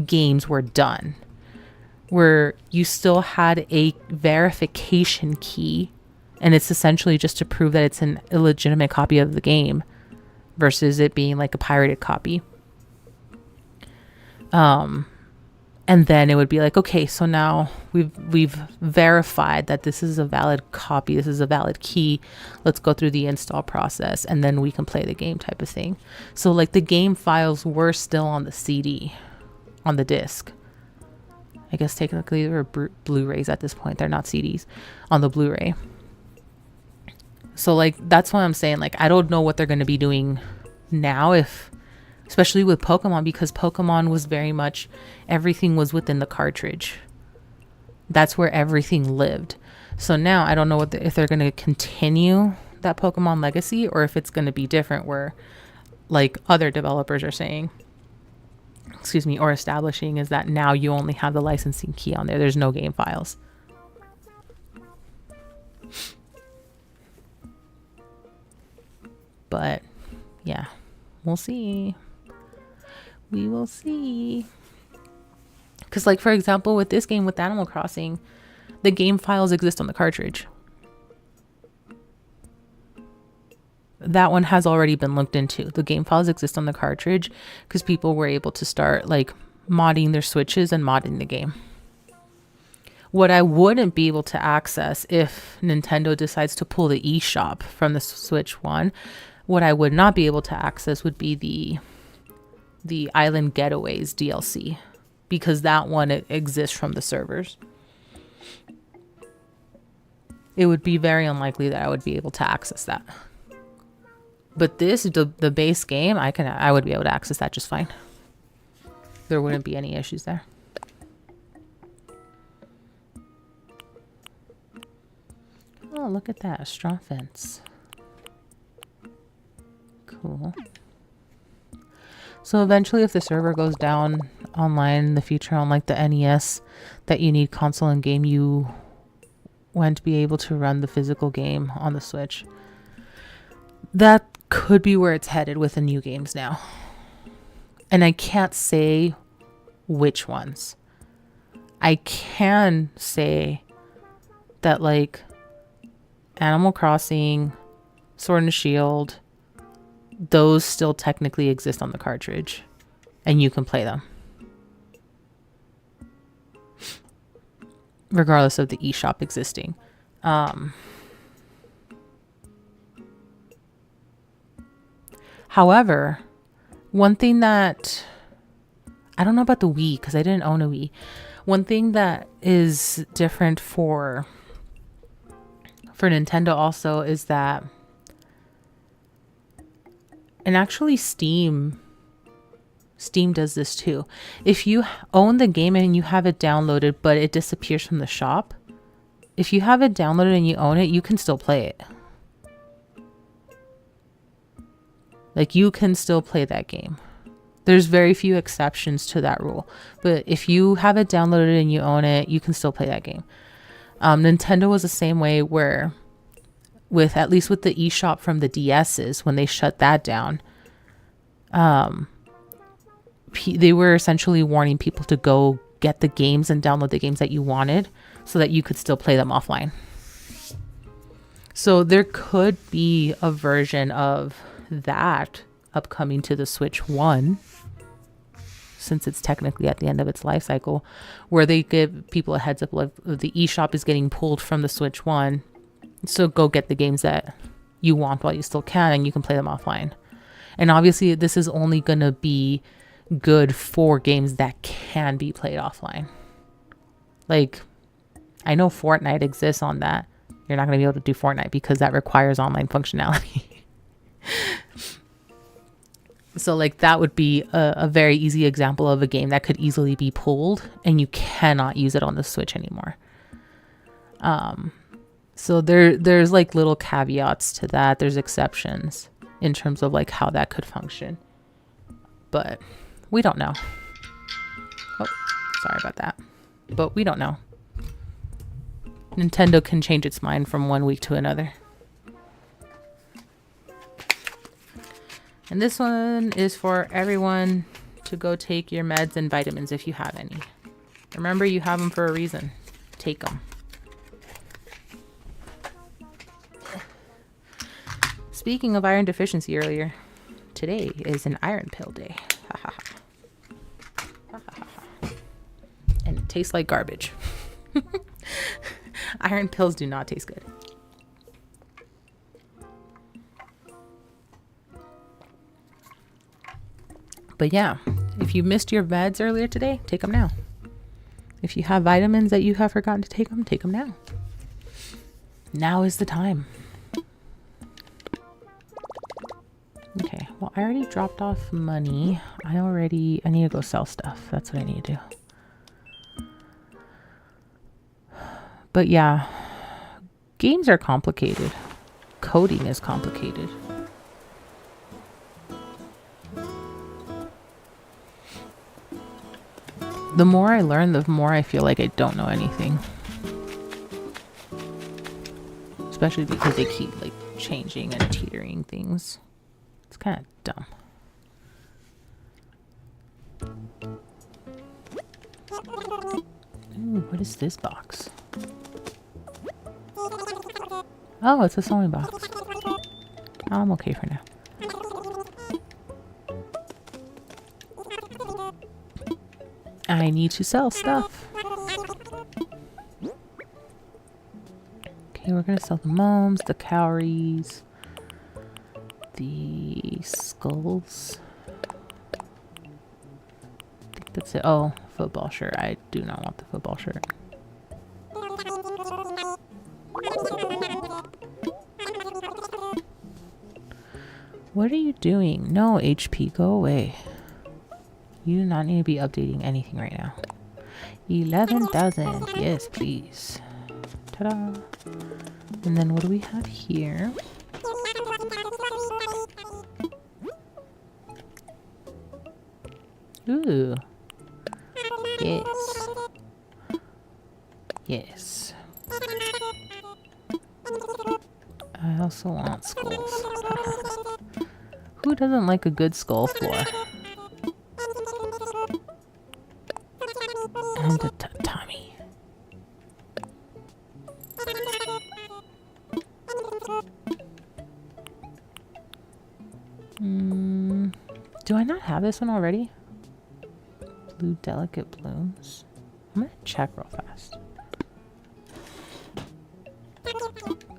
games were done, where you still had a verification key, and it's essentially just to prove that it's an illegitimate copy of the game versus it being like a pirated copy. And then it would be like, okay, so now we've verified that this is a valid copy, this is a valid key. Let's go through the install process and then we can play the game type of thing. So, like, the game files were still on the CD, on the disc. I guess technically they're Blu-rays at this point. They're not CDs, on the Blu-ray. So, like, that's why I'm saying, like, I don't know what they're going to be doing now, especially with Pokemon, because Pokemon was very much, everything was within the cartridge. That's where everything lived. So now I don't know if they're going to continue that Pokemon legacy, or if it's going to be different, where, like, other developers are saying, or establishing, is that now you only have the licensing key on there. There's no game files. But yeah, we'll see. We will see. Because like, for example, with this game, with Animal Crossing, the game files exist on the cartridge. That one has already been looked into. The game files exist on the cartridge because people were able to start like modding their Switches and modding the game. What I wouldn't be able to access if Nintendo decides to pull the eShop from the Switch one, what I would not be able to access would be the Island Getaways DLC, because that one exists from the servers. It would be very unlikely that I would be able to access that. But this, the base game, I would be able to access that just fine. There wouldn't be any issues there. Oh, look at that. A straw fence. Cool. So eventually, if the server goes down online in the future on like the NES, that you need console and game, you won't be able to run the physical game on the Switch. That could be where it's headed with the new games now. And I can't say which ones. I can say that like Animal Crossing, Sword and Shield, those still technically exist on the cartridge and you can play them regardless of the eShop existing. However, one thing that I don't know about the Wii, because I didn't own a Wii. One thing that is different for Nintendo also is that, and actually Steam does this too. If you own the game and you have it downloaded, but it disappears from the shop, if you have it downloaded and you own it, you can still play it. Like, you can still play that game. There's very few exceptions to that rule. But if you have it downloaded and you own it, you can still play that game. Nintendo was the same way, where at least with the eShop from the DS's, when they shut that down, they were essentially warning people to go get the games and download the games that you wanted so that you could still play them offline. So there could be a version of that upcoming to the Switch 1, since it's technically at the end of its life cycle, where they give people a heads up, like the eShop is getting pulled from the Switch 1, so go get the games that you want while you still can, and you can play them offline. And obviously this is only going to be good for games that can be played offline. Like, I know Fortnite exists on that. You're not going to be able to do Fortnite because that requires online functionality. So like, that would be a very easy example of a game that could easily be pulled and you cannot use it on the Switch anymore. So there's like little caveats to that. There's exceptions in terms of like how that could function, but we don't know. Oh, sorry about that. But we don't know. Nintendo can change its mind from one week to another. And this one is for everyone to go take your meds and vitamins if you have any. Remember, you have them for a reason. Take them. Speaking of iron deficiency earlier, today is an iron pill day. And it tastes like garbage. Iron pills do not taste good. But yeah, if you missed your meds earlier today, take them now. If you have vitamins that you have forgotten to take them now. Now is the time. Okay, well, I already dropped off money. I need to go sell stuff. That's what I need to do. But yeah, games are complicated. Coding is complicated. The more I learn, the more I feel like I don't know anything. Especially because they keep like changing and teetering things. It's kind of dumb. What is this box? Oh, it's a sewing box. I'm okay for now. I need to sell stuff. Okay, we're gonna sell the mums, the cowries, the skulls. I think that's it. Oh, football shirt. I do not want the football shirt. What are you doing? No, HP, go away. You do not need to be updating anything right now. 11,000. Yes, please. Ta-da. And then what do we have here? Ooh. Yes. Yes. I also want skulls. Who doesn't like a good skull floor? And a tatami. Do I not have this one already? Blue delicate blooms. I'm gonna check real fast.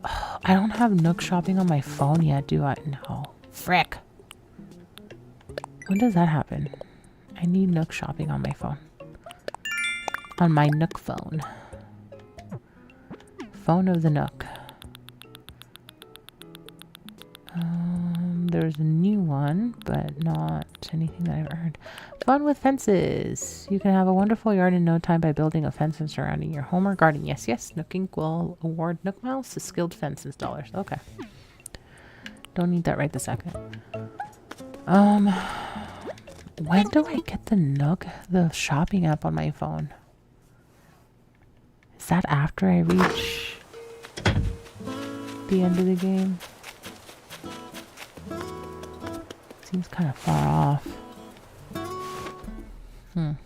Oh, I don't have Nook shopping on my phone yet, do I? No. Frick. When does that happen? I need Nook shopping on my phone. On my Nook phone. Phone of the Nook. There's a new one, but not anything that I've earned. Fun with fences. You can have a wonderful yard in no time by building a fence and surrounding your home or garden. Yes, yes. Nook Inc. will award Nook Miles to skilled fence installers. Okay. Don't need that right this second. When do I get the Nook, the shopping app on my phone? Is that after I reach the end of the game? Seems kind of far off. I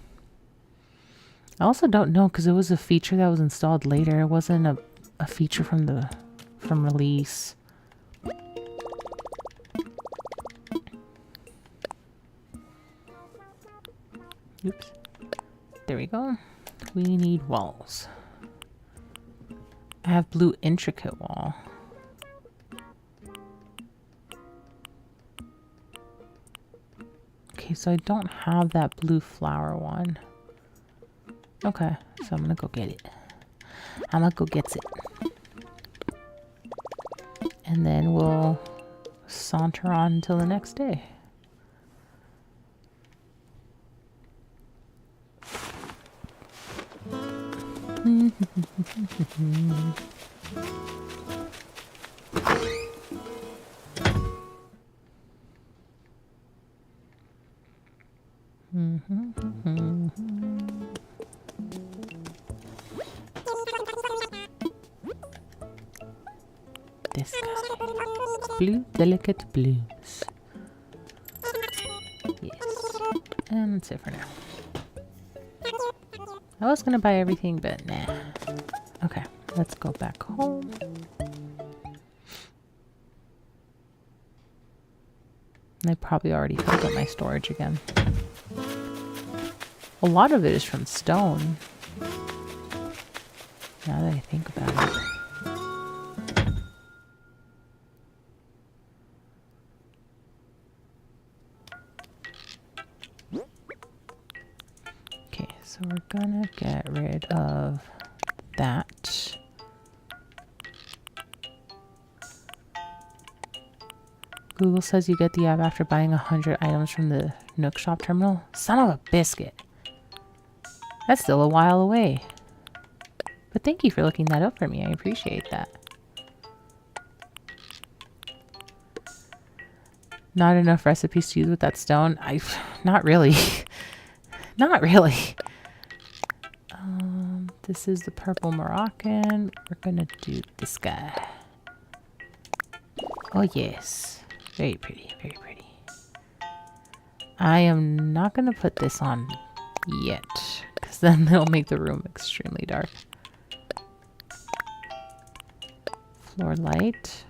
also don't know because it was a feature that was installed later. It wasn't a feature from release. Oops. There we go. We need walls. I have blue intricate wall. Okay, so I don't have that blue flower one. Okay, so I'm gonna go get it. I'm gonna go get it. And then we'll saunter on until the next day. This guy. Blue delicate blooms. Yes. And that's it for now. I was gonna buy everything, but nah. Okay, let's go back home. I probably already filled up my storage again. A lot of it is from stone. Now that I think about it. Okay, so we're gonna get rid of that. Google says you get the app after buying 100 items from the Nook Shop terminal. Son of a biscuit. That's still a while away. But thank you for looking that up for me. I appreciate that. Not enough recipes to use with that stone. Not really. Not really. This is the purple Moroccan. We're gonna do this guy. Oh yes. Very pretty, very pretty. I am not gonna put this on yet. because then they'll make the room extremely dark. Floor light.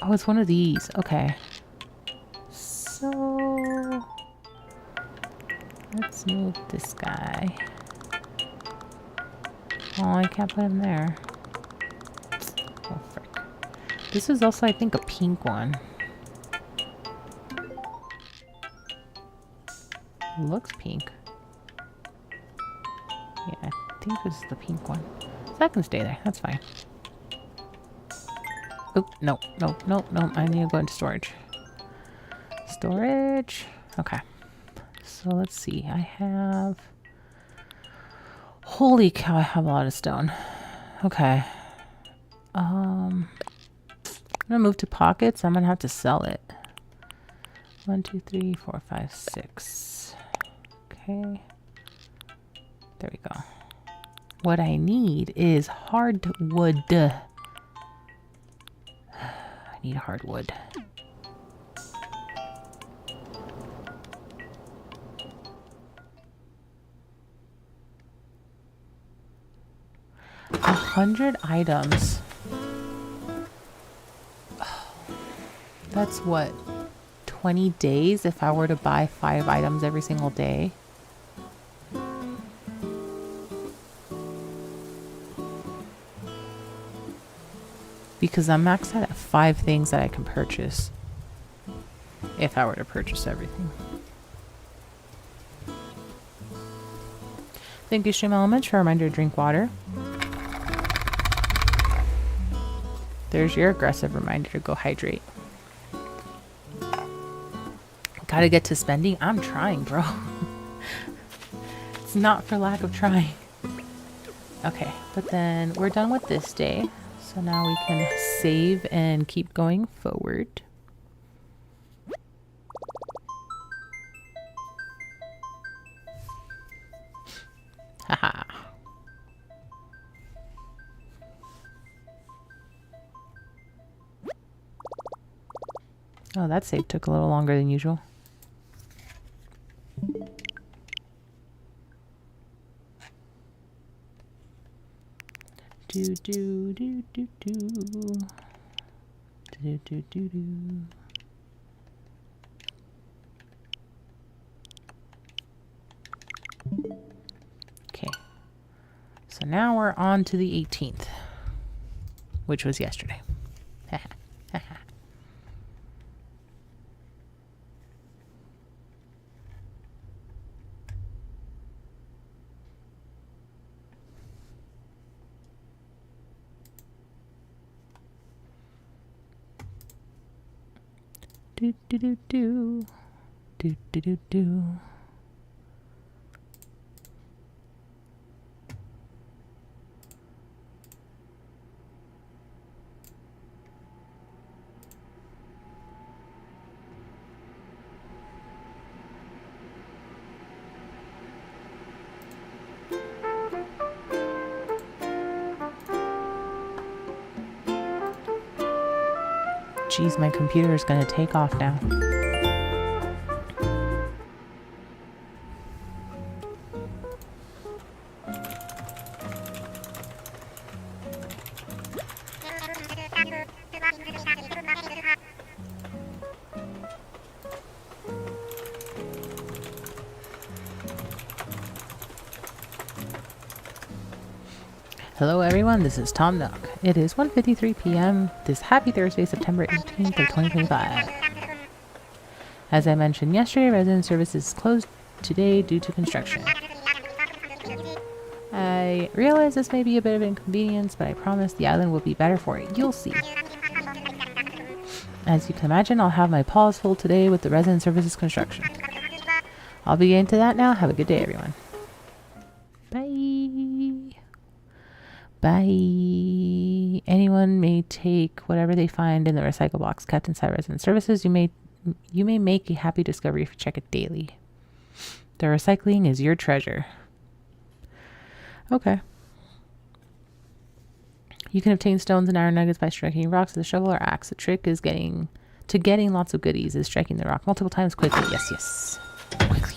Oh, it's one of these. Okay. So let's move this guy. Oh, I can't put him there. Oh, frick. This is also, I think, a pink one. Looks pink. Yeah, I think this is the pink one. So that can stay there. That's fine. Oh, no, no, no, no. I need to go into storage. Storage. Okay. So let's see. I have... Holy cow, I have a lot of stone. Okay. I'm gonna move to pockets. I'm gonna have to sell it. 1, 2, 3, 4, 5, 6. Okay. There we go. What I need is hardwood. I need hardwood. A 100 items. That's what? 20 days if I were to buy 5 items every single day. Because I'm maxed out at 5 things that I can purchase. If I were to purchase everything. Thank you, Stream Elements, for a reminder to drink water. There's your aggressive reminder to go hydrate. Gotta get to spending. I'm trying, bro. It's not for lack of trying. Okay, but then we're done with this day. So now we can save and keep going forward. Haha. Oh, that save took a little longer than usual. Do do do do do do do do do. Okay, so now we're on to the 18th, which was yesterday. Do do do do do do do do. Jeez, my computer is going to take off now. Hello everyone, this is Tom Nook. It is 1:53 p.m. this happy Thursday, September 18th of 2025. As I mentioned yesterday, resident services is closed today due to construction. I realize this may be a bit of an inconvenience, but I promise the island will be better for it. You'll see. As you can imagine, I'll have my paws full today with the resident services construction. I'll be getting to that now. Have a good day, everyone. Bye. Bye. Anyone may take whatever they find in the recycle box kept inside resident services. You may make a happy discovery if you check it daily. The recycling is your treasure. Okay. You can obtain stones and iron nuggets by striking rocks with a shovel or axe. The trick is getting lots of goodies is striking the rock multiple times quickly. Yes, yes. Quickly.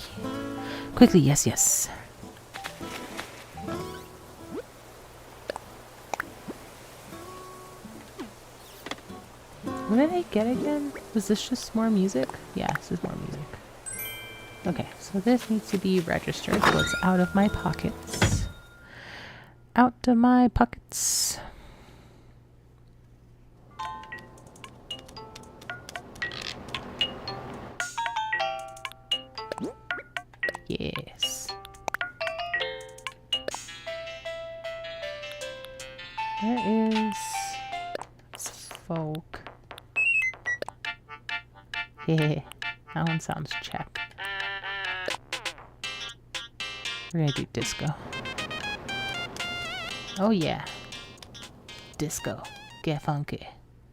Quickly, yes, yes. What did I get again? Was this just more music? Yeah, this is more music. Okay, so this needs to be registered, so it's out of my pockets. Out of my pockets. Yes. Where is folk? Yeah, that one sounds check. We're gonna do disco. Oh yeah. Disco. Get funky.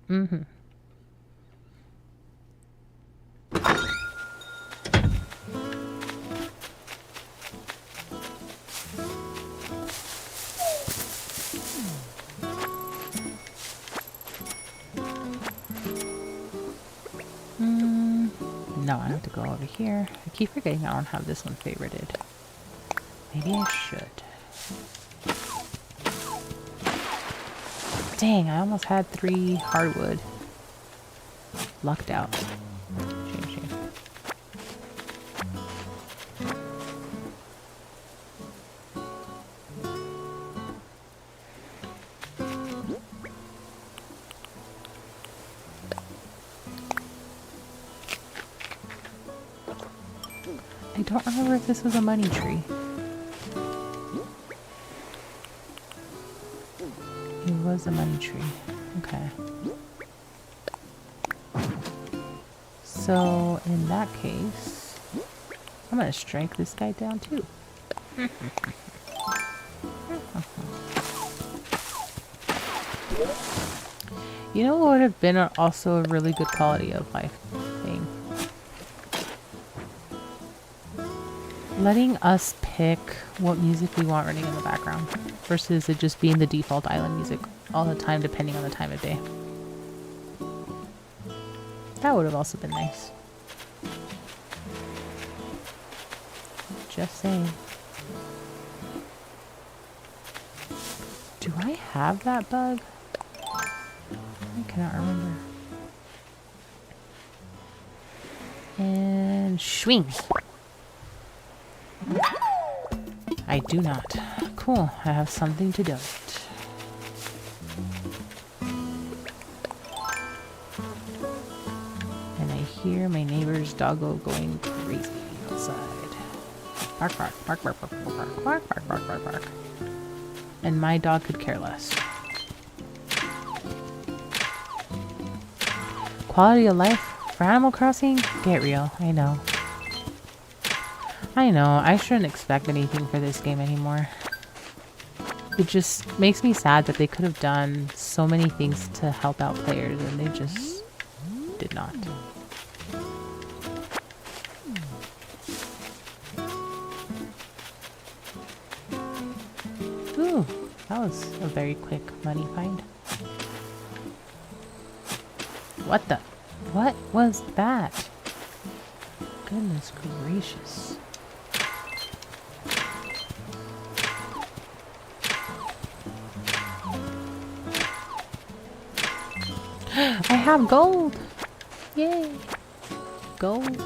Mm-hmm. No, I have to go over here. I keep forgetting I don't have this one favorited. Maybe I should. Dang, I almost had 3 hardwood. Lucked out. Shame, shame. I don't remember if this was a money tree. It was a money tree. Okay. So, in that case, I'm gonna strike this guy down too. You know what would have been also a really good quality of life thing? Letting us pick what music we want running in the background versus it just being the default island music all the time depending on the time of day. That would have also been nice. Just saying. Do I have that bug? I cannot remember. And swing. I do not. Cool. I have something to donate. And I hear my neighbor's doggo going crazy outside. Bark, bark, bark, bark, bark, bark, bark, bark, bark, bark, bark, bark. And my dog could care less. Quality of life for Animal Crossing? Get real. I know. I know. I shouldn't expect anything for this game anymore. It just makes me sad that they could have done so many things to help out players and they just did not. Ooh, that was a very quick money find. What the? What was that? Goodness gracious. I have gold! Yay! Gold.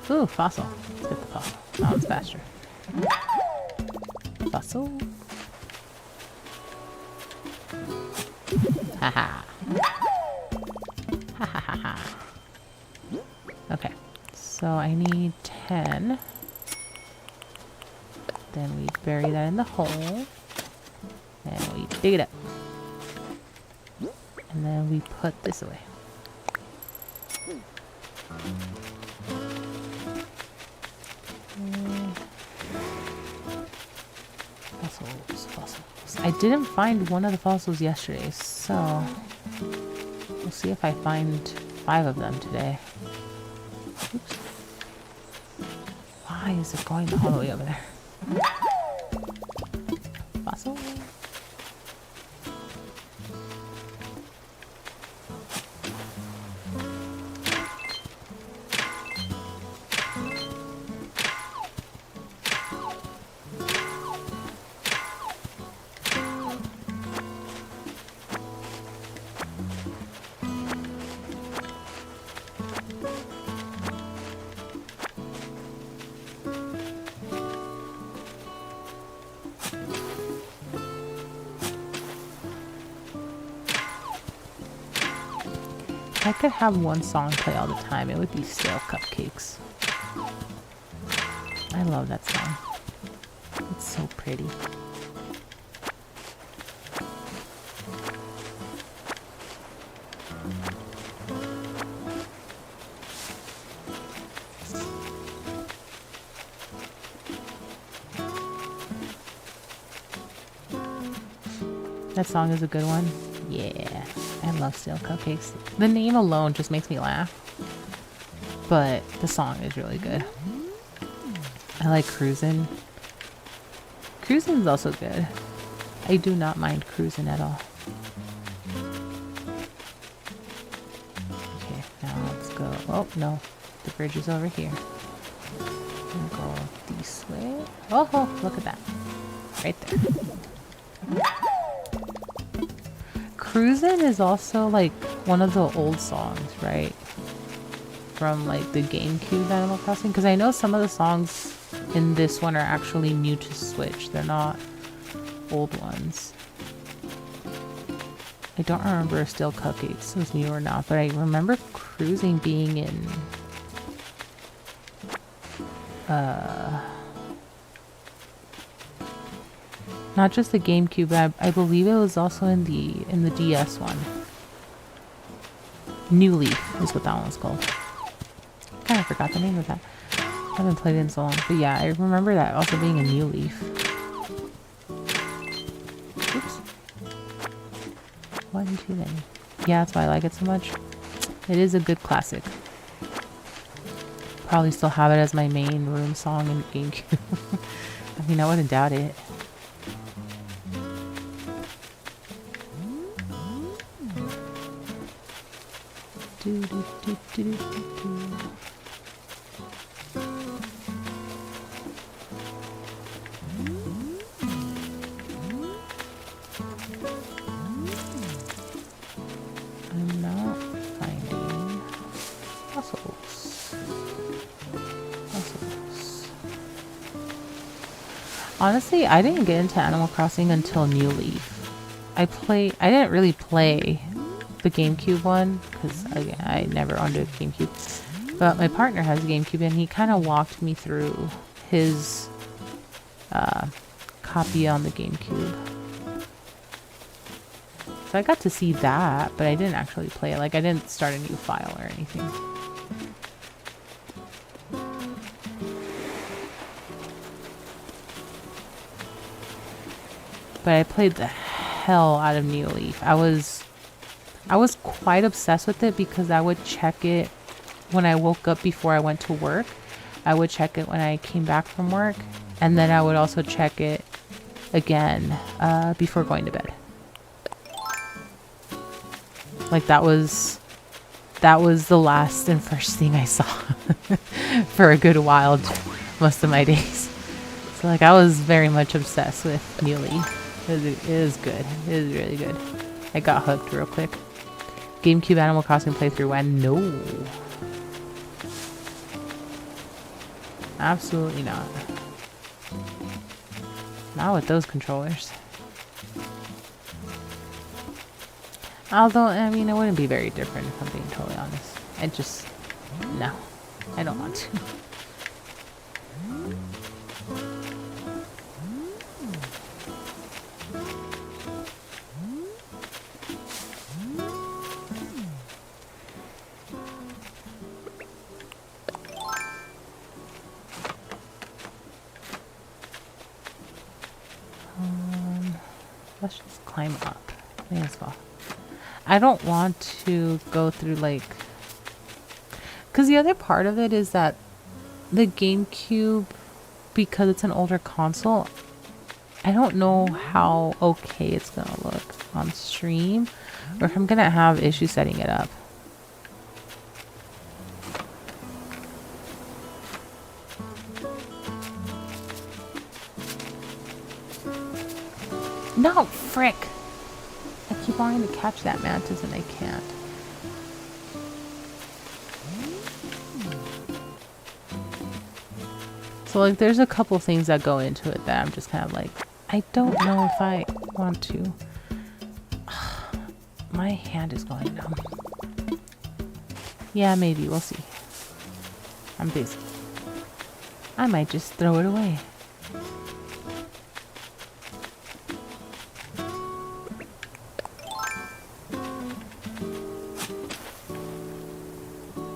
Ooh, fossil. Let's get the fossil. That one's faster. Fossil. Haha. Ha ha ha ha. Okay. So I need 10. Then we bury that in the hole. And we dig it up. And then we put this away. Fossils, fossils. I didn't find one of the fossils yesterday, so we'll see if I find 5 of them today. Oops. Why is it going all the way over there? Fossil. If I could have one song play all the time, it would be Stale Cupcakes. I love that song. It's so pretty. That song is a good one. Yeah, I love Stale Cupcakes. The name alone just makes me laugh. But the song is really good. I like Cruisin'. Cruisin' is also good. I do not mind Cruisin' at all. Okay, now let's go. Oh, no. The bridge is over here. I'm gonna go this way. Oh, look at that. Right there. Cruisin' is also like one of the old songs, right? From like the GameCube Animal Crossing. Because I know some of the songs in this one are actually new to Switch. They're not old ones. I don't remember if Stale Cupcakes was new or not, but I remember Cruising being in not just the GameCube, but I believe it was also in the DS one. New Leaf is what that one's called. Kind of forgot the name of that. I haven't played it in so long, but yeah, I remember that also being a New Leaf. Oops. 1, 2, then. Yeah, that's why I like it so much. It is a good classic. Probably still have it as my main room song in GameCube. I mean, I wouldn't doubt it. Do, do, do, do, do, do. I'm not finding puzzles. Honestly, I didn't get into Animal Crossing until New Leaf. I didn't really play the GameCube one because I never owned a GameCube, but my partner has a GameCube and he kind of walked me through his copy on the GameCube. So I got to see that, but I didn't actually play it. Like, I didn't start a new file or anything. But I played the hell out of New Leaf. I was quite obsessed with it because I would check it when I woke up before I went to work. I would check it when I came back from work. And then I would also check it again before going to bed. Like that was the last and first thing I saw for a good while, most of my days. So like I was very much obsessed with New Leaf. It is good. It is really good. I got hooked real quick. GameCube Animal Crossing playthrough when? No. Absolutely not. Not with those controllers. Although, I mean, it wouldn't be very different if I'm being totally honest. I just... No. I don't want to. Let's just climb up. May as well. I don't want to go through like... Because the other part of it is that the GameCube, because it's an older console, I don't know how okay it's going to look on stream or if I'm going to have issues setting it up. No, frick! I keep wanting to catch that mantis and I can't. So like there's a couple things that go into it that I'm just kind of like, I don't know if I want to. My hand is going numb. Yeah, maybe. We'll see. I'm busy. I might just throw it away.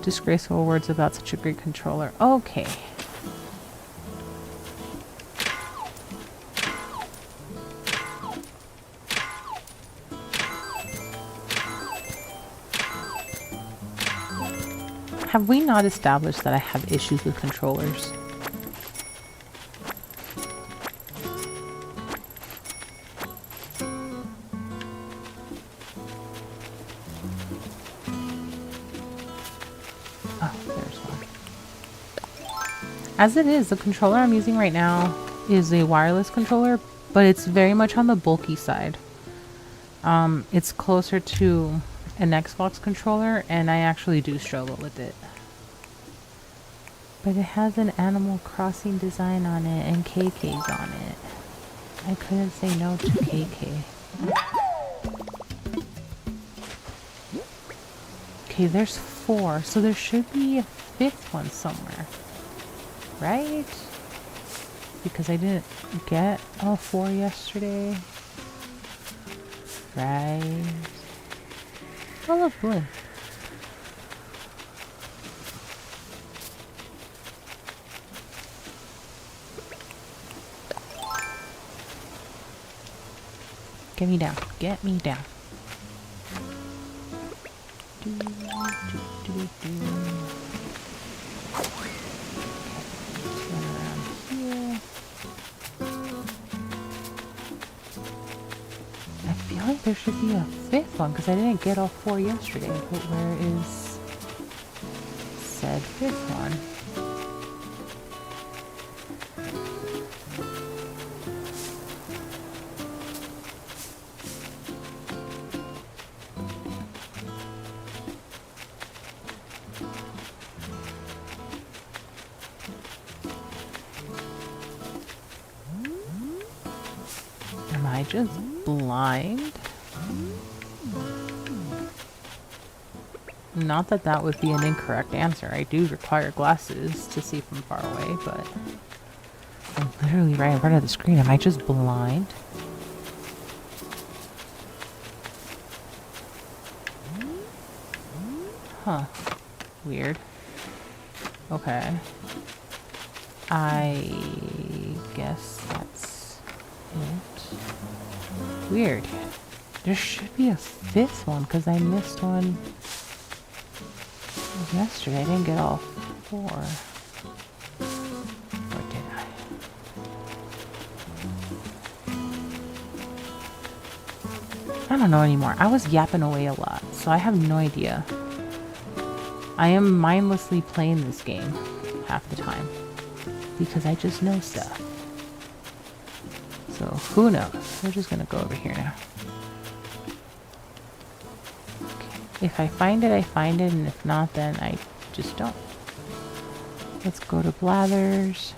Disgraceful words about such a great controller. Okay. Have we not established that I have issues with controllers? Oh, there's one. As it is, the controller I'm using right now is a wireless controller, but it's very much on the bulky side. It's closer to an Xbox controller, and I actually do struggle with it. But it has an Animal Crossing design on it, and KK's on it. I couldn't say no to KK. Okay, there's 4, so there should be a 5th one somewhere. Right? Because I didn't get all 4 yesterday. Right. Oh, look, blue. Get me down. Get me down. Turn around here. I feel like there should be a 5th one because I didn't get all 4 yesterday. But where is said 5th one? Am I just blind? Not that that would be an incorrect answer. I do require glasses to see from far away, but I'm literally right in front of the screen. Am I just blind? Huh. Weird. Okay. I guess that's it. Weird. There should be a 5th one because I missed one yesterday. I didn't get all 4. Or did I? I don't know anymore. I was yapping away a lot, so I have no idea. I am mindlessly playing this game half the time because I just know stuff. So who knows? We're just gonna go over here now. Okay. If I find it, I find it, and if not, then I just don't. Let's go to Blathers.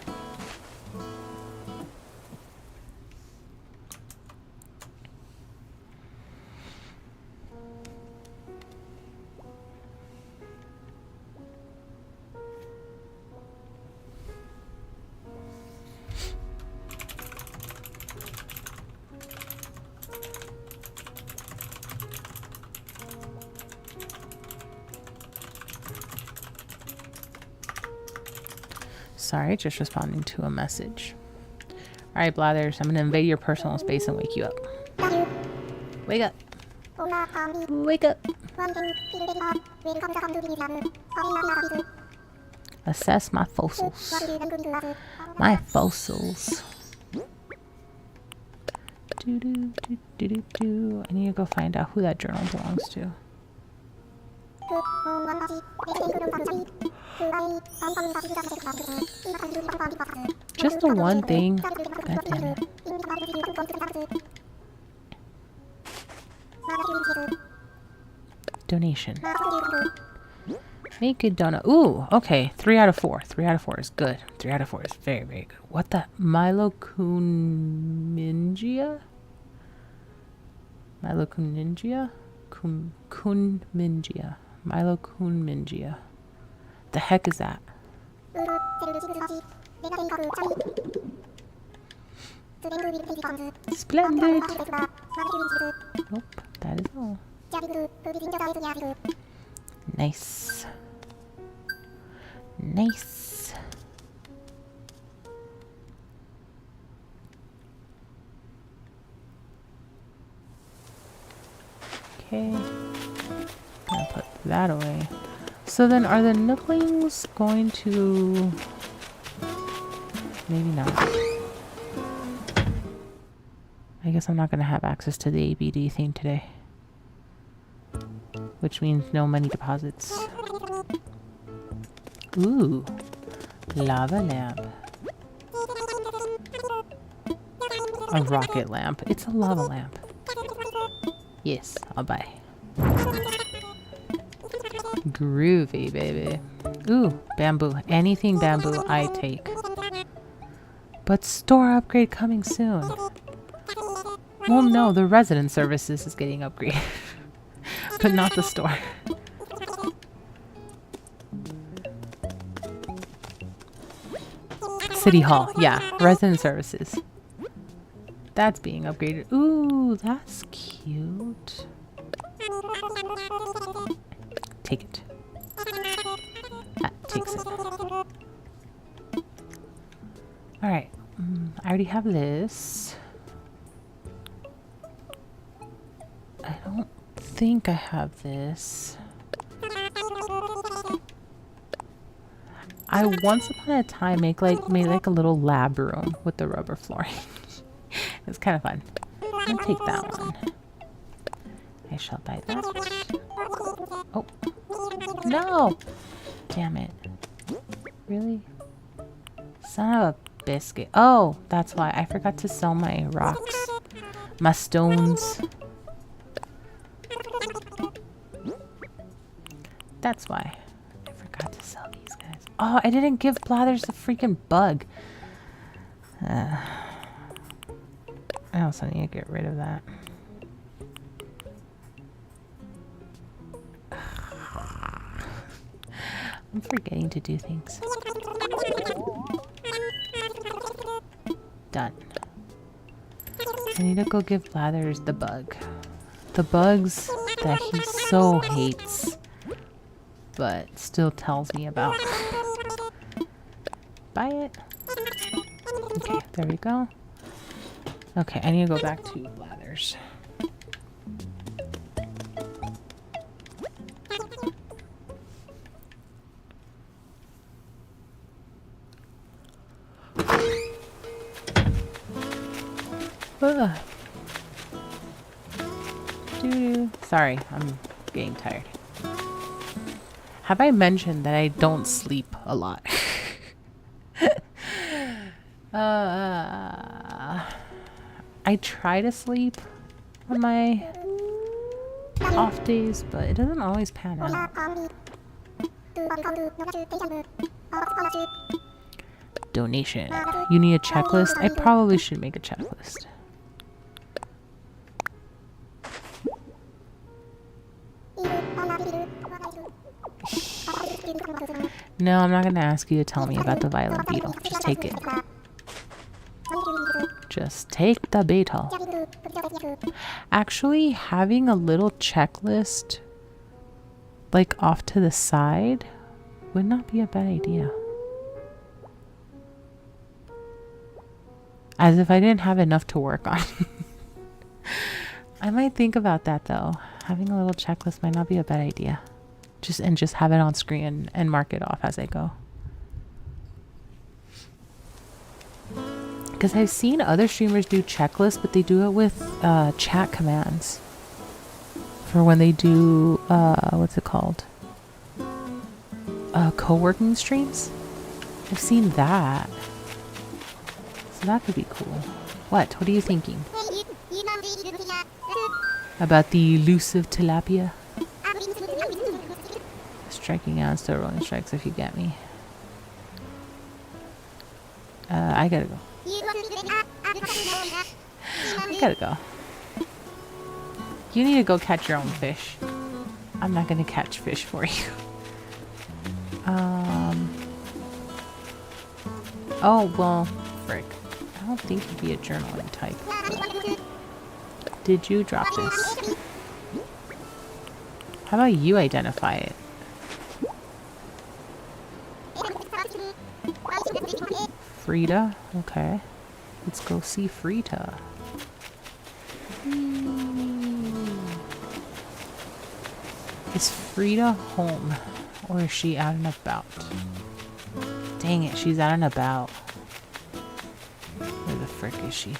Sorry, just responding to a message. Alright, Blathers, I'm gonna invade your personal space and wake you up. Wake up. Wake up. Assess my fossils. My fossils. I need to go find out who that journal belongs to. Just the one thing. God damn it. Donation. Make a donut. Ooh, okay. 3 out of 4. 3 out of 4 is good. 3 out of 4 is very, very good. What the? Milokuningia? Milokuningia? Kunmingia. Milokunmingia. The heck is that? Splendid! Nope, that is all. Nice. Nice. Okay. Gonna put that away. So then are the Nooklings going to... Maybe not. I guess I'm not going to have access to the ABD thing today. Which means no money deposits. Ooh. Lava lamp. A rocket lamp. It's a lava lamp. Yes, I'll buy. Groovy, baby. Ooh, bamboo. Anything bamboo, I take. But store upgrade coming soon. Well, no, the resident services is getting upgraded. But not the store. City Hall. Yeah, resident services. That's being upgraded. Ooh, that's cute. Take it. That takes it. Alright. I already have this. I don't think I have this. I once upon a time made like a little lab room with the rubber flooring. It's kind of fun. I'll take that one. I shall buy that. Oh. No! Damn it. Really? Son of a biscuit. Oh, that's why. I forgot to sell my rocks. My stones. That's why. I forgot to sell these guys. Oh, I didn't give Blathers the freaking bug. I also need to get rid of that. I'm forgetting to do things. Done. I need to go give Blathers the bug. The bugs that he so hates, but still tells me about. Buy it. Okay, there we go. Okay, I need to go back to Blathers. Sorry, I'm getting tired. Have I mentioned that I don't sleep a lot? I try to sleep on my off days, but it doesn't always pan out. Donation. You need a checklist? I probably should make a checklist. No, I'm not going to ask you to tell me about the violent beetle. Just take it. Just take the beetle. Actually, having a little checklist like off to the side would not be a bad idea. As if I didn't have enough to work on. I might think about that though. Having a little checklist might not be a bad idea. Just have it on screen and mark it off as I go. Because I've seen other streamers do checklists, but they do it with chat commands. For when they do, what's it called? Co-working streams? I've seen that. So that could be cool. What are you thinking? About the elusive tilapia? Striking out, still rolling strikes if you get me. I gotta go. I gotta go. You need to go catch your own fish. I'm not gonna catch fish for you. Oh, well, frick. I don't think you'd be a journaling type. Did you drop this? How about you identify it? Frida? Okay. Let's go see Frida. Is Frida home? Or is she out and about? Dang it, she's out and about. Where the frick is she?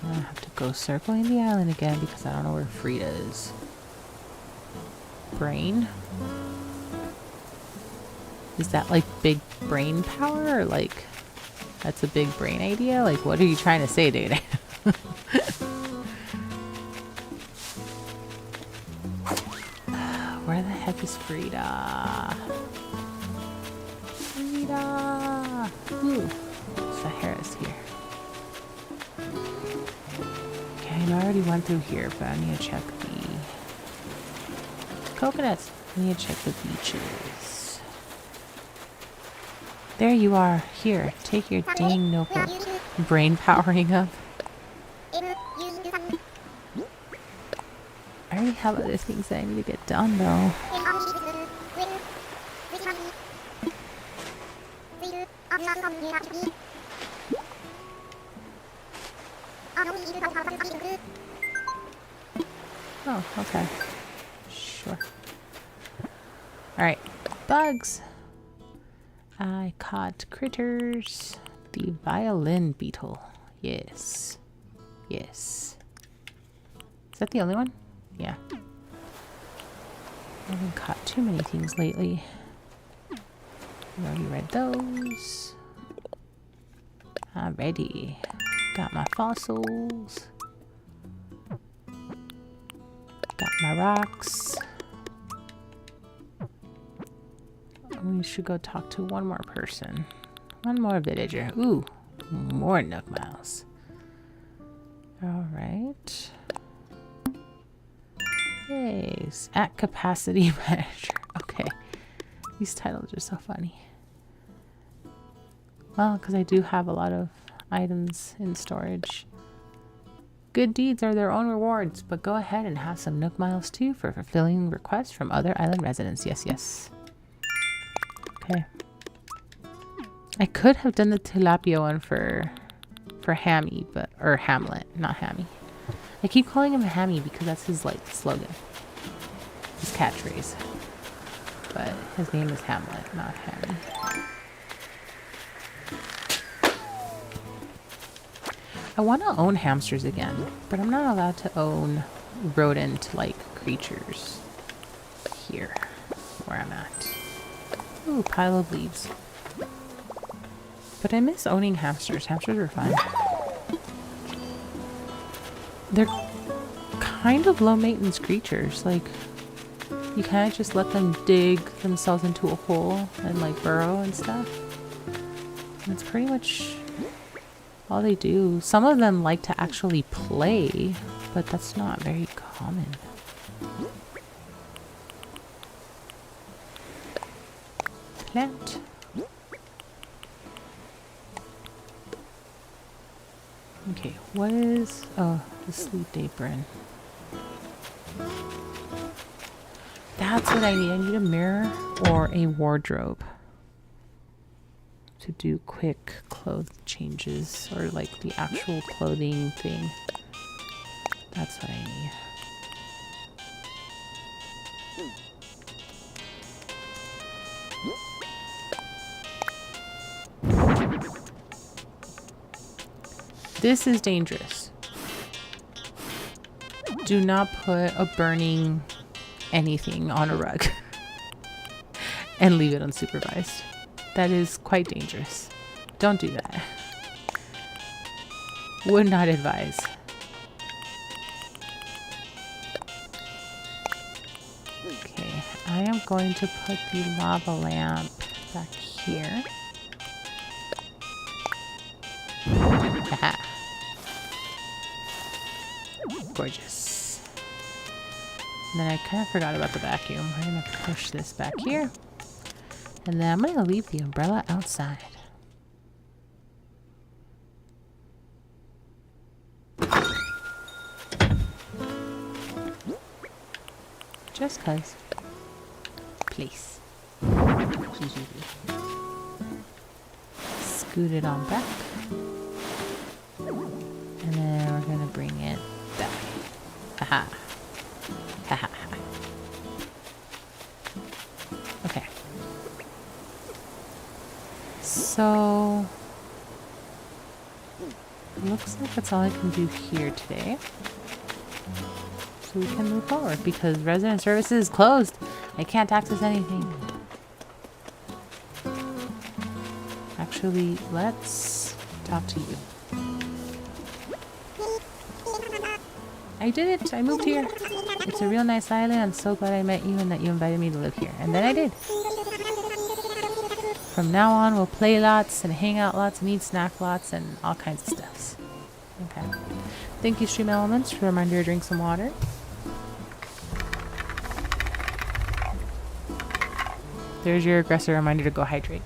I have to go circling the island again because I don't know where Frida is. Brain? Is that like big brain power or like that's a big brain idea? Like what are you trying to say, dude? Where the heck is Frida? Frida! Ooh, Sahara's here. Okay, I know I already went through here, but I need to check the coconuts. I need to check the beaches. There you are. Here, take your dang notebook. Brain powering up. I already have other things that I need to get done, though. Oh, okay. Sure. Alright. Bugs! I caught critters. The violin beetle. Yes. Yes. Is that the only one? Yeah. I haven't caught too many things lately. I already read those. Alrighty. Got my fossils. Got my rocks. We should go talk to one more person. One more villager. Ooh, more Nook Miles. Alright. Yes, at capacity manager. Okay. These titles are so funny. Well, because I do have a lot of items in storage. Good deeds are their own rewards, but go ahead and have some Nook Miles too for fulfilling requests from other island residents. Yes, yes. Okay. I could have done the tilapia one for Hammy, but or Hamlet, not Hammy. I keep calling him Hammy because that's his like slogan, his catchphrase. But his name is Hamlet, not Hammy. I want to own hamsters again, but I'm not allowed to own rodent-like creatures here where I'm at. Ooh, pile of leaves. But I miss owning hamsters. Hamsters are fun. They're kind of low maintenance creatures. Like, you kind of just let them dig themselves into a hole and like burrow and stuff. And that's pretty much all they do. Some of them like to actually play, but that's not very common. Plant. Okay, what is... oh, the sleep apron. That's what I need. I need a mirror or a wardrobe to do quick clothes changes, or like the actual clothing thing. That's what I need. This is dangerous. Do not put a burning anything on a rug and leave it unsupervised. That is quite dangerous. Don't do that. Would not advise. Okay, I am going to put the lava lamp back here. Haha. Gorgeous. And then I kind of forgot about the vacuum. We're going to push this back here. And then I'm going to leave the umbrella outside. Just cause. Please. Scoot it on back. And then we're gonna bring it that way. Haha. Haha. Okay. So looks like that's all I can do here today. So we can move forward because resident services is closed. I can't access anything. Actually, let's talk to you. I did it. I moved here. It's a real nice island. I'm so glad I met you and that you invited me to live here. And then I did. From now on, we'll play lots and hang out lots and eat snack lots and all kinds of stuff. Okay. Thank you, Stream Elements, for a reminder to drink some water. There's your aggressor reminder to go hydrate.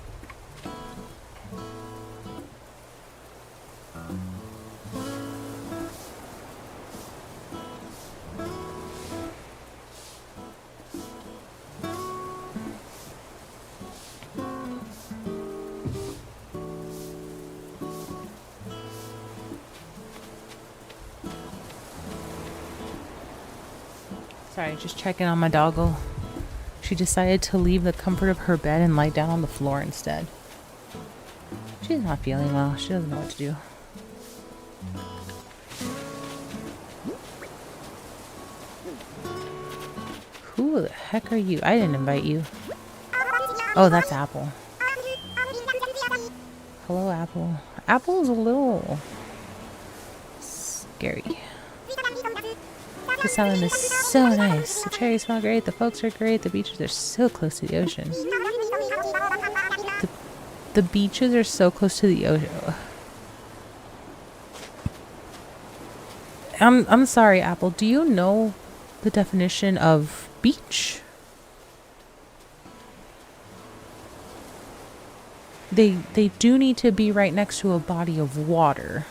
Sorry, just checking on my doggo. She decided to leave the comfort of her bed and lie down on the floor instead. She's not feeling well. She doesn't know what to do. Who the heck are you? I didn't invite you. Oh, that's Apple. Hello, Apple. Apple's a little scary. This island is so nice. The cherries smell great, the folks are great, the beaches are so close to the ocean. The beaches are so close to the ocean. I'm sorry, Apple. Do you know the definition of beach? They do need to be right next to a body of water.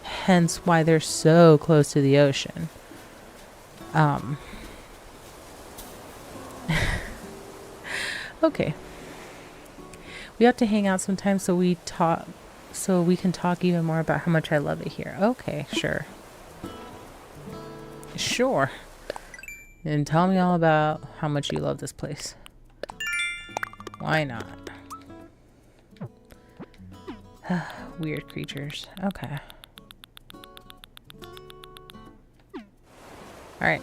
Hence why they're so close to the ocean. Okay. We have to hang out sometime so we can talk even more about how much I love it here. Okay, sure. Sure. And tell me all about how much you love this place. Why not? Weird creatures. Okay. Alright.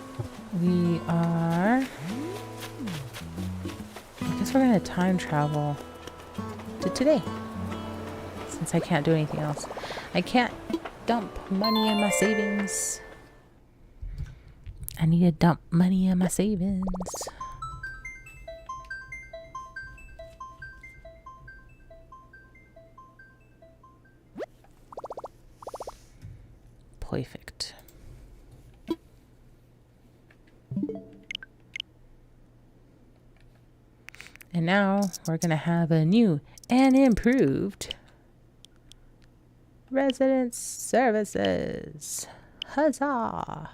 We are... I guess we're gonna time travel to today. Since I can't do anything else. I can't dump money in my savings. I need to dump money in my savings. Perfect. And now we're gonna have a new and improved resident services. Huzzah!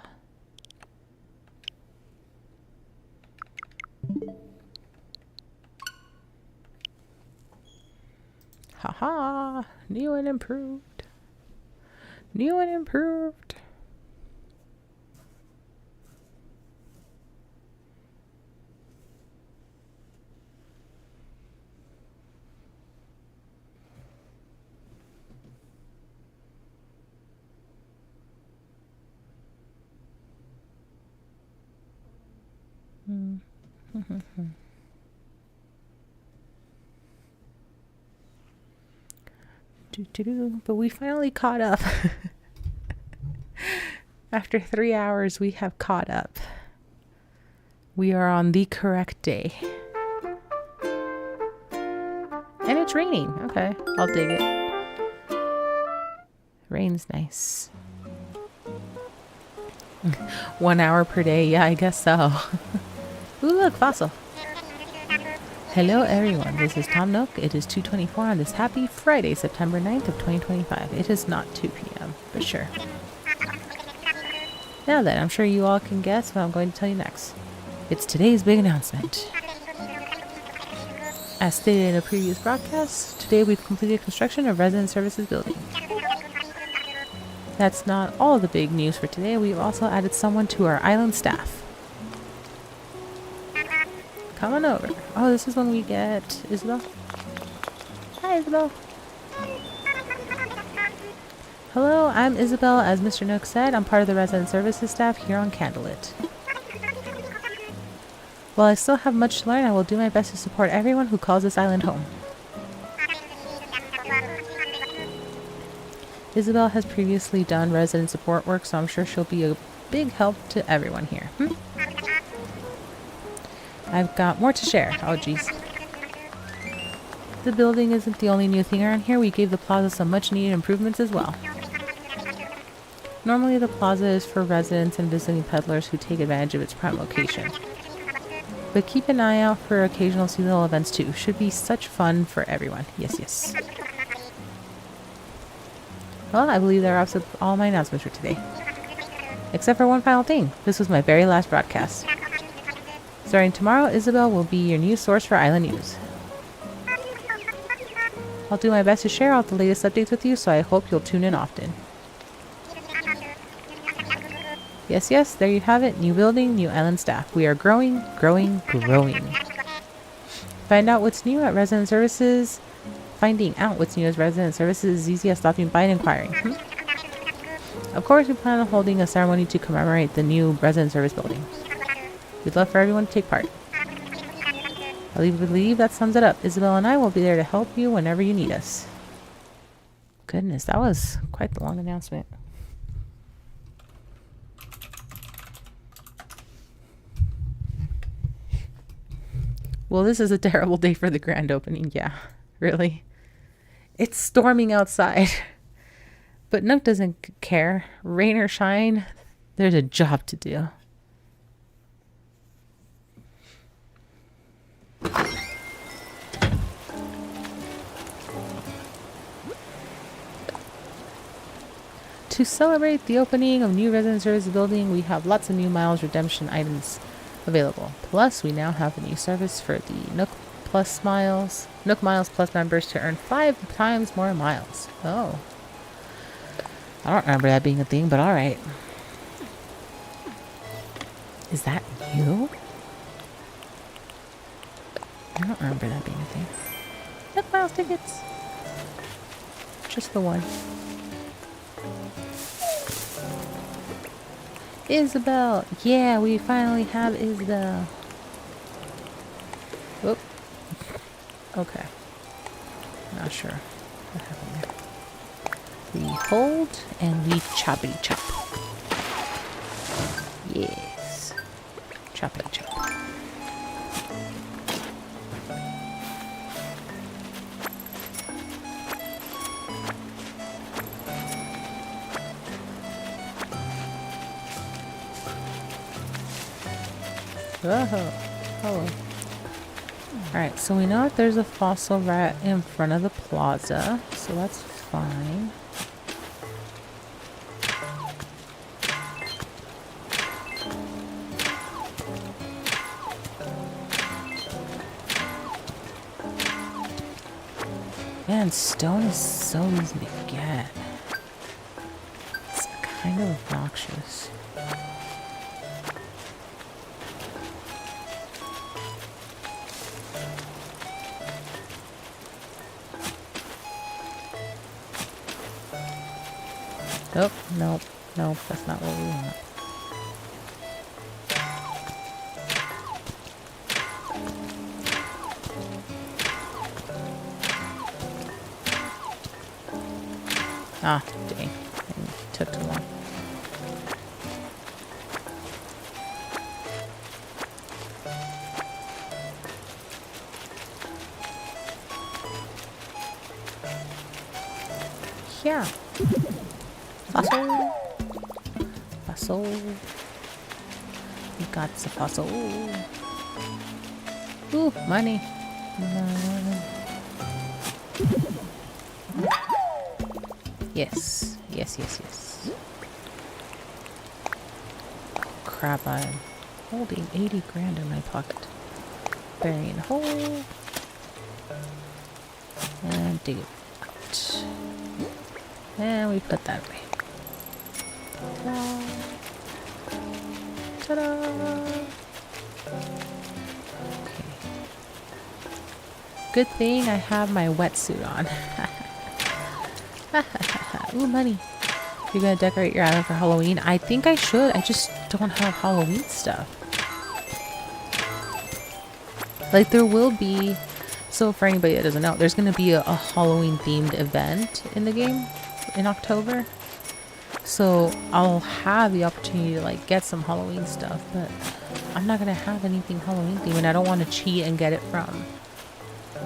Haha! New and improved. New and improved. But we finally caught up. After 3 hours, we have caught up. We are on the correct day. And it's raining. Okay, I'll dig it. Rain's nice. 1 hour per day. Yeah, I guess so. Ooh, look, fossil. Hello, everyone. This is Tom Nook. It is 2:24 on this happy Friday, September 9th of 2025. It is not 2 p.m., but sure. Now then, I'm sure you all can guess what I'm going to tell you next. It's today's big announcement. As stated in a previous broadcast, today we've completed construction of Resident Services building. That's not all the big news for today. We've also added someone to our island staff. Come on over. Oh, this is when we get Isabel. Hi, Isabel. Hello, I'm Isabel. As Mr. Nook said, I'm part of the Resident Services staff here on Candlelit. While I still have much to learn, I will do my best to support everyone who calls this island home. Isabel has previously done resident support work, so I'm sure she'll be a big help to everyone here. I've got more to share. Oh, geez. The building isn't the only new thing around here. We gave the plaza some much-needed improvements as well. Normally, the plaza is for residents and visiting peddlers who take advantage of its prime location. But keep an eye out for occasional seasonal events too. Should be such fun for everyone. Yes, yes. Well, I believe that wraps up all my announcements for today. Except for one final thing. This was my very last broadcast. Starting tomorrow, Isabel will be your news source for island news. I'll do my best to share all the latest updates with you, so I hope you'll tune in often. Yes, yes, there you have it. New building, new island staff. We are growing, growing, growing. Find out what's new at Resident Services. Finding out what's new as Resident Services is easy as stopping by and inquiring. Of course, we plan on holding a ceremony to commemorate the new Resident Service building. We'd love for everyone to take part. I believe that sums it up. Isabel and I will be there to help you whenever you need us. Goodness, that was quite the long announcement. Well, this is a terrible day for the grand opening. Yeah, really. It's storming outside. But Nook doesn't care. Rain or shine, there's a job to do. To celebrate the opening of new Resident Service building, we have lots of new miles redemption items available. Plus, we now have a new service for the Nook Miles Plus members to earn 5 times more miles. Oh. I don't remember that being a thing, but alright. Is that you? I don't remember that being a thing. Nook Miles tickets. Just the one. Isabel! Yeah, we finally have Isabel. Whoop. Okay. Not sure what happened there. We hold and we choppity chop. Yes. Choppity chop. Oh. Alright, so we know that there's a fossil rat in front of the plaza, so that's fine. Man, stone is so easy to get. It's kind of obnoxious. Oh, nope, that's not what we want. Ah, dang. It took too long. Heck yeah. Fossil. Fossil. We got the fossil. Ooh, money. Yes. Yes, yes, yes. Oh, crap, I'm holding 80 grand in my pocket. Burying a hole. And dig it out. And we put that away. Ta-da! Okay. Good thing I have my wetsuit on. Ooh, money. You're gonna decorate your island for Halloween? I think I should. I just don't have Halloween stuff. Like, there will be... So, for anybody that doesn't know, there's gonna be a Halloween-themed event in the game in October. So, I'll have the opportunity to, like, get some Halloween stuff, but I'm not gonna have anything Halloween-themed, and I don't want to cheat and get it from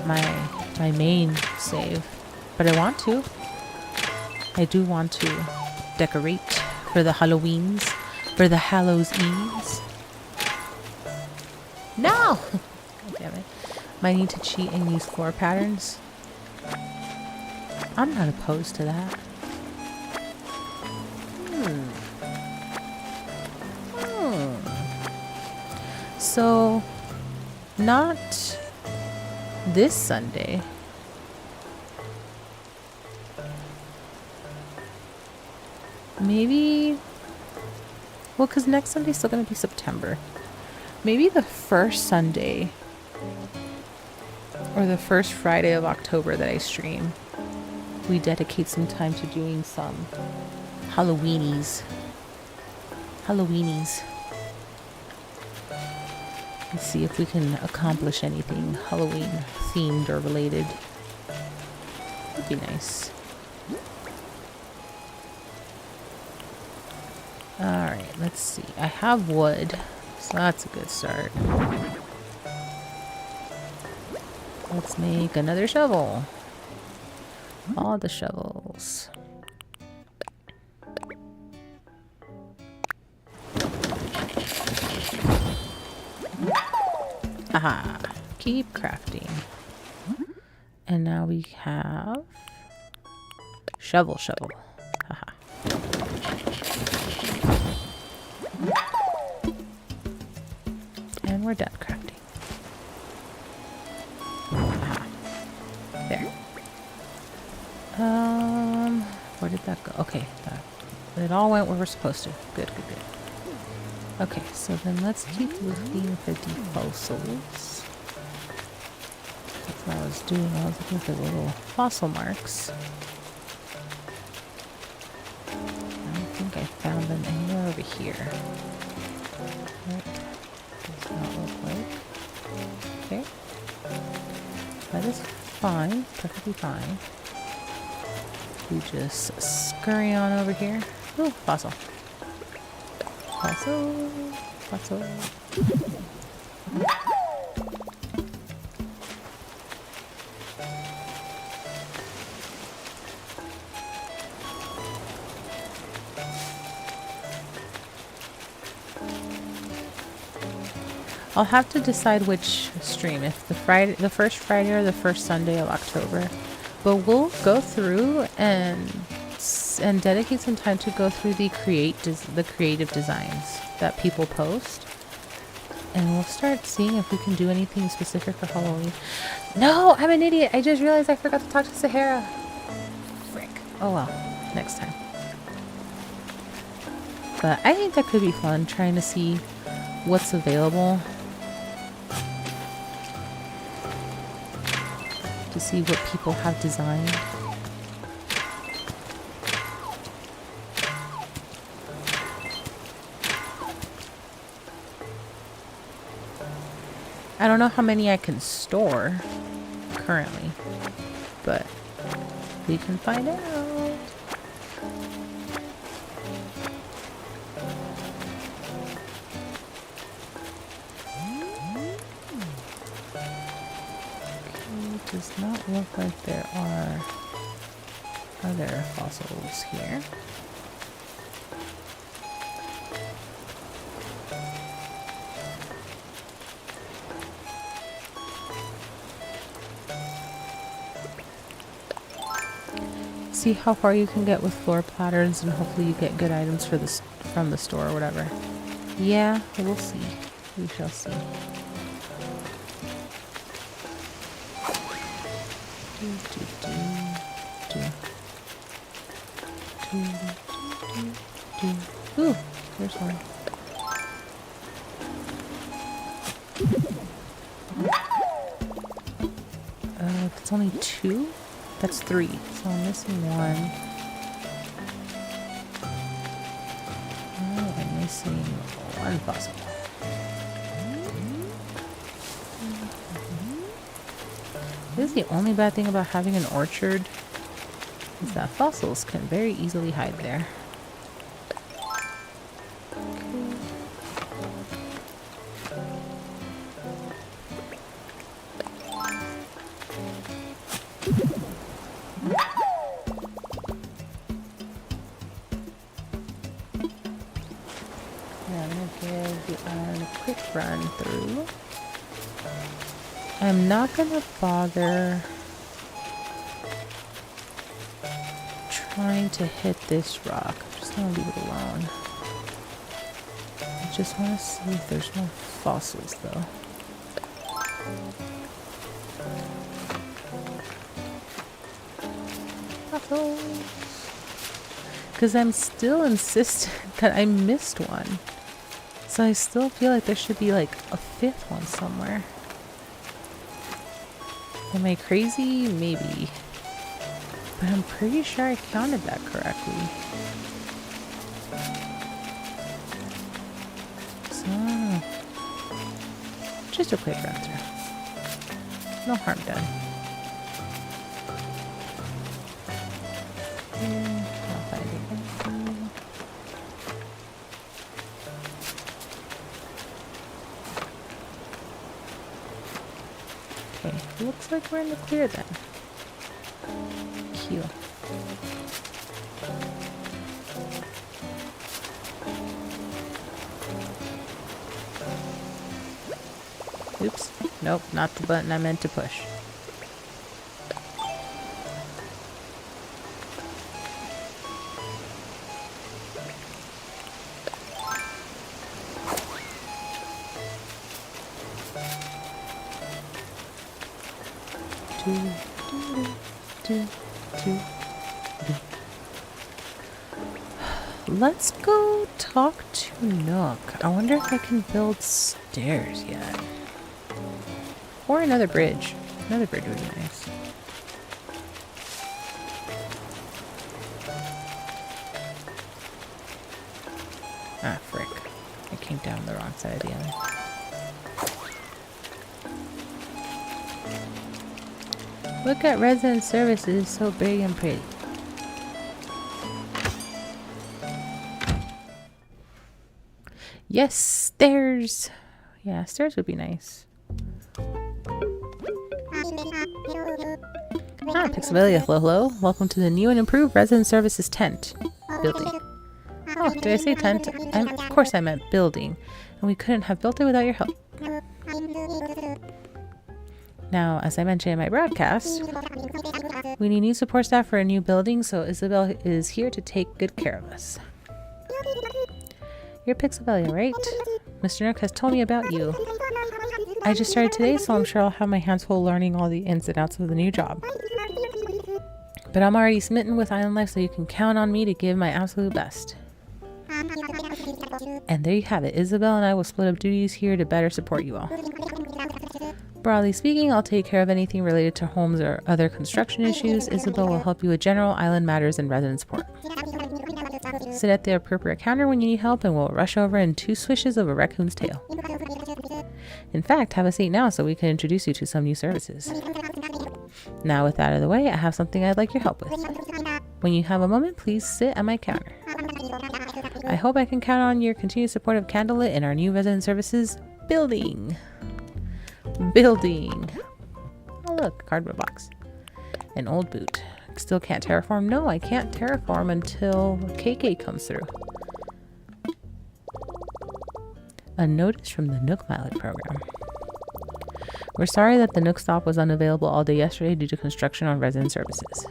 my main save. But I want to. I do want to decorate for the Halloweens, for the Hallows Eves. No! God damn it. Might need to cheat and use floor patterns. I'm not opposed to that. So, not this Sunday. Maybe, well, because next Sunday's still going to be September. Maybe the first Sunday or the first Friday of October that I stream, we dedicate some time to doing some Halloweenies. And see if we can accomplish anything Halloween themed or related. Would be nice. Alright, let's see. I have wood, so that's a good start. Let's make another shovel. All the shovels. Aha! Keep crafting. And now we have shovel. Haha. And we're done crafting. Aha. There. Where did that go? Okay, it all went where we're supposed to. Good. Okay, so then let's keep looking for the fossils. That's what I was doing. I was looking for the little fossil marks. I don't think I found them anywhere over here. Right. Does not look like. Okay. That is fine. Perfectly fine. We just scurry on over here. Ooh, fossil. Fossil. I'll have to decide which stream, if the first Friday or the first Sunday of October. But we'll go through and dedicate some time to go through the creative designs that people post. And we'll start seeing if we can do anything specific for Halloween. No, I'm an idiot. I just realized I forgot to talk to Sahara. Frick. Oh well, next time. But I think that could be fun, trying to see what's available. To see what people have designed. I don't know how many I can store currently, but we can find out. Does not look like there are other fossils here. See how far you can get with floor patterns, and hopefully you get good items for this from the store or whatever. Yeah, we'll see. We shall see. Ooh, there's one. If it's only 2, that's 3. So I'm missing 1. Oh, I'm missing 1 fossil. This is the only bad thing about having an orchard, is that fossils can very easily hide there. Now I'm going to give the iron a quick run through. I'm not going to bother trying to hit this rock. I'm just going to leave it alone. I just want to see if there's no fossils though. Fossils! Because I'm still insistent that I missed one. So I still feel like there should be like a 5th one somewhere. Am I crazy? Maybe. But I'm pretty sure I counted that correctly. So, just a quick run through. No harm done. I'll find it. Okay, looks like we're in the clear then. Cute. Oops. Nope, not the button I meant to push. Let's go talk to Nook. I wonder if I can build stairs yet. Or another bridge. Another bridge would be nice. Ah, frick. I came down the wrong side of the island. Look at resident services, so big and pretty. Yes, stairs! Yeah, stairs would be nice. Ah, pixelvelia, hello, hello. Welcome to the new and improved resident services tent building. Oh, did I say tent? Of course I meant building, and we couldn't have built it without your help. Now, as I mentioned in my broadcast, we need new support staff for a new building, so Isabel is here to take good care of us. You're pixelvelia, right? Mr. Nook has told me about you. I just started today, so I'm sure I'll have my hands full learning all the ins and outs of the new job. But I'm already smitten with island life, so you can count on me to give my absolute best. And there you have it. Isabel and I will split up duties here to better support you all. Broadly speaking, I'll take care of anything related to homes or other construction issues. Isabel will help you with general island matters and resident support. Sit at the appropriate counter when you need help, and we'll rush over in 2 swishes of a raccoon's tail. In fact, have a seat now so we can introduce you to some new services. Now with that out of the way, I have something I'd like your help with. When you have a moment, please sit at my counter. I hope I can count on your continued support of Candlelit in our new resident services building. Oh look, cardboard box. An old boot. Still can't terraform? No, I can't terraform until KK comes through. A notice from the Nook mileage program. We're sorry that the Nook stop was unavailable all day yesterday due to construction on resident services.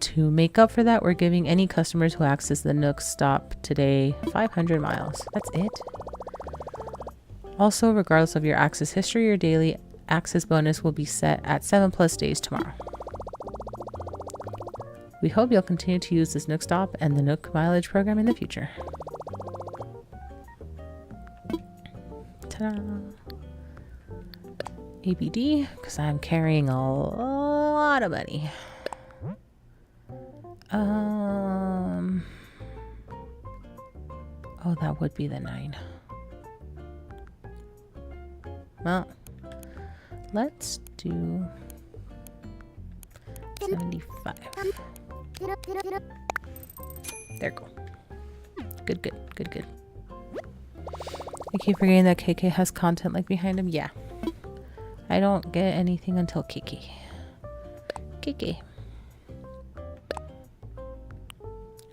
To make up for that, we're giving any customers who access the Nook stop today 500 miles. That's it. Also, regardless of your access history, your daily access bonus will be set at 7+ days tomorrow. We hope you'll continue to use this Nook stop and the Nook mileage program in the future. Ta-da! ABD, because I'm carrying a lot of money. Oh, that would be the 9. Well, let's do 75. There we go. Good, good, good, good. I keep forgetting that KK has content like behind him. Yeah. I don't get anything until KK. KK.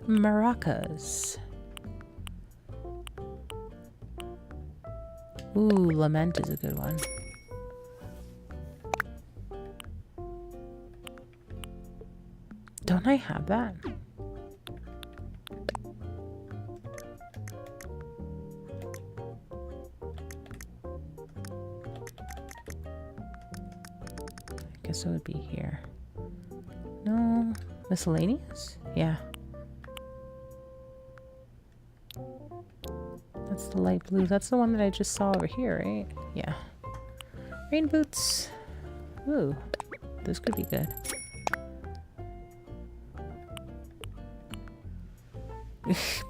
Maracas. Ooh, Lament is a good one. Don't I have that? I guess it would be here. No. Miscellaneous? Yeah. That's the light blue. That's the one that I just saw over here, right? Yeah. Rain boots. Ooh. This could be good.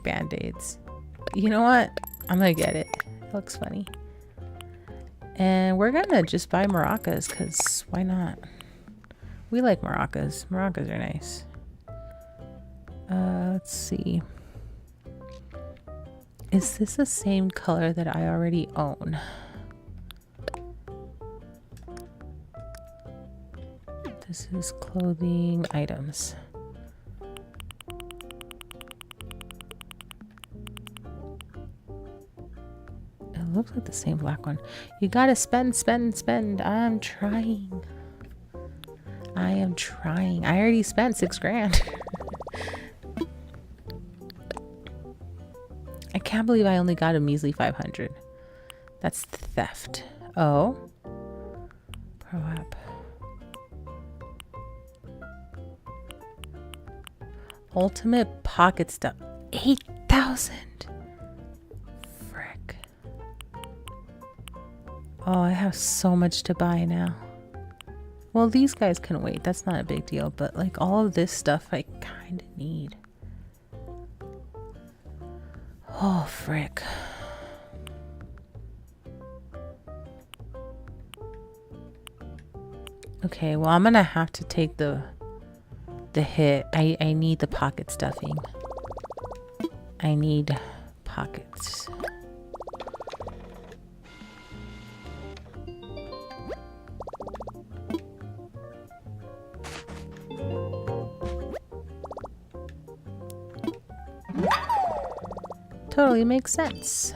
Band-aids. You know what? I'm gonna get it. It looks funny. And we're gonna just buy maracas, because why not? We like maracas. Maracas are nice. Let's see. Is this the same color that I already own? This is clothing items. It looks like the same black one. You gotta spend, spend, spend. I'm trying. I am trying. I already spent 6 grand. I can't believe I only got a measly 500. That's theft. Oh. Pro app. Ultimate pocket stuff. 8,000. Frick. Oh, I have so much to buy now. Well, these guys can wait. That's not a big deal. But like all of this stuff I kind of need. Oh, frick. Okay, well, I'm gonna have to take the hit. I need the pocket stuffing. I need pockets. Totally makes sense.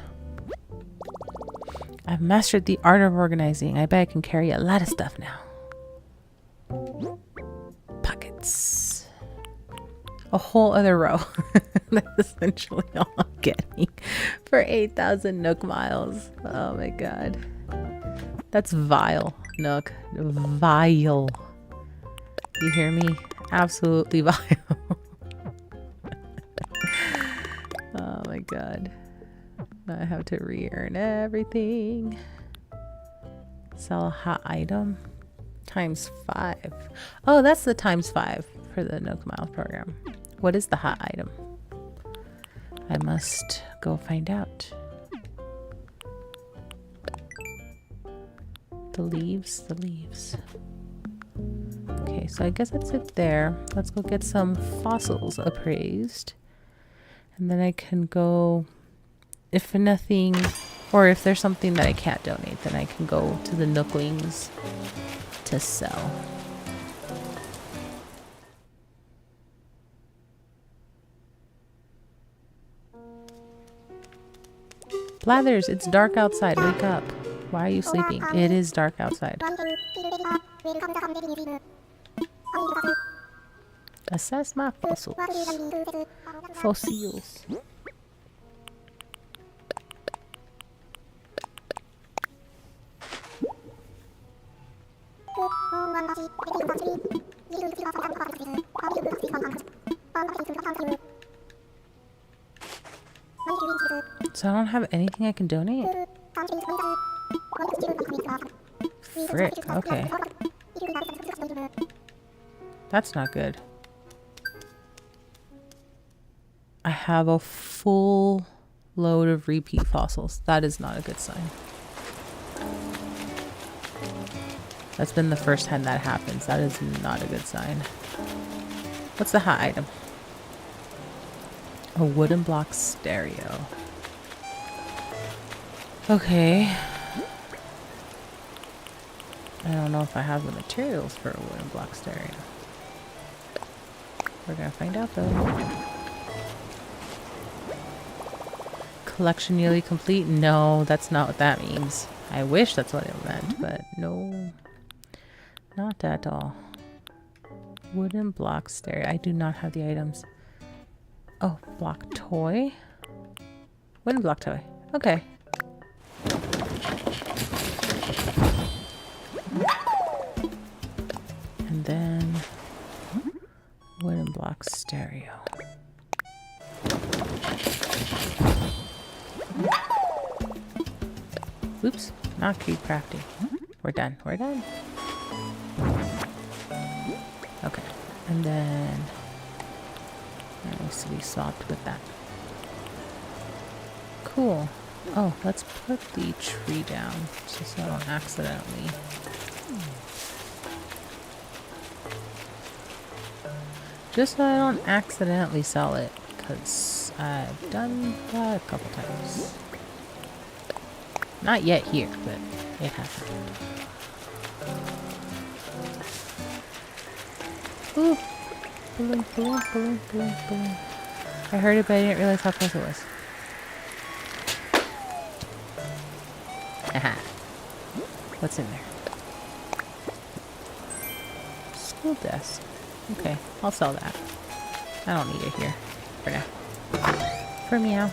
I've mastered the art of organizing. I bet I can carry a lot of stuff now. Pockets. A whole other row. That's essentially all I'm getting for 8,000 Nook miles. Oh my god. That's vile, Nook. Vile. You hear me? Absolutely vile. Oh my god. I have to re-earn everything. Sell a hot item. ×5. Oh, that's the ×5 for the Nook Mile program. What is the hot item? I must go find out. The leaves, the leaves. Okay, so I guess that's it there. Let's go get some fossils appraised. And then I can go, if nothing, or if there's something that I can't donate, then I can go to the Nooklings to sell. Blathers, it's dark outside. Wake up. Why are you sleeping? It is dark outside. Assess my fossils. Fossils. So I don't have anything I can donate? Frick, okay. That's not good. I have a full load of repeat fossils. That is not a good sign. That's been the first time that happens. That is not a good sign. What's the hot item? A wooden block stereo. Okay. I don't know if I have the materials for a wooden block stereo. We're gonna find out though. Collection nearly complete? No, that's not what that means. I wish that's what it meant, but no. Not at all. Wooden block stereo. I do not have the items. Oh, block toy? Wooden block toy. Okay. And then wooden block stereo. Oops, not cube crafting. We're done. We're done. Okay, and then that needs to be swapped with that. Cool. Oh, let's put the tree down just so I don't accidentally. Just so I don't accidentally sell it, because I've done that a couple times. Not yet here, but it has happened. Ooh. Balloon, balloon, balloon, balloon, balloon. I heard it, but I didn't realize how close it was. Haha. What's in there? School desk. Okay, I'll sell that. I don't need it here for now. For meow.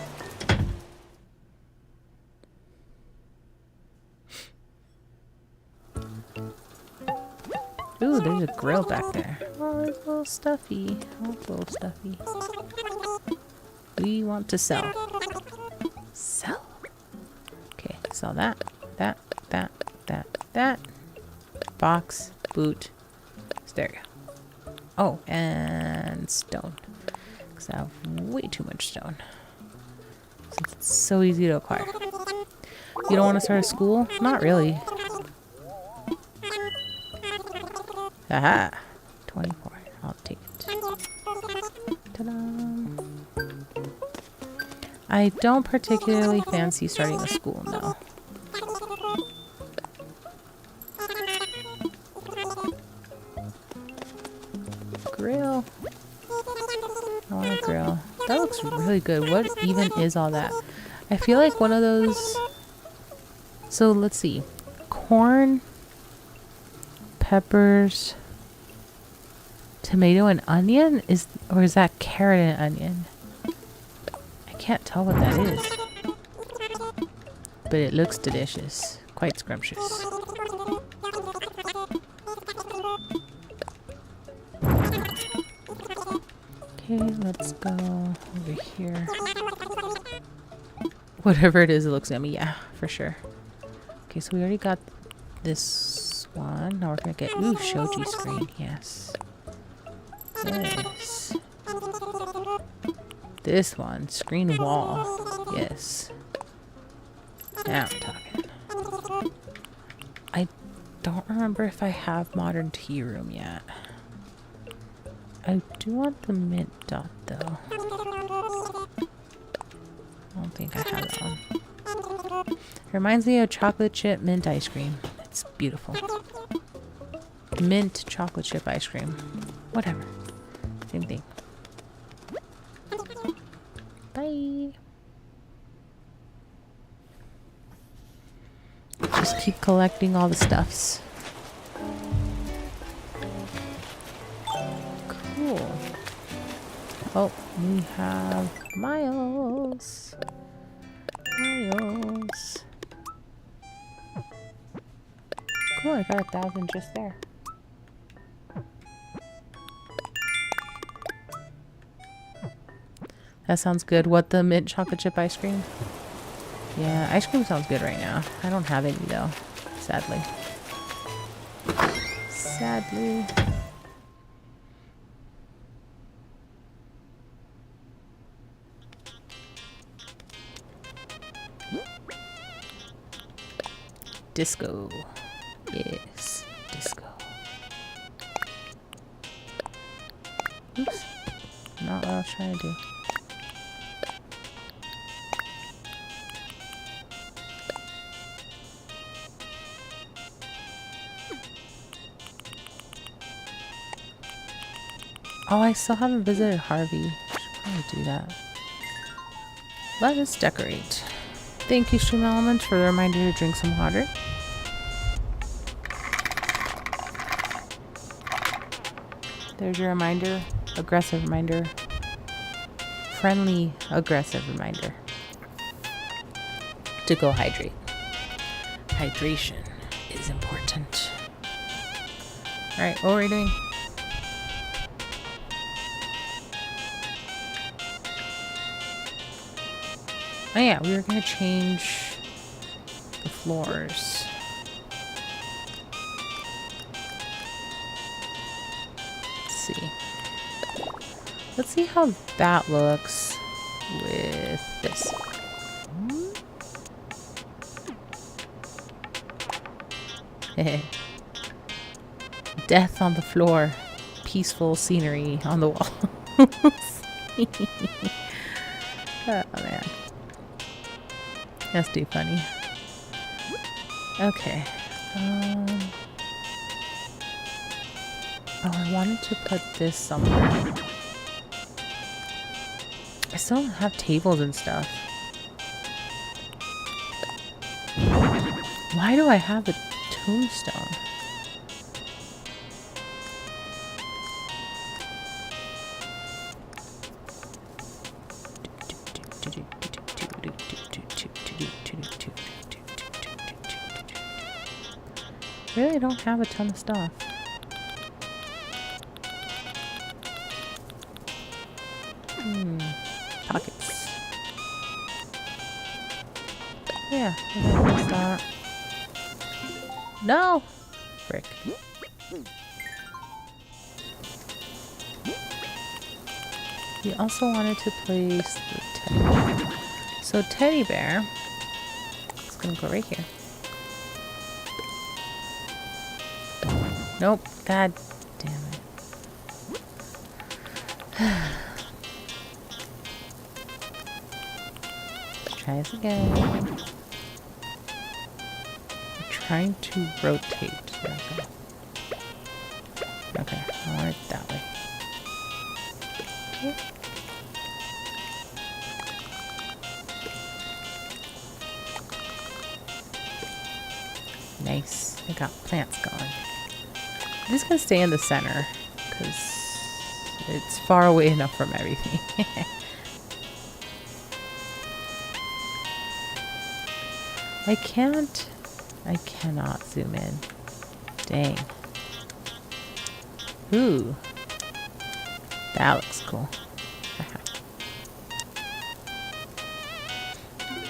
Ooh, there's a grill back there. Oh, it's a little stuffy. Oh, it's a little stuffy. We want to sell. Sell. Okay, sell that. That. Box, boot, stereo. Oh, and stone. Because I have way too much stone. Since it's so easy to acquire. You don't want to start a school? Not really. Aha! 24. I'll take it. Ta-da! I don't particularly fancy starting a school, no. Grill. I want a grill. That looks really good. What even is all that? I feel like one of those... So, let's see. Corn, peppers, tomato and onion? Or is that carrot and onion? I can't tell what that is. But it looks delicious. Quite scrumptious. Okay, let's go over here. Whatever it is, it looks yummy. Yeah, for sure. Okay, so we already got this one. Now we're gonna get... Ooh, shoji screen. Yes. Yes. This one. Screen wall. Yes. Now we're talking. I don't remember if I have modern tea room yet. I do want the mint dot though. I don't think I have that one. It reminds me of chocolate chip mint ice cream. It's beautiful. Mint chocolate chip ice cream. Whatever. Same thing. Bye. Just keep collecting all the stuffs. Cool. Oh, we have Miles. Miles. Cool, I got 1,000 just there. That sounds good. What, the mint chocolate chip ice cream? Yeah, ice cream sounds good right now. I don't have any though, sadly. Sadly. Disco. Yes, disco. Oops. Not what I was trying to do. Oh, I still haven't visited Harvey. Should probably do that. Let us decorate. Thank you, Stream Elements, for the reminder to drink some water. There's your reminder. Aggressive reminder. Friendly, aggressive reminder. To go hydrate. Hydration is important. Alright, what are we doing? Oh yeah, we were gonna change the floors. Let's see. Let's see how that looks with this. Death on the floor. Peaceful scenery on the wall. Oh man. That's too funny. Okay. Oh, I wanted to put this somewhere. I still don't have tables and stuff. Why do I have a tombstone? Really don't have a ton of stuff. Pockets. Yeah, that's that. No! Frick. We also wanted to place the teddy bear. So teddy bear is gonna go right here. Nope. God damn it. Try this again. I'm trying to rotate. Okay, I want it that way. Okay. Nice. I got plants going. I'm just gonna stay in the center because it's far away enough from everything. I cannot zoom in. Dang. Ooh. That looks cool.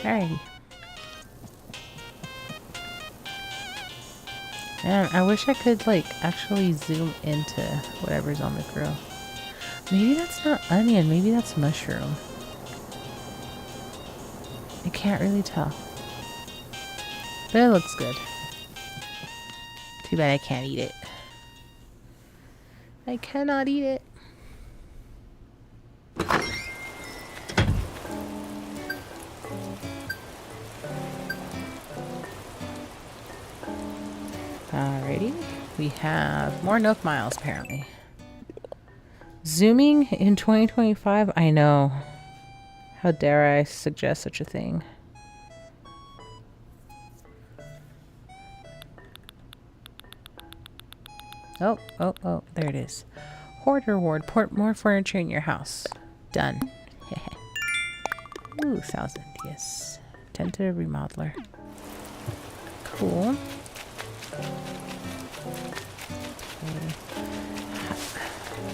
Alrighty. Man, I wish I could like actually zoom into whatever's on the grill. Maybe that's not onion, maybe that's mushroom. I can't really tell. But it looks good. Too bad I can't eat it. I cannot eat it. Alrighty. We have more Nook miles apparently. Zooming in 2025? I know. How dare I suggest such a thing? Oh, oh, oh, there it is. Hoarder ward. Put more furniture in your house. Done. Ooh, 1,000. Yes. Tentative remodeler. Cool. Okay.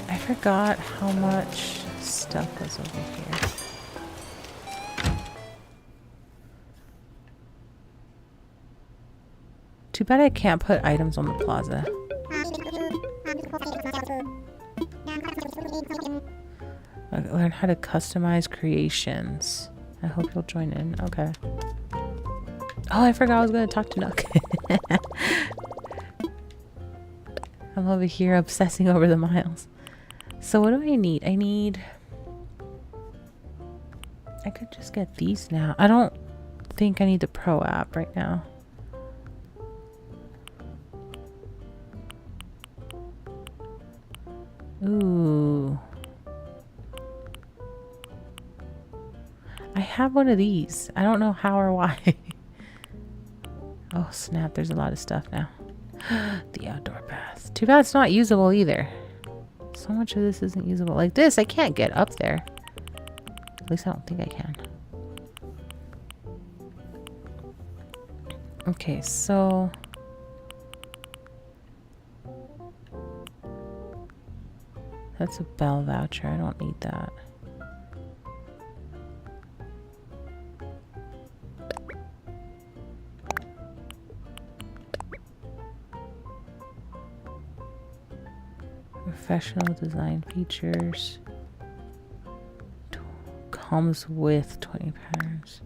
I forgot how much stuff was over here. Too bad I can't put items on the plaza. Learn how to customize creations. I hope you'll join in. Okay. Oh, I forgot I was going to talk to Nook. I'm over here obsessing over the miles. So what do I need? I could just get these now. I don't think I need the Pro app right now. Ooh. I have one of these. I don't know how or why. Oh snap, there's a lot of stuff now. The outdoor bath. Too bad it's not usable either. So much of this isn't usable. Like this, I can't get up there. At least I don't think I can. Okay, so... that's a bell voucher. I don't need that. Professional design features. Comes with 20 patterns.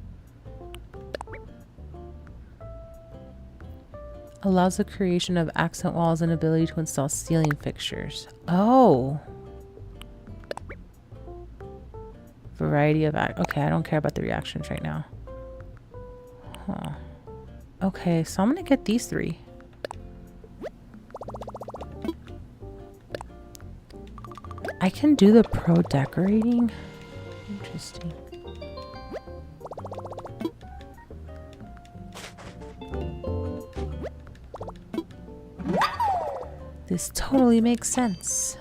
Allows the creation of accent walls and ability to install ceiling fixtures. Oh! Variety of okay, I don't care about the reactions right now. Huh. Okay, so I'm gonna get these 3. I can do the pro decorating. Interesting. This totally makes sense.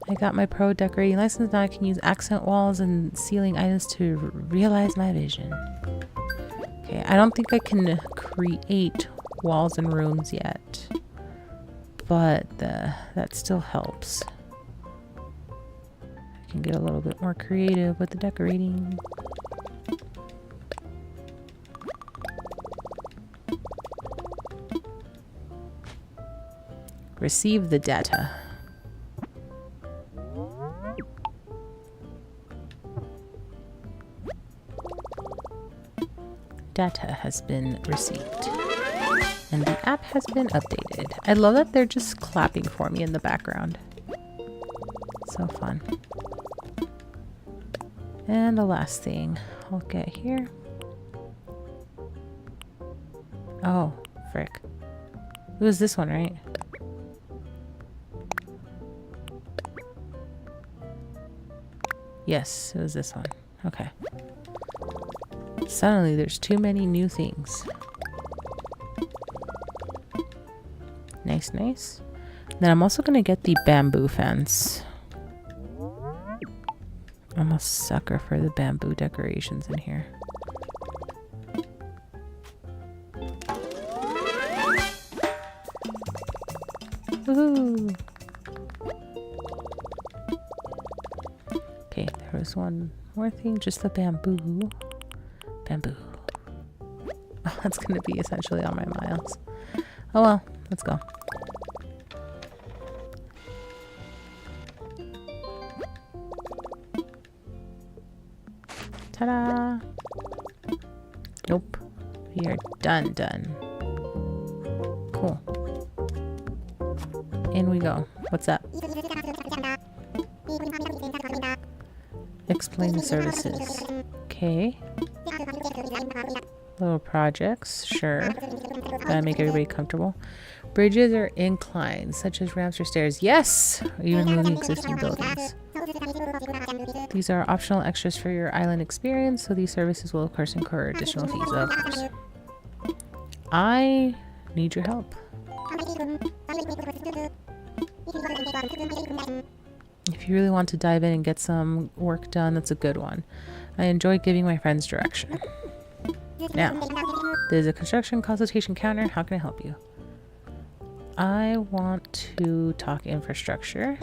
I got my pro decorating license. Now I can use accent walls and ceiling items to realize my vision. Okay, I don't think I can create walls and rooms yet, but that still helps. I can get a little bit more creative with the decorating. Receive the data. Data has been received. And the app has been updated. I love that they're just clapping for me in the background. So fun. And the last thing I'll get here. Oh, frick. It was this one, right? Yes, it was this one. Okay. Suddenly there's too many new things. Nice, nice. Then I'm also going to get the bamboo fence. I'm a sucker for the bamboo decorations in here. Woohoo! Okay, there was one more thing, just the bamboo. Bamboo. Oh, that's going to be essentially all my miles. Oh well, let's go. Ta-da! Nope. We are done. Cool. In we go. What's up? Explain the services. Okay. Little projects, sure. Gotta make everybody comfortable. Bridges or inclines, such as ramps or stairs. Yes! Even moving existing buildings. These are optional extras for your island experience, so these services will of course incur additional fees. Of course. I need your help. If you really want to dive in and get some work done, that's a good one. I enjoy giving my friends direction. Now, there's a construction consultation counter. How can I help you? I want to talk infrastructure.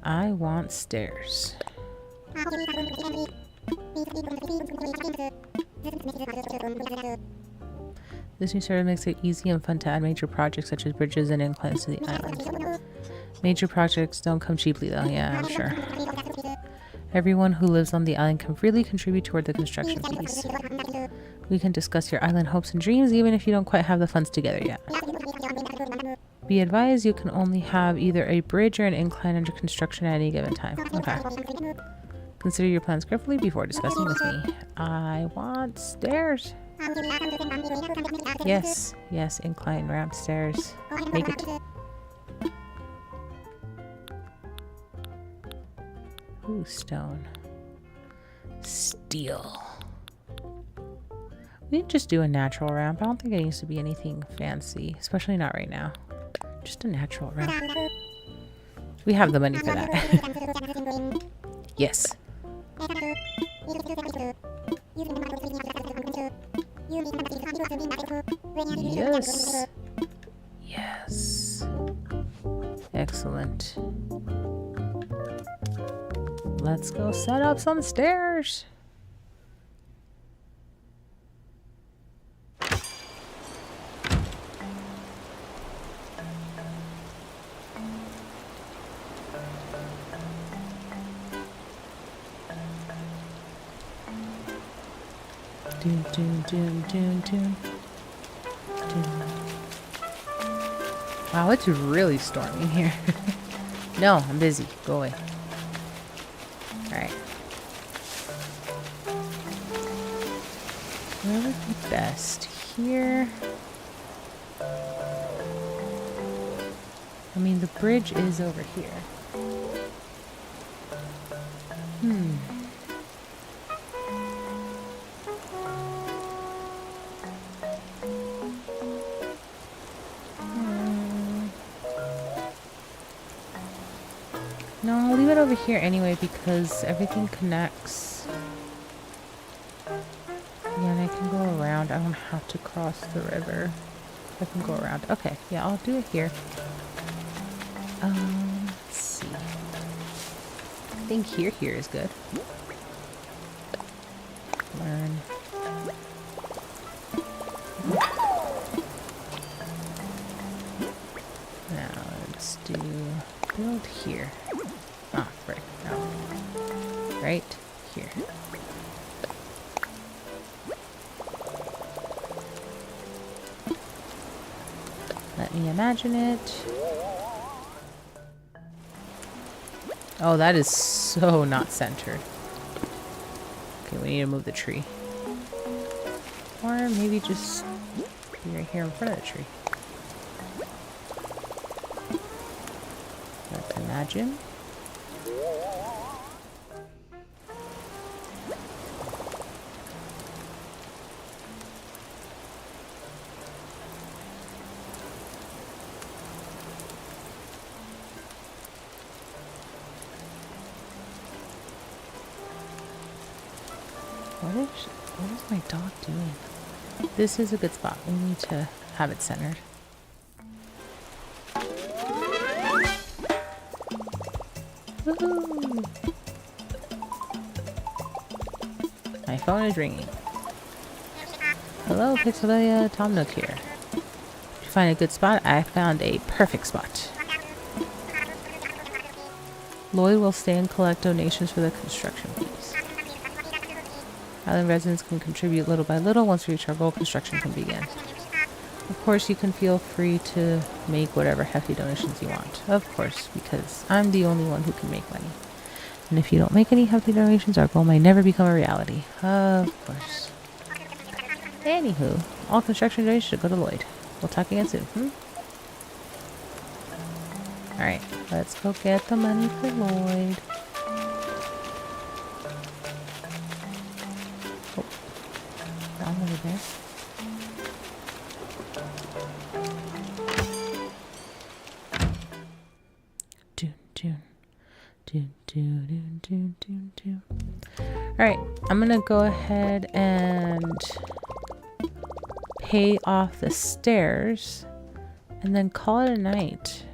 I want stairs. This new service makes it easy and fun to add major projects such as bridges and inclines to the island. Major projects don't come cheaply though, yeah, I'm sure. Everyone who lives on the island can freely contribute toward the construction fees. We can discuss your island hopes and dreams even if you don't quite have the funds together yet. Be advised, you can only have either a bridge or an incline under construction at any given time. Okay. Consider your plans carefully before discussing with me. I want stairs. Yes, yes, incline, ramp, stairs. Make it. Ooh, stone. Steel. We can just do a natural ramp. I don't think it needs to be anything fancy, especially not right now. Just a natural ramp. We have the money for that. Yes. Yes. Yes. Excellent. Let's go set up some stairs. Doom, doom, doom, doom, doom. Doom. Wow, it's really storming here. No, I'm busy. Go away. Alright. Where would be best? Here? I mean, the bridge is over here. No, I'll leave it over here anyway because everything connects. Yeah, and I can go around. I don't have to cross the river. I can go around. Okay, yeah, I'll do it here. Let's see. I think here is good. Learn. Now let's do build here. Ah, right. No. Right here. Let me imagine it. Oh, that is so not centered. Okay, we need to move the tree. Or maybe just be right here in front of the tree. Let's imagine. What is my dog doing? This is a good spot. We need to have it centered. Woohoo! My phone is ringing. Hello, Pixelvelia, Tom Nook here. Did you find a good spot? I found a perfect spot. Lloyd will stay and collect donations for the construction fees. Island residents can contribute little by little. Once we reach our goal, construction can begin. Of course, you can feel free to make whatever hefty donations you want. Of course, because I'm the only one who can make money. And if you don't make any hefty donations, our goal might never become a reality. Of course. Anywho, all construction donations should go to Lloyd. We'll talk again soon. Alright, let's go get the money for Lloyd. Oh, down over there. Alright, I'm gonna go ahead and pay off the stairs and then call it a night.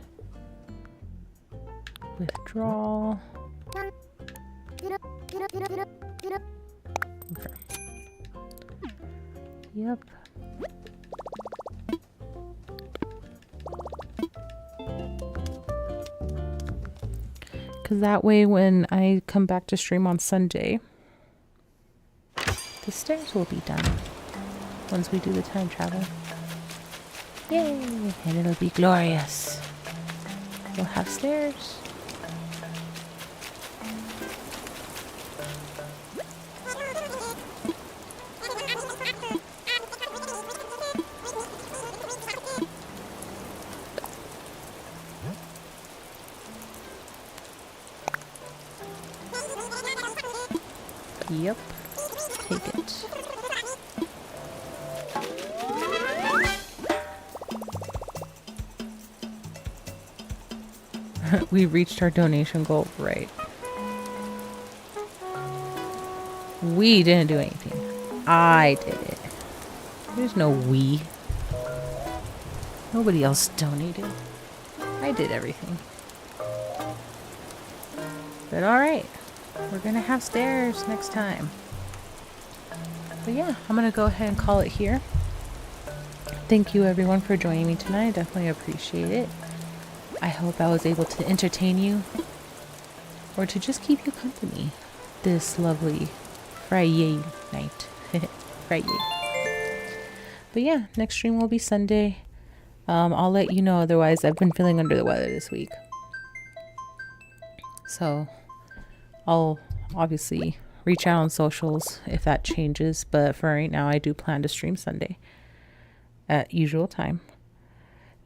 Withdrawal. Okay. Yep. Because that way when I come back to stream on Sunday, the stairs will be done once we do the time travel. Yay! And it'll be glorious. We'll have stairs. Yep. Take it. We reached our donation goal, right? We didn't do anything. I did it. There's no we. Nobody else donated. I did everything. But alright. We're gonna have stairs next time. But yeah, I'm gonna go ahead and call it here. Thank you everyone for joining me tonight. I definitely appreciate it. I hope I was able to entertain you or to just keep you company this lovely Friday night. Friday. But yeah, next stream will be Sunday. I'll let you know, otherwise I've been feeling under the weather this week. So I'll obviously reach out on socials if that changes, but for right now I do plan to stream Sunday at usual time.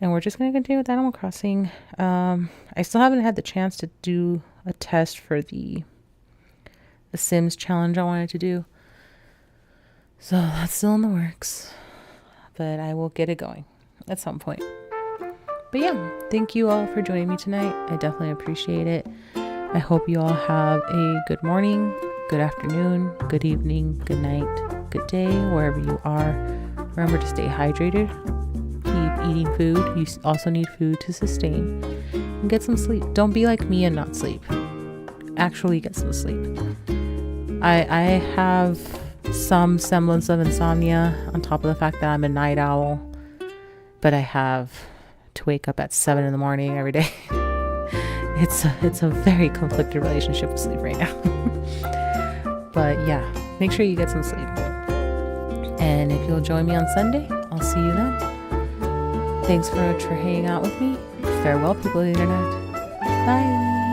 And we're just going to continue with Animal Crossing. I still haven't had the chance to do a test for the Sims challenge I wanted to do. So that's still in the works. But I will get it going at some point. But yeah, thank you all for joining me tonight. I definitely appreciate it. I hope you all have a good morning, good afternoon, good evening, good night, good day, wherever you are. Remember to stay hydrated. Keep eating food. You also need food to sustain. And get some sleep. Don't be like me and not sleep. Actually get some sleep. I have some semblance of insomnia on top of the fact that I'm a night owl. But I have to wake up at 7 in the morning every day. It's a very conflicted relationship with sleep right now. But yeah, make sure you get some sleep. And if you'll join me on Sunday, I'll see you then. Thanks for hanging out with me. Farewell, people of the internet. Bye.